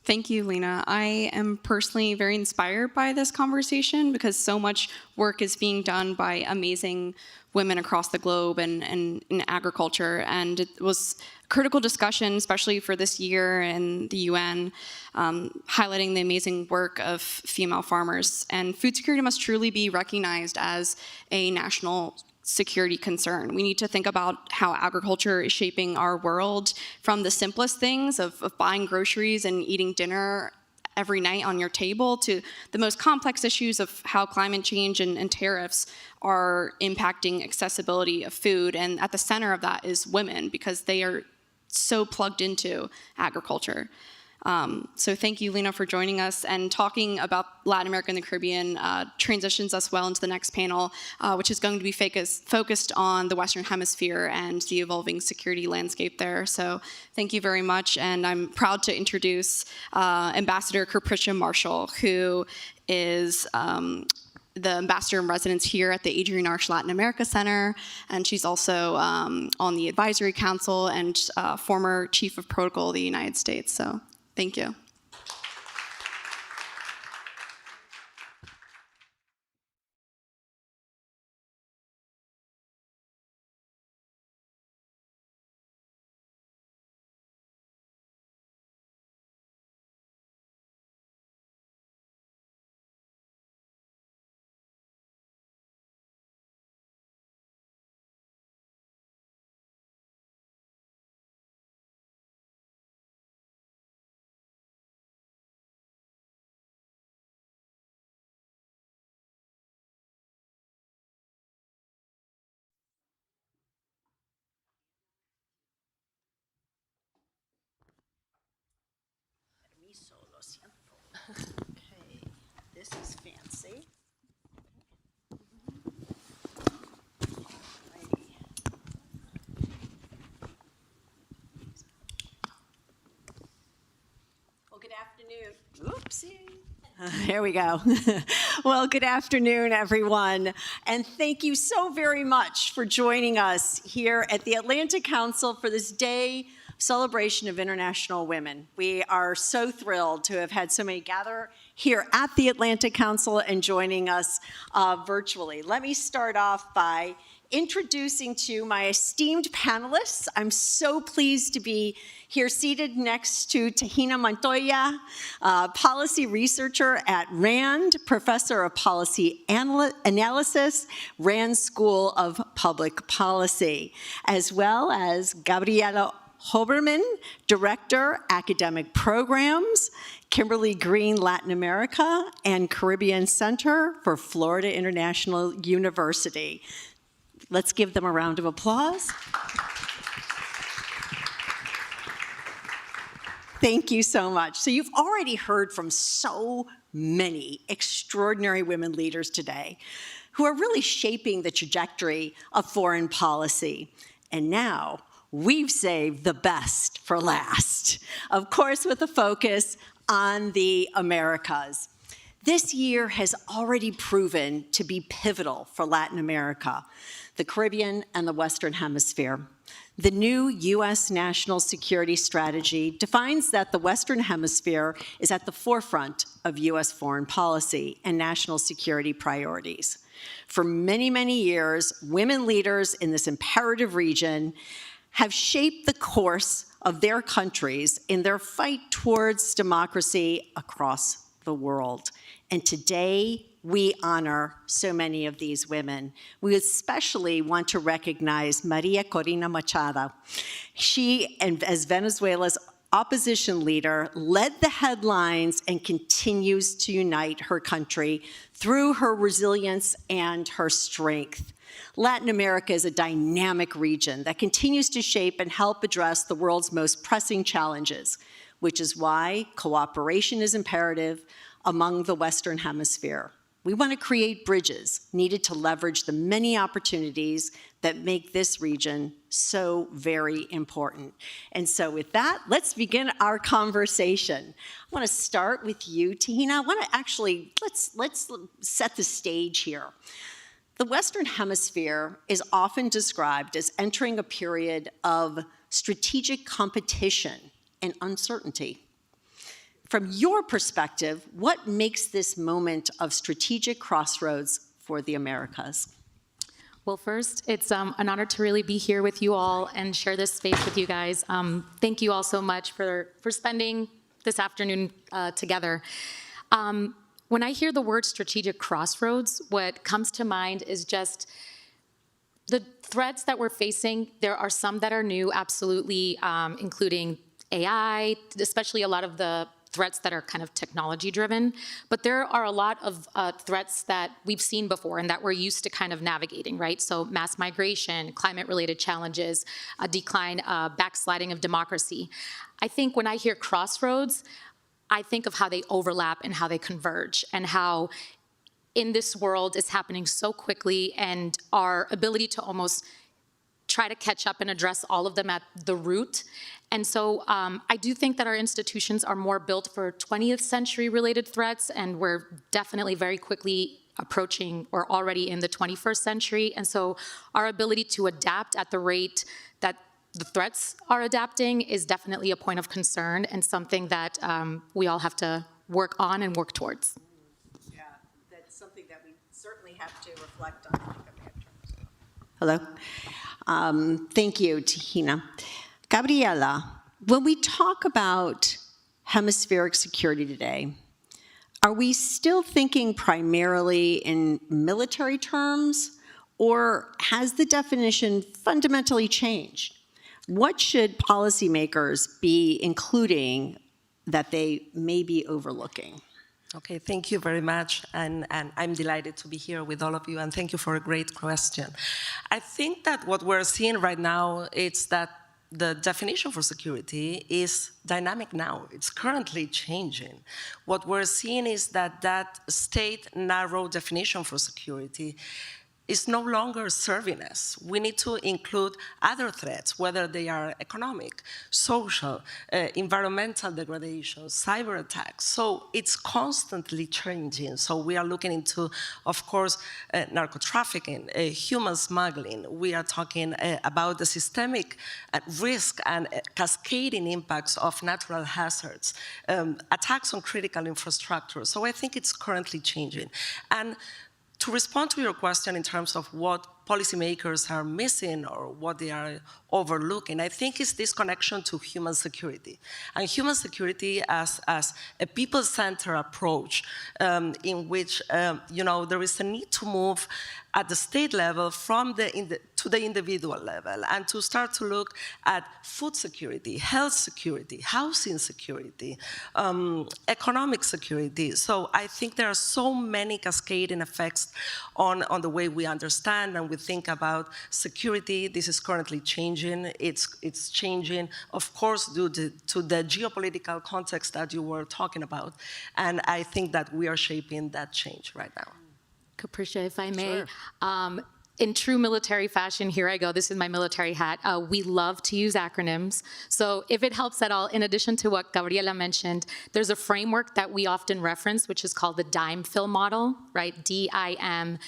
S11: Thank you, Lena. I am personally very inspired by this conversation because so much work is being done by amazing women across the globe and in agriculture. And it was a critical discussion, especially for this year in the UN, highlighting the amazing work of female farmers. And food security must truly be recognized as a national security concern. We need to think about how agriculture is shaping our world, from the simplest things of buying groceries and eating dinner every night on your table to the most complex issues of how climate change and tariffs are impacting accessibility of food. And at the center of that is women, because they are so plugged into agriculture. So thank you, Lena, for joining us, and talking about Latin America and the Caribbean transitions us well into the next panel, which is going to be focused on the Western Hemisphere and the evolving security landscape there. So thank you very much, and I'm proud to introduce Ambassador Capricia Marshall, who is the ambassador in residence here at the Adrian Arch Latin America Center, and she's also on the advisory council and former chief of protocol of the United States. So thank you.
S22: Okay, this is fancy. Well, good afternoon. Oopsie. Here we go. Well, good afternoon, everyone. And thank you so very much for joining us here at the Atlantic Council for this day celebration of International Women. We are so thrilled to have had so many gather here at the Atlantic Council and joining us virtually. Let me start off by introducing to you my esteemed panelists. I'm so pleased to be here seated next to Tahina Montoya, policy researcher at RAND, professor of policy analysis, RAND School of Public Policy, as well as Gabriela Hoberman, Director, Academic Programs, Kimberly Green, Latin America, and Caribbean Center for Florida International University. Let's give them a round of applause. Thank you so much. So you've already heard from so many extraordinary women leaders today who are really shaping the trajectory of foreign policy. And now, we've saved the best for last, of course, with a focus on the Americas. This year has already proven to be pivotal for Latin America, the Caribbean, and the Western Hemisphere. The new U.S. national security strategy defines that the Western Hemisphere is at the forefront of U.S. foreign policy and national security priorities. For many, many years, women leaders in this imperative region have shaped the course of their countries in their fight towards democracy across the world. And today, we honor so many of these women. We especially want to recognize Maria Corina Machado. She, as Venezuela's opposition leader, led the headlines and continues to unite her country through her resilience and her strength. Latin America is a dynamic region that continues to shape and help address the world's most pressing challenges, which is why cooperation is imperative among the Western Hemisphere.
S10: We want to create bridges needed to leverage the many opportunities that make this region so very important. And so with that, let's begin our conversation. I want to start with you, Tahina. I want to actually, let's set the stage here. The Western Hemisphere is often described as entering a period of strategic competition and uncertainty. From your perspective, what makes this moment of strategic crossroads for the Americas?
S12: Well, first, it's an honor to really be here with you all and share this space with you guys. Thank you all so much for spending this afternoon together. When I hear the word strategic crossroads, what comes to mind is just the threats that we're facing. There are some that are new, absolutely, including AI, especially a lot of the threats that are kind of technology driven, but there are a lot of threats that we've seen before and that we're used to kind of navigating, right? So mass migration, climate related challenges, a decline, backsliding of democracy. I think when I hear crossroads, I think of how they overlap and how they converge and how in this world is happening so quickly and our ability to almost try to catch up and address all of them at the root. And so I do think that our institutions are more built for 20th century related threats, and we're definitely very quickly approaching or already in the 21st century. And so our ability to adapt at the rate that the threats are adapting is definitely a point of concern and something that we all have to work on and work towards.
S10: Yeah, that's something that we certainly have to reflect on. Hello. Thank you, Tahina. Gabriela, when we talk about hemispheric security today, are we still thinking primarily in military terms, or has the definition fundamentally changed? What should policymakers be including that they may be overlooking?
S23: Okay, thank you very much, and I'm delighted to be here with all of you, and thank you for a great question. I think that what we're seeing right now is that the definition for security is dynamic now. It's currently changing. What we're seeing is that that state narrow definition for security is no longer serving us. We need to include other threats, whether they are economic, social, environmental degradation, cyber attacks. So it's constantly changing. So we are looking into, of course, narco trafficking, human smuggling. We are talking about the systemic risk and cascading impacts of natural hazards, attacks on critical infrastructure. So I think it's currently changing. And to respond to your question in terms of what policymakers are missing or what they are overlooking, I think it's this connection to human security. And human security as a people-centered approach in which there is a need to move at the state level from to the individual level and to start to look at food security, health security, housing security, economic security. So I think there are so many cascading effects on the way we understand and we think about security. This is currently changing. It's changing, of course, due to the geopolitical context that you were talking about. And I think that we are shaping that change right now.
S12: Capricia, if I may.
S23: Sure.
S12: In true military fashion, here I go, this is my military hat, we love to use acronyms. So if it helps at all, in addition to what Gabriela mentioned, there's a framework that we often reference, which is called the DIMEFIL model, right? DIMEFIL.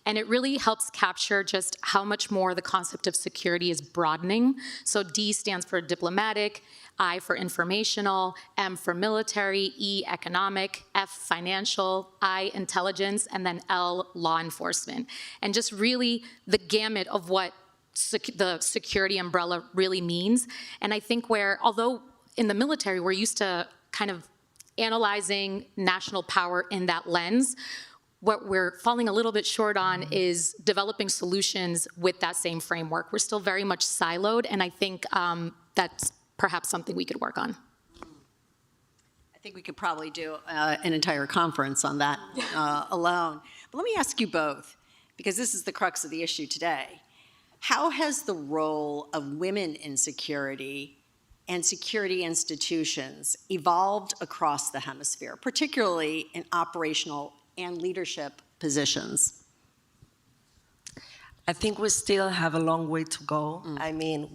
S12: And it really helps capture just how much more the concept of security is broadening. So D stands for diplomatic, I for informational, M for military, E economic, F financial, I intelligence, and then L law enforcement. And just really the gamut of what the security umbrella really means. And I think although in the military we're used to kind of analyzing national power in that lens, what we're falling a little bit short on is developing solutions with that same framework. We're still very much siloed, and I think that's perhaps something we could work on.
S10: I think we could probably do an entire conference on that alone. But let me ask you both, because this is the crux of the issue today. How has the role of women in security and security institutions evolved across the hemisphere, particularly in operational and leadership positions?
S23: I think we still have a long way to go. I mean,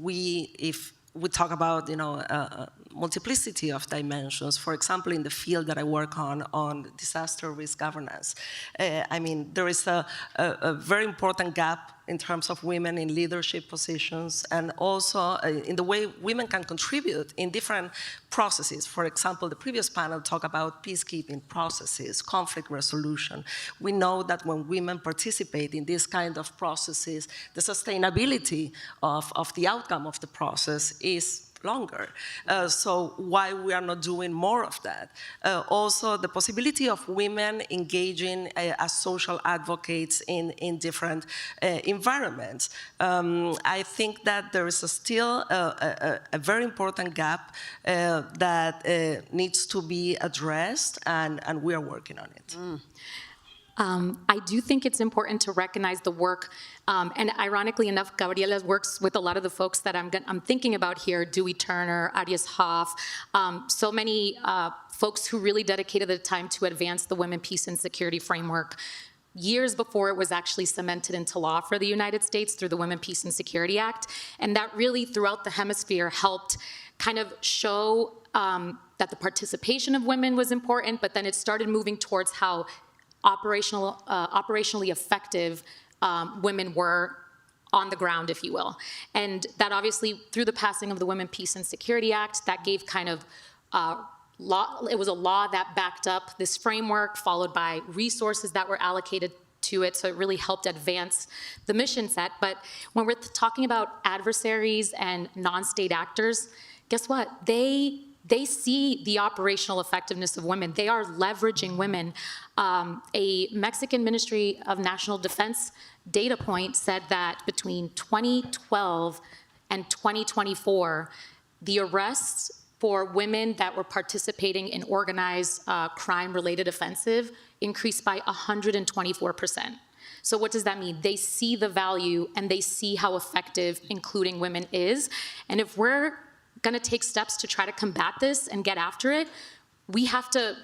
S23: if we talk about, multiplicity of dimensions, for example, in the field that I work on disaster risk governance, I mean, there is a very important gap in terms of women in leadership positions, and also in the way women can contribute in different processes. For example, the previous panel talked about peacekeeping processes, conflict resolution. We know that when women participate in this kind of processes, the sustainability of the outcome of the process is longer. So why we are not doing more of that? Also, the possibility of women engaging as social advocates in different environments. I think that there is still a very important gap that needs to be addressed, and we are working on it.
S12: I do think it's important to recognize the work, and ironically enough, Gabriela works with a lot of the folks that I'm thinking about here, Dewey Turner, Arias Hoff, so many folks who really dedicated the time to advance the Women, Peace, and Security framework years before it was actually cemented into law for the United States through the Women, Peace, and Security Act. And that really, throughout the hemisphere, helped kind of show that the participation of women was important, but then it started moving towards how operationally effective women were on the ground, if you will. And that obviously, through the passing of the Women, Peace, and Security Act, that gave kind of it was a law that backed up this framework, followed by resources that were allocated to it, so it really helped advance the mission set. But when we're talking about adversaries and non-state actors, guess what? They see the operational effectiveness of women. They are leveraging women. A Mexican Ministry of National Defense data point said that between 2012 and 2024, the arrests for women that were participating in organized crime-related offensive increased by 124%. So what does that mean? They see the value and they see how effective including women is. And if we're going to take steps to try to combat this and get after it, we have to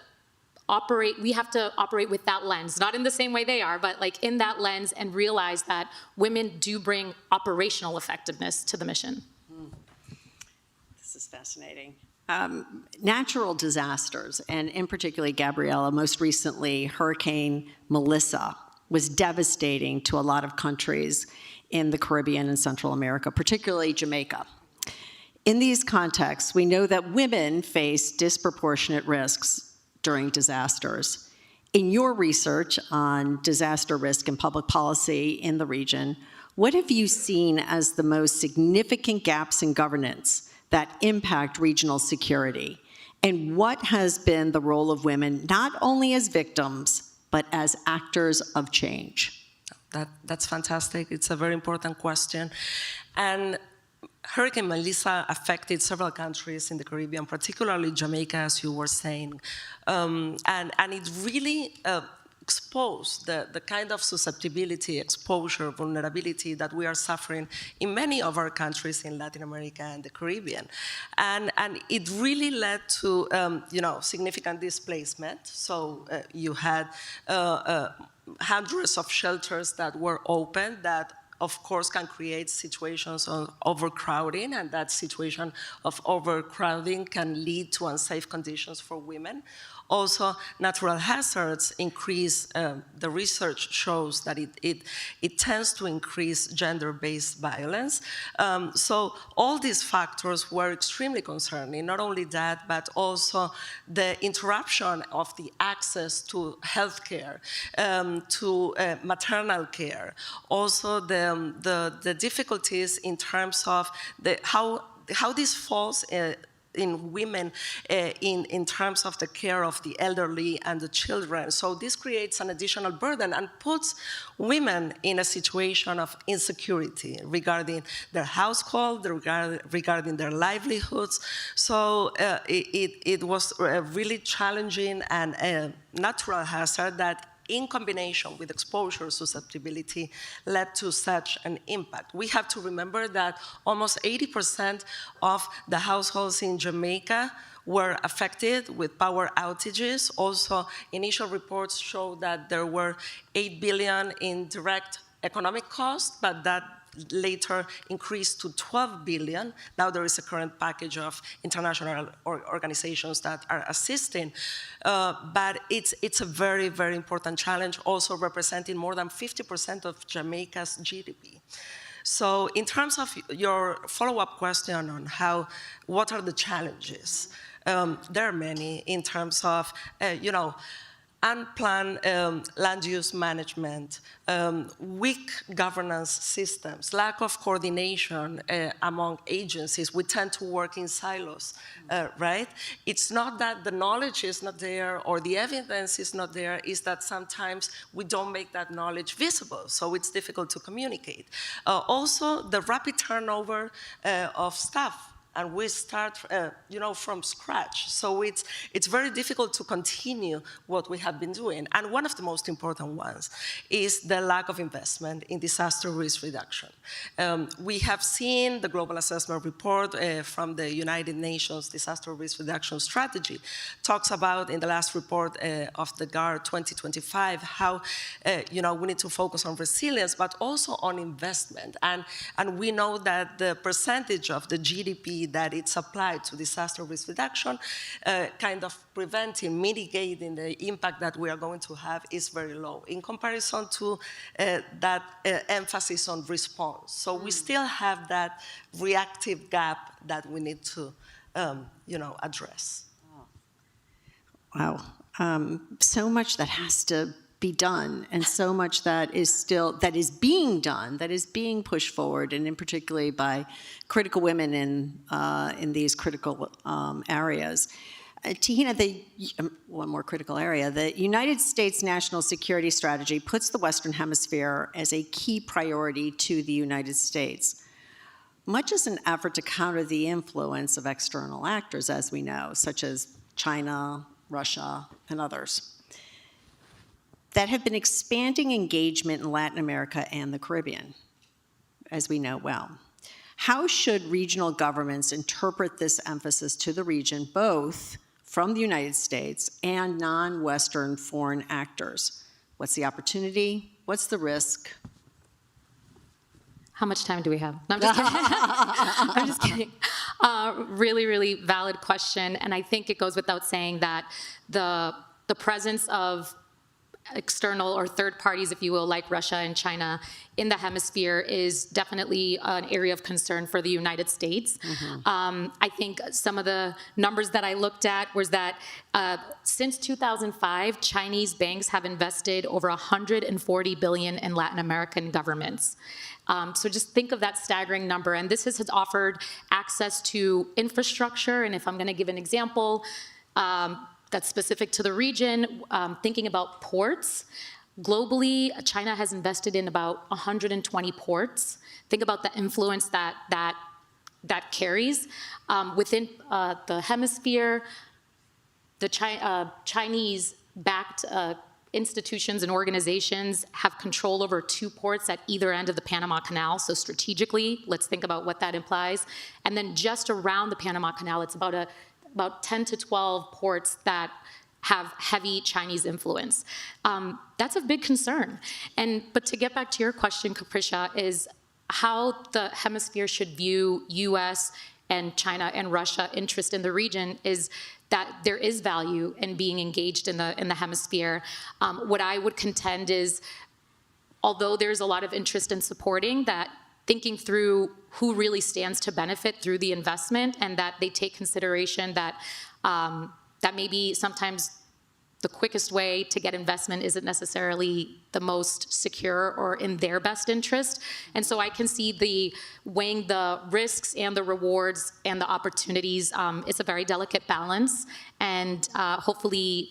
S12: operate with that lens, not in the same way they are, but like in that lens, and realize that women do bring operational effectiveness to the mission.
S10: This is fascinating. Natural disasters, and in particular, Gabriela, most recently, Hurricane Melissa was devastating to a lot of countries in the Caribbean and Central America, particularly Jamaica. In these contexts, we know that women face disproportionate risks during disasters. In your research on disaster risk and public policy in the region, what have you seen as the most significant gaps in governance that impact regional security? And what has been the role of women, not only as victims, but as actors of change?
S23: That's fantastic. It's a very important question. And Hurricane Melissa affected several countries in the Caribbean, particularly Jamaica, as you were saying. And it really exposed the kind of susceptibility, exposure, vulnerability that we are suffering in many of our countries in Latin America and the Caribbean. And it really led to significant displacement. So you had hundreds of shelters that were open that of course can create situations of overcrowding, and that situation of overcrowding can lead to unsafe conditions for women. Also, natural hazards increase, the research shows that it tends to increase gender-based violence. So all these factors were extremely concerning. Not only that, but also the interruption of the access to healthcare, to maternal care. Also the difficulties in terms of how this falls in women in terms of the care of the elderly and the children. So this creates an additional burden and puts women in a situation of insecurity regarding their household, regarding their livelihoods. So it was really challenging and a natural hazard that in combination with exposure susceptibility, led to such an impact. We have to remember that almost 80% of the households in Jamaica were affected with power outages. Also, initial reports show that there were 8 billion in direct economic costs, but that later increased to 12 billion. Now there is a current package of international organizations that are assisting. But it's a very, very important challenge, also representing more than 50% of Jamaica's GDP. So in terms of your follow-up question on what are the challenges? There are many in terms of, unplanned land use management, weak governance systems, lack of coordination among agencies. We tend to work in silos, right? It's not that the knowledge is not there or the evidence is not there, it's that sometimes we don't make that knowledge visible, so it's difficult to communicate. Also, the rapid turnover of staff. And we start, from scratch. So it's very difficult to continue what we have been doing. And one of the most important ones is the lack of investment in disaster risk reduction. We have seen the Global Assessment Report from the United Nations Disaster Risk Reduction Strategy talks about, in the last report of the GAR 2025, how we need to focus on resilience, but also on investment. And we know that the percentage of the GDP that it's applied to disaster risk reduction, kind of preventing, mitigating the impact that we are going to have is very low in comparison to that emphasis on response. So we still have that reactive gap that we need to, address.
S10: Wow. So much that has to be done, and so much that is being done, that is being pushed forward, and in particularly by critical women in these critical areas. Tahina, one more critical area, the United States National Security Strategy puts the Western Hemisphere as a key priority to the United States, much as an effort to counter the influence of external actors, as we know, such as China, Russia, and others, that have been expanding engagement in Latin America and the Caribbean, as we know well. How should regional governments interpret this emphasis to the region, both from the United States and non-Western foreign actors? What's the opportunity? What's the risk?
S12: How much time do we have? No, I'm just kidding. I'm just kidding. Really, really valid question. And I think it goes without saying that the presence of external or third parties, if you will, like Russia and China in the hemisphere is definitely an area of concern for the United States. I think some of the numbers that I looked at was that since 2005, Chinese banks have invested over $140 billion in Latin American governments. So just think of that staggering number. And this has offered access to infrastructure. And if I'm going to give an example, that's specific to the region, thinking about ports. Globally, China has invested in about 120 ports. Think about the influence that carries. Within the hemisphere, the Chinese-backed institutions and organizations have control over 2 ports at either end of the Panama Canal. So strategically, let's think about what that implies. And then just around the Panama Canal, it's about 10 to 12 ports that have heavy Chinese influence. That's a big concern. But to get back to your question, Capricia, is how the hemisphere should view U.S. and China and Russia interest in the region is that there is value in being engaged in the hemisphere. What I would contend is, although there's a lot of interest in supporting that, thinking through who really stands to benefit through the investment, and that they take consideration that that maybe sometimes the quickest way to get investment isn't necessarily the most secure or in their best interest. And so I can see weighing the risks and the rewards and the opportunities. It's a very delicate balance, and hopefully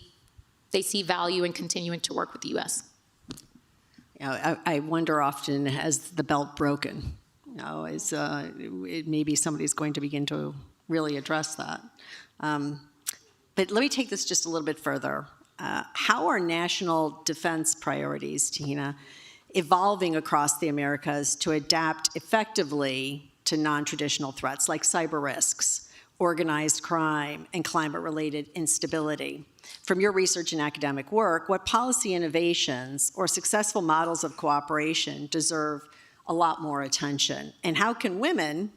S12: they see value in continuing to work with the U.S.
S10: I wonder often, has the belt broken? Maybe somebody's going to begin to really address that. But let me take this just a little bit further. How are national defense priorities, Tina, evolving across the Americas to adapt effectively to non-traditional threats like cyber risks, organized crime, and climate-related instability? From your research and academic work, what policy innovations or successful models of cooperation deserve a lot more attention? And how can women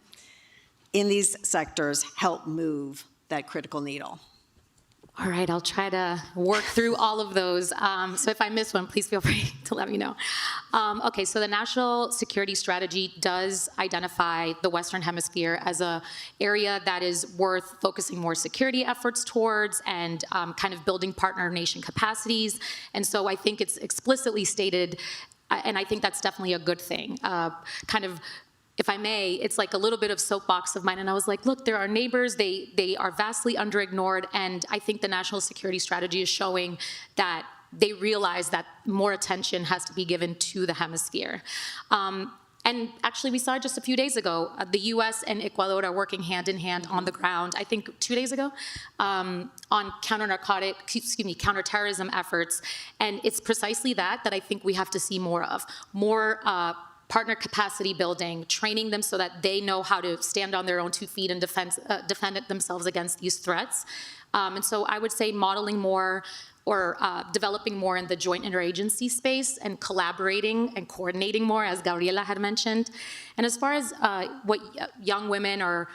S10: in these sectors help move that critical needle?
S12: All right, I'll try to work through all of those. So if I miss one, please feel free to let me know. Okay, so the National Security Strategy does identify the Western Hemisphere as an area that is worth focusing more security efforts towards and kind of building partner nation capacities. And so I think it's explicitly stated, and I think that's definitely a good thing. Kind of, if I may, it's like a little bit of soapbox of mine. And I was like, look, there are neighbors, they are vastly under-ignored. And I think the National Security Strategy is showing that they realize that more attention has to be given to the hemisphere. And actually, we saw it just a few days ago. The US and Ecuador are working hand in hand on the ground, I think 2 days ago, on counterterrorism efforts. And it's precisely that I think we have to see more of. More partner capacity building, training them so that they know how to stand on their own 2 feet and defend themselves against these threats. And so I would say modeling more or developing more in the joint interagency space and collaborating and coordinating more, as Gabriela had mentioned. And as far as what young women or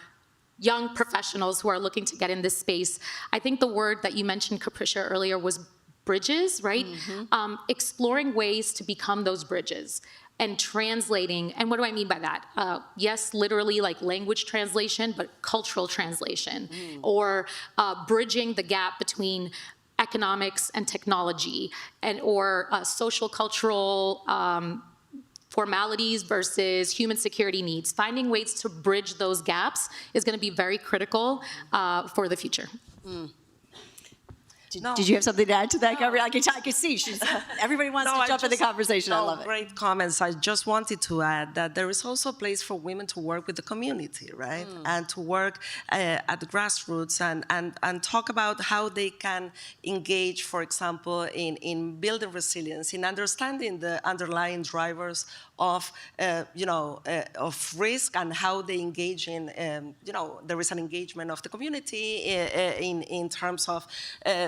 S12: young professionals who are looking to get in this space, I think the word that you mentioned, Capricia, earlier was bridges, right? Mm-hmm. Exploring ways to become those bridges and translating, and what do I mean by that? Yes, literally like language translation, but cultural translation, or bridging the gap between economics and technology, and or social cultural formalities versus human security needs. Finding ways to bridge those gaps is going to be very critical for the future.
S10: Did you have something to add to that, Gabrielle? I can see everybody wants to jump in the conversation. I love it.
S23: Great comments. I just wanted to add that there is also a place for women to work with the community, right? And to work at the grassroots and talk about how they can engage, for example, in building resilience, in understanding the underlying drivers of of risk and how they engage in there is an engagement of the community in terms of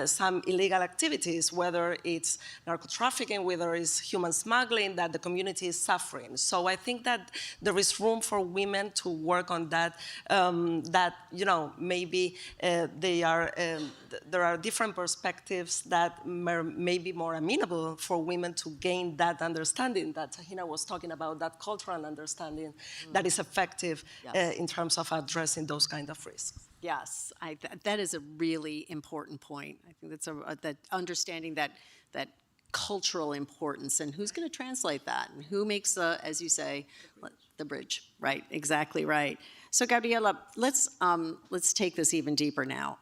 S23: some illegal activities, whether it's narco trafficking, whether it's human smuggling, that the community is suffering. So I think that there is room for women to work on that. Maybe there are different perspectives that may be more amenable for women to gain that understanding that Tahina was talking about, that cultural understanding that is effective in terms of addressing those kind of risks.
S10: Yes, that is a really important point. I think that's that understanding that cultural importance and who's going to translate that and who makes as you say, the bridge. Right, exactly right. So Gabriela, let's take this even deeper now.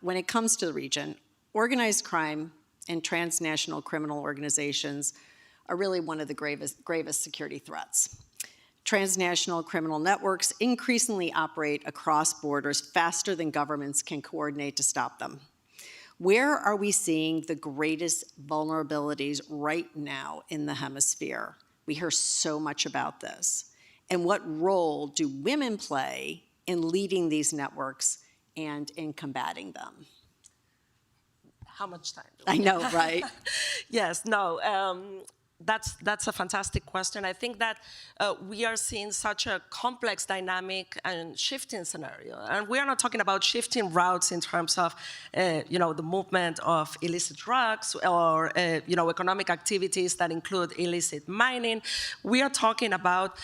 S10: When it comes to the region, organized crime and transnational criminal organizations are really one of the gravest security threats. Transnational criminal networks increasingly operate across borders faster than governments can coordinate to stop them. Where are we seeing the greatest vulnerabilities right now in the hemisphere? We hear so much about this. And what role do women play in leading these networks and in combating them?
S23: How much time?
S10: I know, right?
S23: Yes, no. That's a fantastic question. I think that we are seeing such a complex dynamic and shifting scenario. And we are not talking about shifting routes in terms of, the movement of illicit drugs or, economic activities that include illicit mining. We are talking about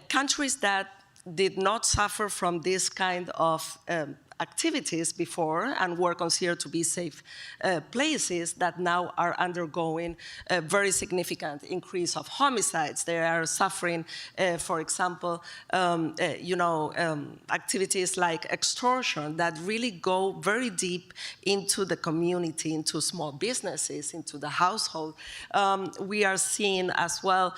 S23: countries that did not suffer from this kind of activities before and were considered to be safe places that now are undergoing a very significant increase of homicides. They are suffering, for example, activities like extortion that really go very deep into the community, into small businesses, into the household. We are seeing as well,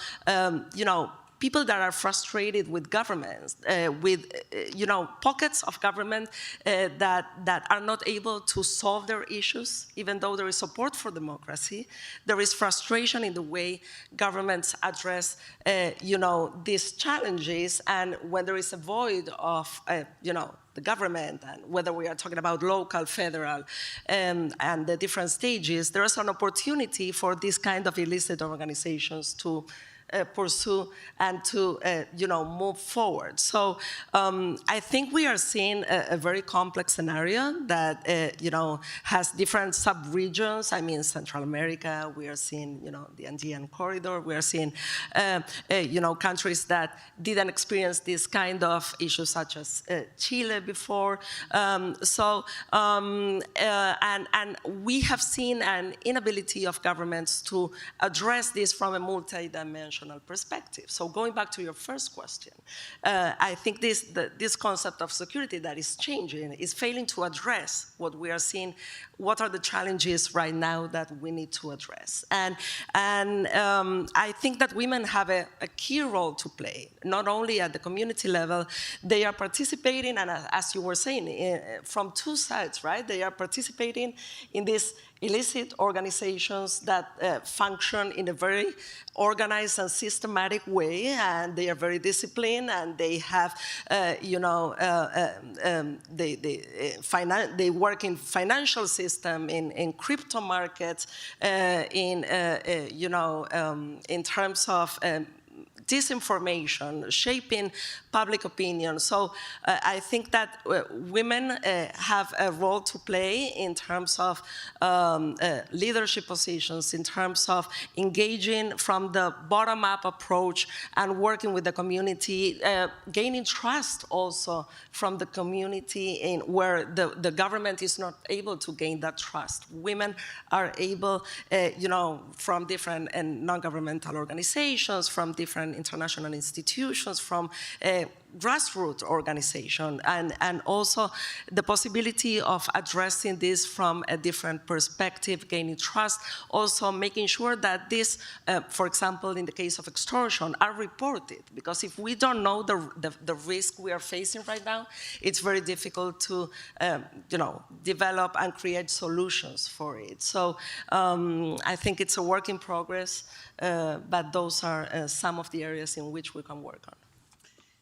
S23: people that are frustrated with governments, with pockets of government that are not able to solve their issues, even though there is support for democracy. There is frustration in the way governments address, these challenges, and when there is a void of, the government, and whether we are talking about local, federal, and the different stages, there is an opportunity for these kind of illicit organizations to pursue and to move forward. So I think we are seeing a very complex scenario that has different sub-regions. I mean, Central America, we are seeing the Andean corridor. We are seeing countries that didn't experience this kind of issues, such as Chile before. And we have seen an inability of governments to address this from a multi-dimensional perspective. So going back to your first question, I think this concept of security that is changing is failing to address what we are seeing, what are the challenges right now that we need to address. And I think that women have a key role to play, not only at the community level, they are participating, and as you were saying, from two sides, right? They are participating in these illicit organizations that function in a very organized and systematic way, and they are very disciplined, and they have, they work in financial system, in crypto markets, in terms of disinformation, shaping public opinion. So I think that women have a role to play in terms of leadership positions, in terms of engaging from the bottom-up approach and working with the community, gaining trust also from the community in where the government is not able to gain that trust. Women are able, from different non-governmental organizations, from different international institutions, from grassroots organization, and also the possibility of addressing this from a different perspective, gaining trust, also making sure that this, for example, in the case of extortion, are reported. Because if we don't know the risk we are facing right now, it's very difficult to, develop and create solutions for it. So I think it's a work in progress, but those are some of the areas in which we can work on.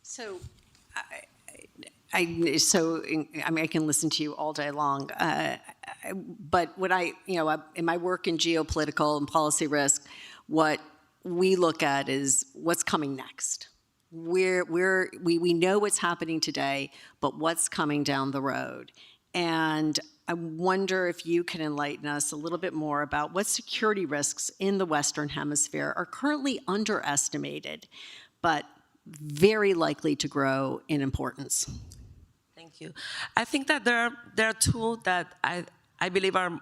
S10: So, I can listen to you all day long, but what in my work in geopolitical and policy risk, what we look at is what's coming next. We know what's happening today, but what's coming down the road. And I wonder if you can enlighten us a little bit more about what security risks in the Western Hemisphere are currently underestimated, but very likely to grow in importance.
S23: Thank you. I think that there are two that I believe are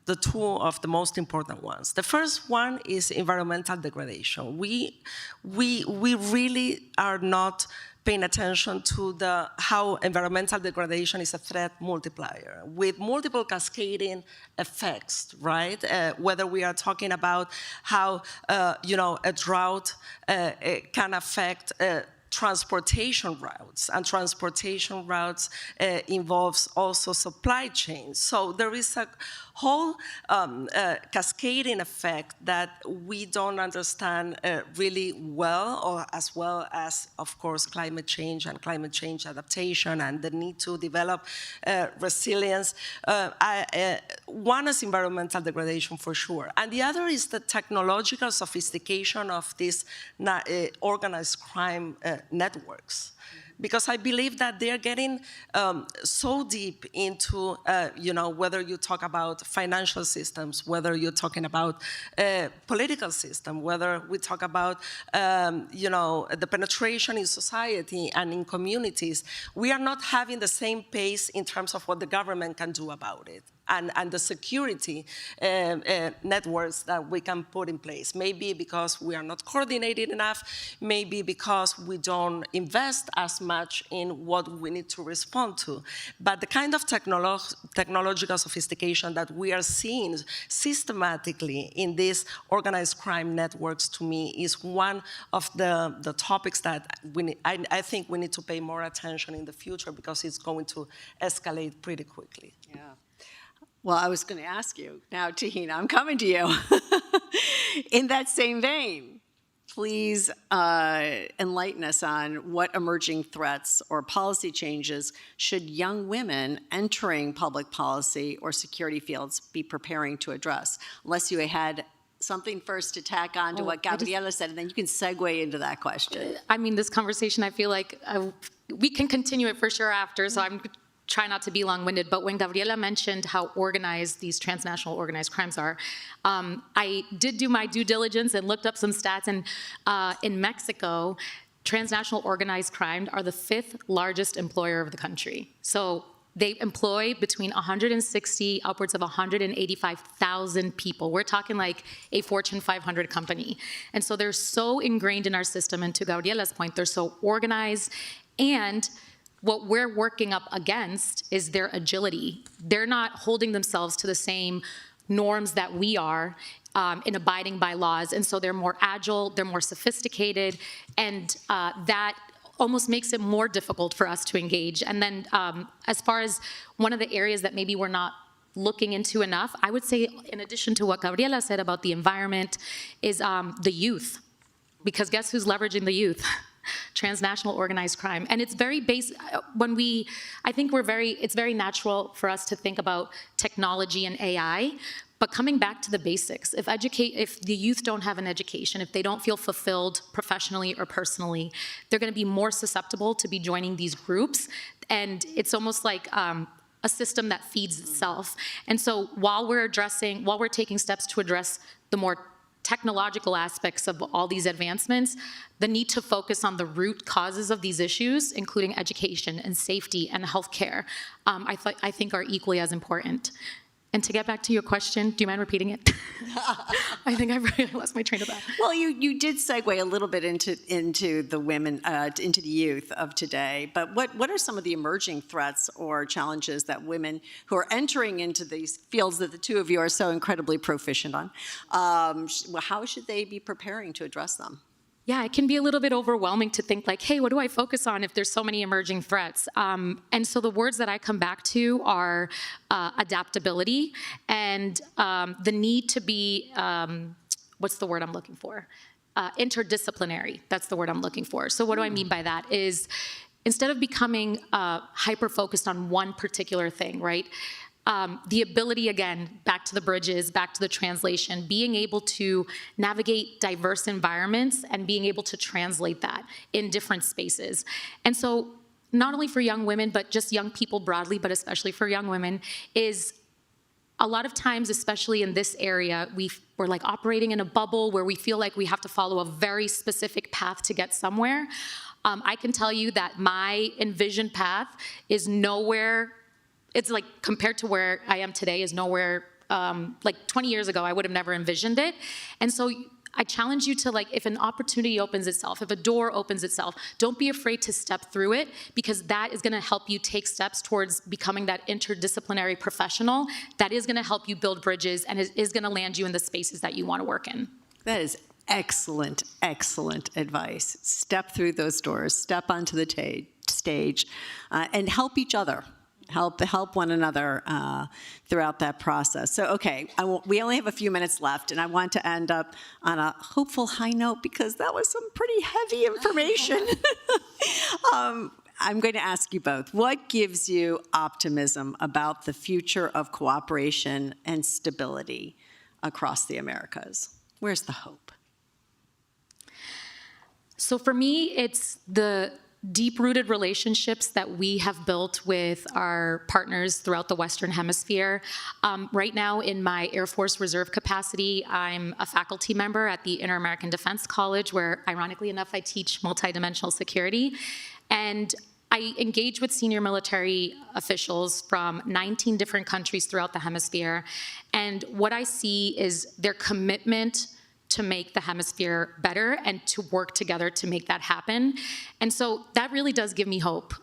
S23: the two of the most important ones. The first one is environmental degradation. We really are not paying attention to how environmental degradation is a threat multiplier with multiple cascading effects, right? Whether we are talking about how a drought can affect transportation routes, and transportation routes involves also supply chains. So there is a whole cascading effect that we don't understand really well, or as well as, of course, climate change and climate change adaptation and the need to develop resilience. One is environmental degradation for sure, and the other is the technological sophistication of these organized crime networks. Because I believe that they're getting so deep into, whether you talk about financial systems, whether you're talking about political system, whether we talk about, the penetration in society and in communities, we are not having the same pace in terms of what the government can do about it. and the security networks that we can put in place. Maybe because we are not coordinated enough, maybe because we don't invest as much in what we need to respond to. But the kind of technological sophistication that we are seeing systematically in these organized crime networks, to me, is one of the topics that I think we need to pay more attention in the future, because it's going to escalate pretty quickly.
S10: Yeah. Well, I was going to ask you now, Tahina, I'm coming to you. In that same vein, please enlighten us on what emerging threats or policy changes should young women entering public policy or security fields be preparing to address? Unless you had something first to tack on to what Gabriela said, and then you can segue into that question.
S12: I mean, this conversation, I feel like we can continue it for sure after, so I'm trying not to be long-winded, but when Gabriela mentioned how organized these transnational organized crimes are, I did do my due diligence and looked up some stats, and in Mexico, transnational organized crime are the 5th largest employer of the country. So they employ between 160, upwards of 185,000 people. We're talking like a Fortune 500 company. And so they're so ingrained in our system, and to Gabriela's point, they're so organized, and what we're working up against is their agility. They're not holding themselves to the same norms that we are in abiding by laws, and so they're more agile, they're more sophisticated, and that almost makes it more difficult for us to engage. And then as far as one of the areas that maybe we're not looking into enough, I would say, in addition to what Gabriela said about the environment, is the youth. Because guess who's leveraging the youth? Transnational organized crime. And it's very basic. I think it's very natural for us to think about technology and AI, but coming back to the basics, if the youth don't have an education, if they don't feel fulfilled professionally or personally, they're going to be more susceptible to be joining these groups. And it's almost like a system that feeds itself. And so while we're taking steps to address the more technological aspects of all these advancements, the need to focus on the root causes of these issues, including education and safety and healthcare, I think are equally as important. And to get back to your question, do you mind repeating it? I think I lost my train of thought.
S10: Well, you did segue a little bit into the women, into the youth of today. But what are some of the emerging threats or challenges that women who are entering into these fields that the two of you are so incredibly proficient on, how should they be preparing to address them?
S12: Yeah, it can be a little bit overwhelming to think like, hey, what do I focus on if there's so many emerging threats? And so the words that I come back to are adaptability and the need to be, what's the word I'm looking for? Interdisciplinary, that's the word I'm looking for. So what do I mean by that is, instead of becoming hyper-focused on one particular thing, right? The ability, again, back to the bridges, back to the translation, being able to navigate diverse environments and being able to translate that in different spaces. And so not only for young women, but just young people broadly, but especially for young women, is a lot of times, especially in this area, we're like operating in a bubble where we feel like we have to follow a very specific path to get somewhere. I can tell you that my envisioned path is nowhere. It's like, compared to where I am today, is nowhere, like 20 years ago, I would have never envisioned it. And so I challenge you to, like, if an opportunity opens itself, if a door opens itself, don't be afraid to step through it, because that is gonna help you take steps towards becoming that interdisciplinary professional that is gonna help you build bridges and is gonna land you in the spaces that you wanna work in.
S10: That is excellent, excellent advice. Step through those doors, step onto the stage, and help each other. Help one another throughout that process. So, okay, we only have a few minutes left, and I want to end up on a hopeful high note, because that was some pretty heavy information. I'm going to ask you both, what gives you optimism about the future of cooperation and stability across the Americas? Where's the hope?
S12: So for me, it's the deep-rooted relationships that we have built with our partners throughout the Western Hemisphere. Right now, in my Air Force Reserve capacity, I'm a faculty member at the Inter-American Defense College, where, ironically enough, I teach multidimensional security. And I engage with senior military officials from 19 different countries throughout the hemisphere, and what I see is their commitment to make the hemisphere better and to work together to make that happen. And so that really does give me hope.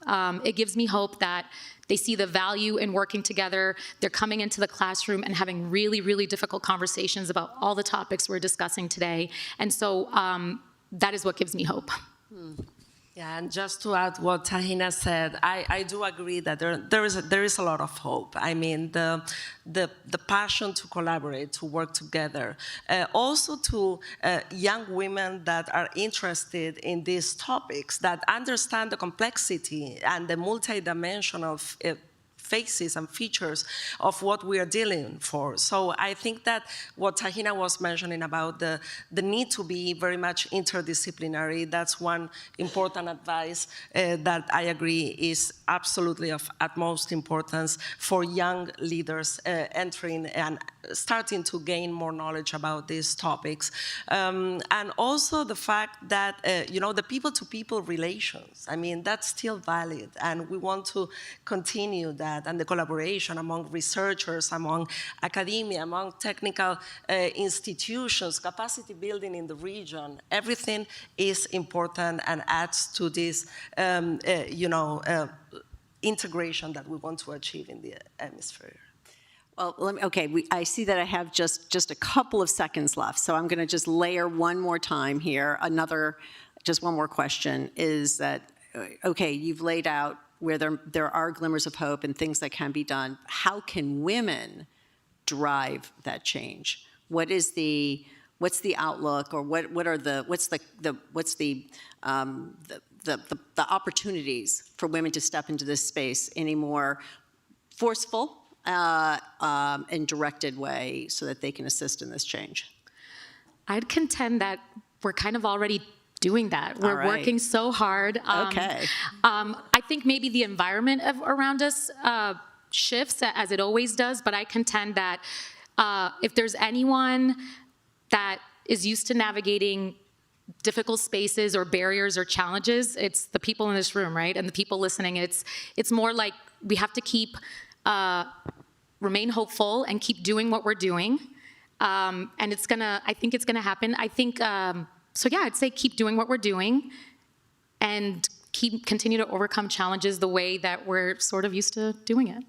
S12: It gives me hope that they see the value in working together. They're coming into the classroom and having really, really difficult conversations about all the topics we're discussing today. And so that is what gives me hope.
S23: Yeah, and just to add what Tahina said, I do agree that there is a lot of hope. I mean, the passion to collaborate, to work together, also to young women that are interested in these topics, that understand the complexity and the multidimensional faces and features of what we are dealing for. So I think that what Tahina was mentioning about the need to be very much interdisciplinary, that's one important advice that I agree is absolutely of utmost importance for young leaders entering and starting to gain more knowledge about these topics. And also the fact that, the people-to-people relations, I mean, that's still valid, and we want to continue that, and the collaboration among researchers, among academia, among technical institutions, capacity building in the region, everything is important and adds to this, integration that we want to achieve in the hemisphere.
S10: Well, I see that I have just a couple of seconds left, so I'm going to just layer one more time here. Just one more question is that, okay, you've laid out where there are glimmers of hope and things that can be done. How can women drive that change? What's the outlook, or what's the opportunities for women to step into this space in a more forceful and directed way so that they can assist in this change?
S12: I'd contend that we're kind of already doing that. We're working so hard. I think maybe the environment around us shifts as it always does, but I contend that if there's anyone that is used to navigating difficult spaces or barriers or challenges, it's the people in this room, right? And the people listening. It's more like we have to keep remain hopeful and keep doing what we're doing. And I think it's gonna happen. I think, so yeah, I'd say keep doing what we're doing and continue to overcome challenges the way that we're sort of used to doing it.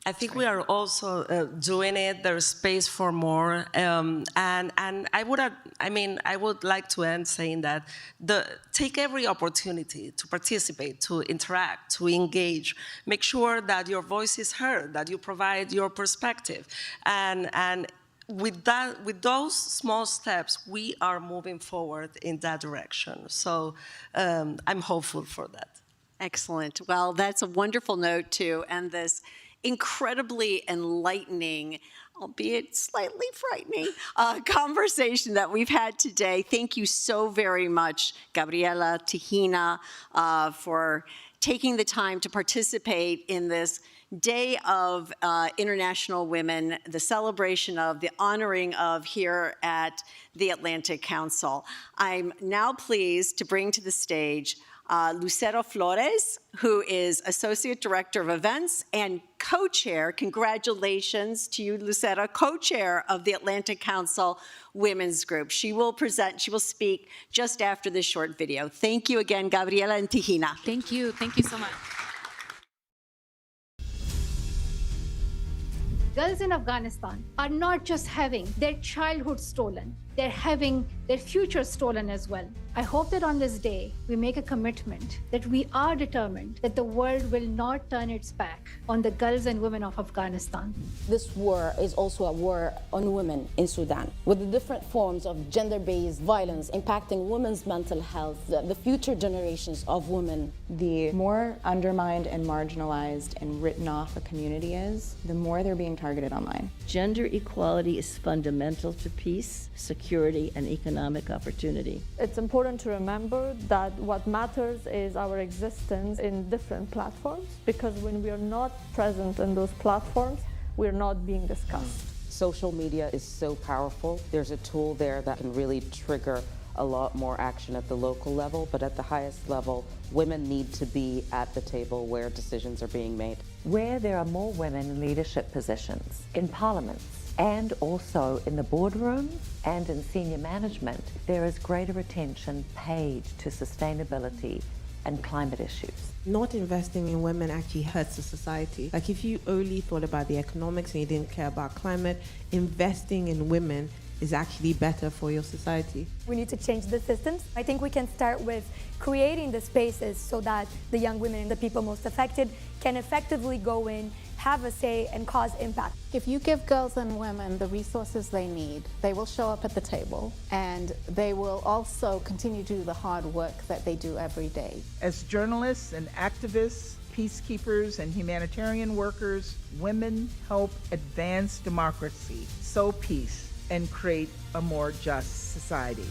S23: I think we are also doing it. There's space for more, and I would like to end saying that take every opportunity to participate, to interact, to engage. Make sure that your voice is heard, that you provide your perspective, and with those small steps, we are moving forward in that direction. So I'm hopeful for that.
S10: Excellent. Well, that's a wonderful note to end this incredibly enlightening, albeit slightly frightening, conversation that we've had today. Thank you so very much, Gabriela, Tahina, for taking the time to participate in this Day of International Women, the celebration of, the honoring of here at the Atlantic Council. I'm now pleased to bring to the stage Lucero Flores, who is Associate Director of Events and co-chair, congratulations to you, Lucero, co-chair of the Atlantic Council Women's Group. She will speak just after this short video. Thank you again, Gabriela and Tahina.
S12: Thank you so much.
S13: Girls in Afghanistan are not just having their childhood stolen, they're having their future stolen as well. I hope that on this day, we make a commitment that we are determined that the world will not turn its back on the girls and women of Afghanistan.
S14: This war is also a war on women in Sudan, with the different forms of gender-based violence impacting women's mental health, the future generations of women.
S19: The more undermined and marginalized and written off a community is, the more they're being targeted online.
S24: Gender equality is fundamental to peace, security, and economic opportunity.
S25: It's important to remember that what matters is our existence in different platforms, because when we are not present in those platforms, we're not being discussed.
S26: Social media is so powerful. There's a tool there that can really trigger
S2: a lot more action at the local level, but at the highest level, women need to be at the table where decisions are being made.
S15: Where there are more women in leadership positions, in parliaments, and also in the boardroom and in senior management, there is greater attention paid to sustainability and climate issues.
S16: Not investing in women actually hurts the society. Like if you only thought about the economics and you didn't care about climate, investing in women is actually better for your society.
S17: We need to change the systems. I think we can start with creating the spaces so that the young women and the people most affected can effectively go in, have a say, and cause impact.
S18: If you give girls and women the resources they need, they will show up at the table, and they will also continue to do the hard work that they do every day.
S26: As journalists and activists, peacekeepers and humanitarian workers, women help advance democracy, sow peace, and create a more just society.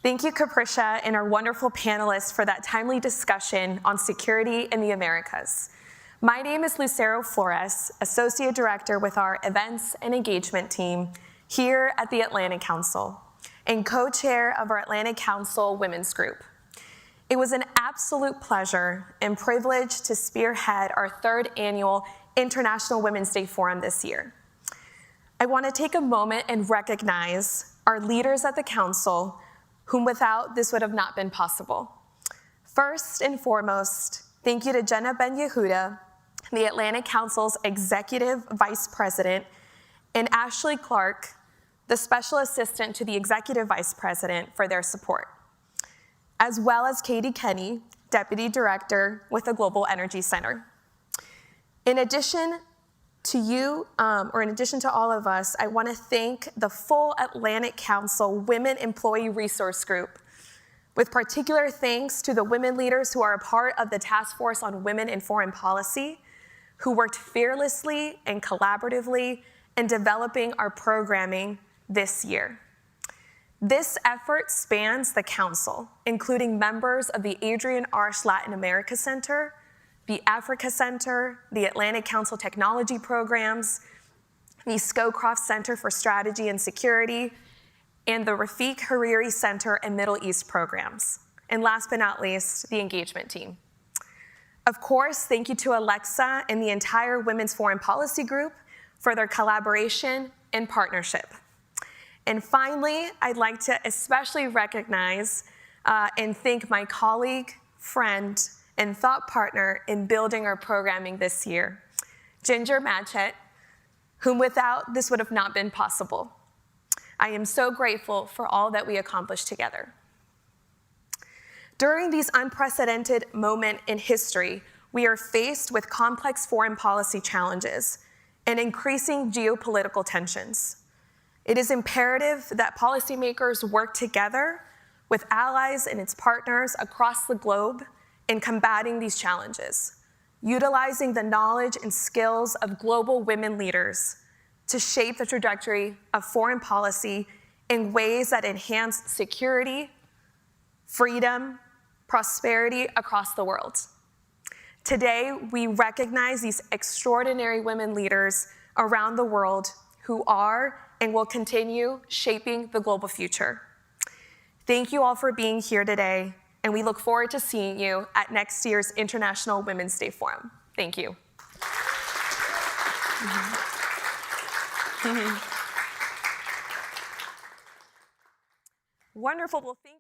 S27: Thank you, Capricia, and our wonderful panelists for that timely discussion on security in the Americas. My name is Lucero Flores, Associate Director with our Events and Engagement team here at the Atlantic Council, and co-chair of our Atlantic Council Women's Group. It was an absolute pleasure and privilege to spearhead our 3rd annual International Women's Day Forum this year. I want to take a moment and recognize our leaders at the Council, whom without this would have not been possible. First and foremost, thank you to Jenna Ben-Yehuda, the Atlantic Council's Executive Vice President, and Ashley Clark, the Special Assistant to the Executive Vice President, for their support, as well as Katie Kenny, Deputy Director with the Global Energy Center. In addition to you, or in addition to all of us, I want to thank the full Atlantic Council Women Employee Resource Group, with particular thanks to the women leaders who are a part of the Task Force on Women in Foreign Policy, who worked fearlessly and collaboratively in developing our programming this year. This effort spans the Council, including members of the Adrienne Arsh Latin America Center, the Africa Center, the Atlantic Council Technology Programs, the Scowcroft Center for Strategy and Security, and the Rafiq Hariri Center and Middle East Programs. And last but not least, the engagement team. Of course, thank you to Alexa and the entire Women's Foreign Policy Group for their collaboration and partnership. And finally, I'd like to especially recognize and thank my colleague, friend, and thought partner in building our programming this year, Ginger Matchett, whom without this would have not been possible. I am so grateful for all that we accomplished together. During these unprecedented moments in history, we are faced with complex foreign policy challenges and increasing geopolitical tensions. It is imperative that policymakers work together with allies and its partners across the globe in combating these challenges, utilizing the knowledge and skills of global women leaders to shape the trajectory of foreign policy in ways that enhance security, freedom, prosperity across the world. Today, we recognize these extraordinary women leaders around the world who are and will continue shaping the global future. Thank you all for being here today, and we look forward to seeing you at next year's International Women's Day Forum. Thank you. Wonderful. Well, thank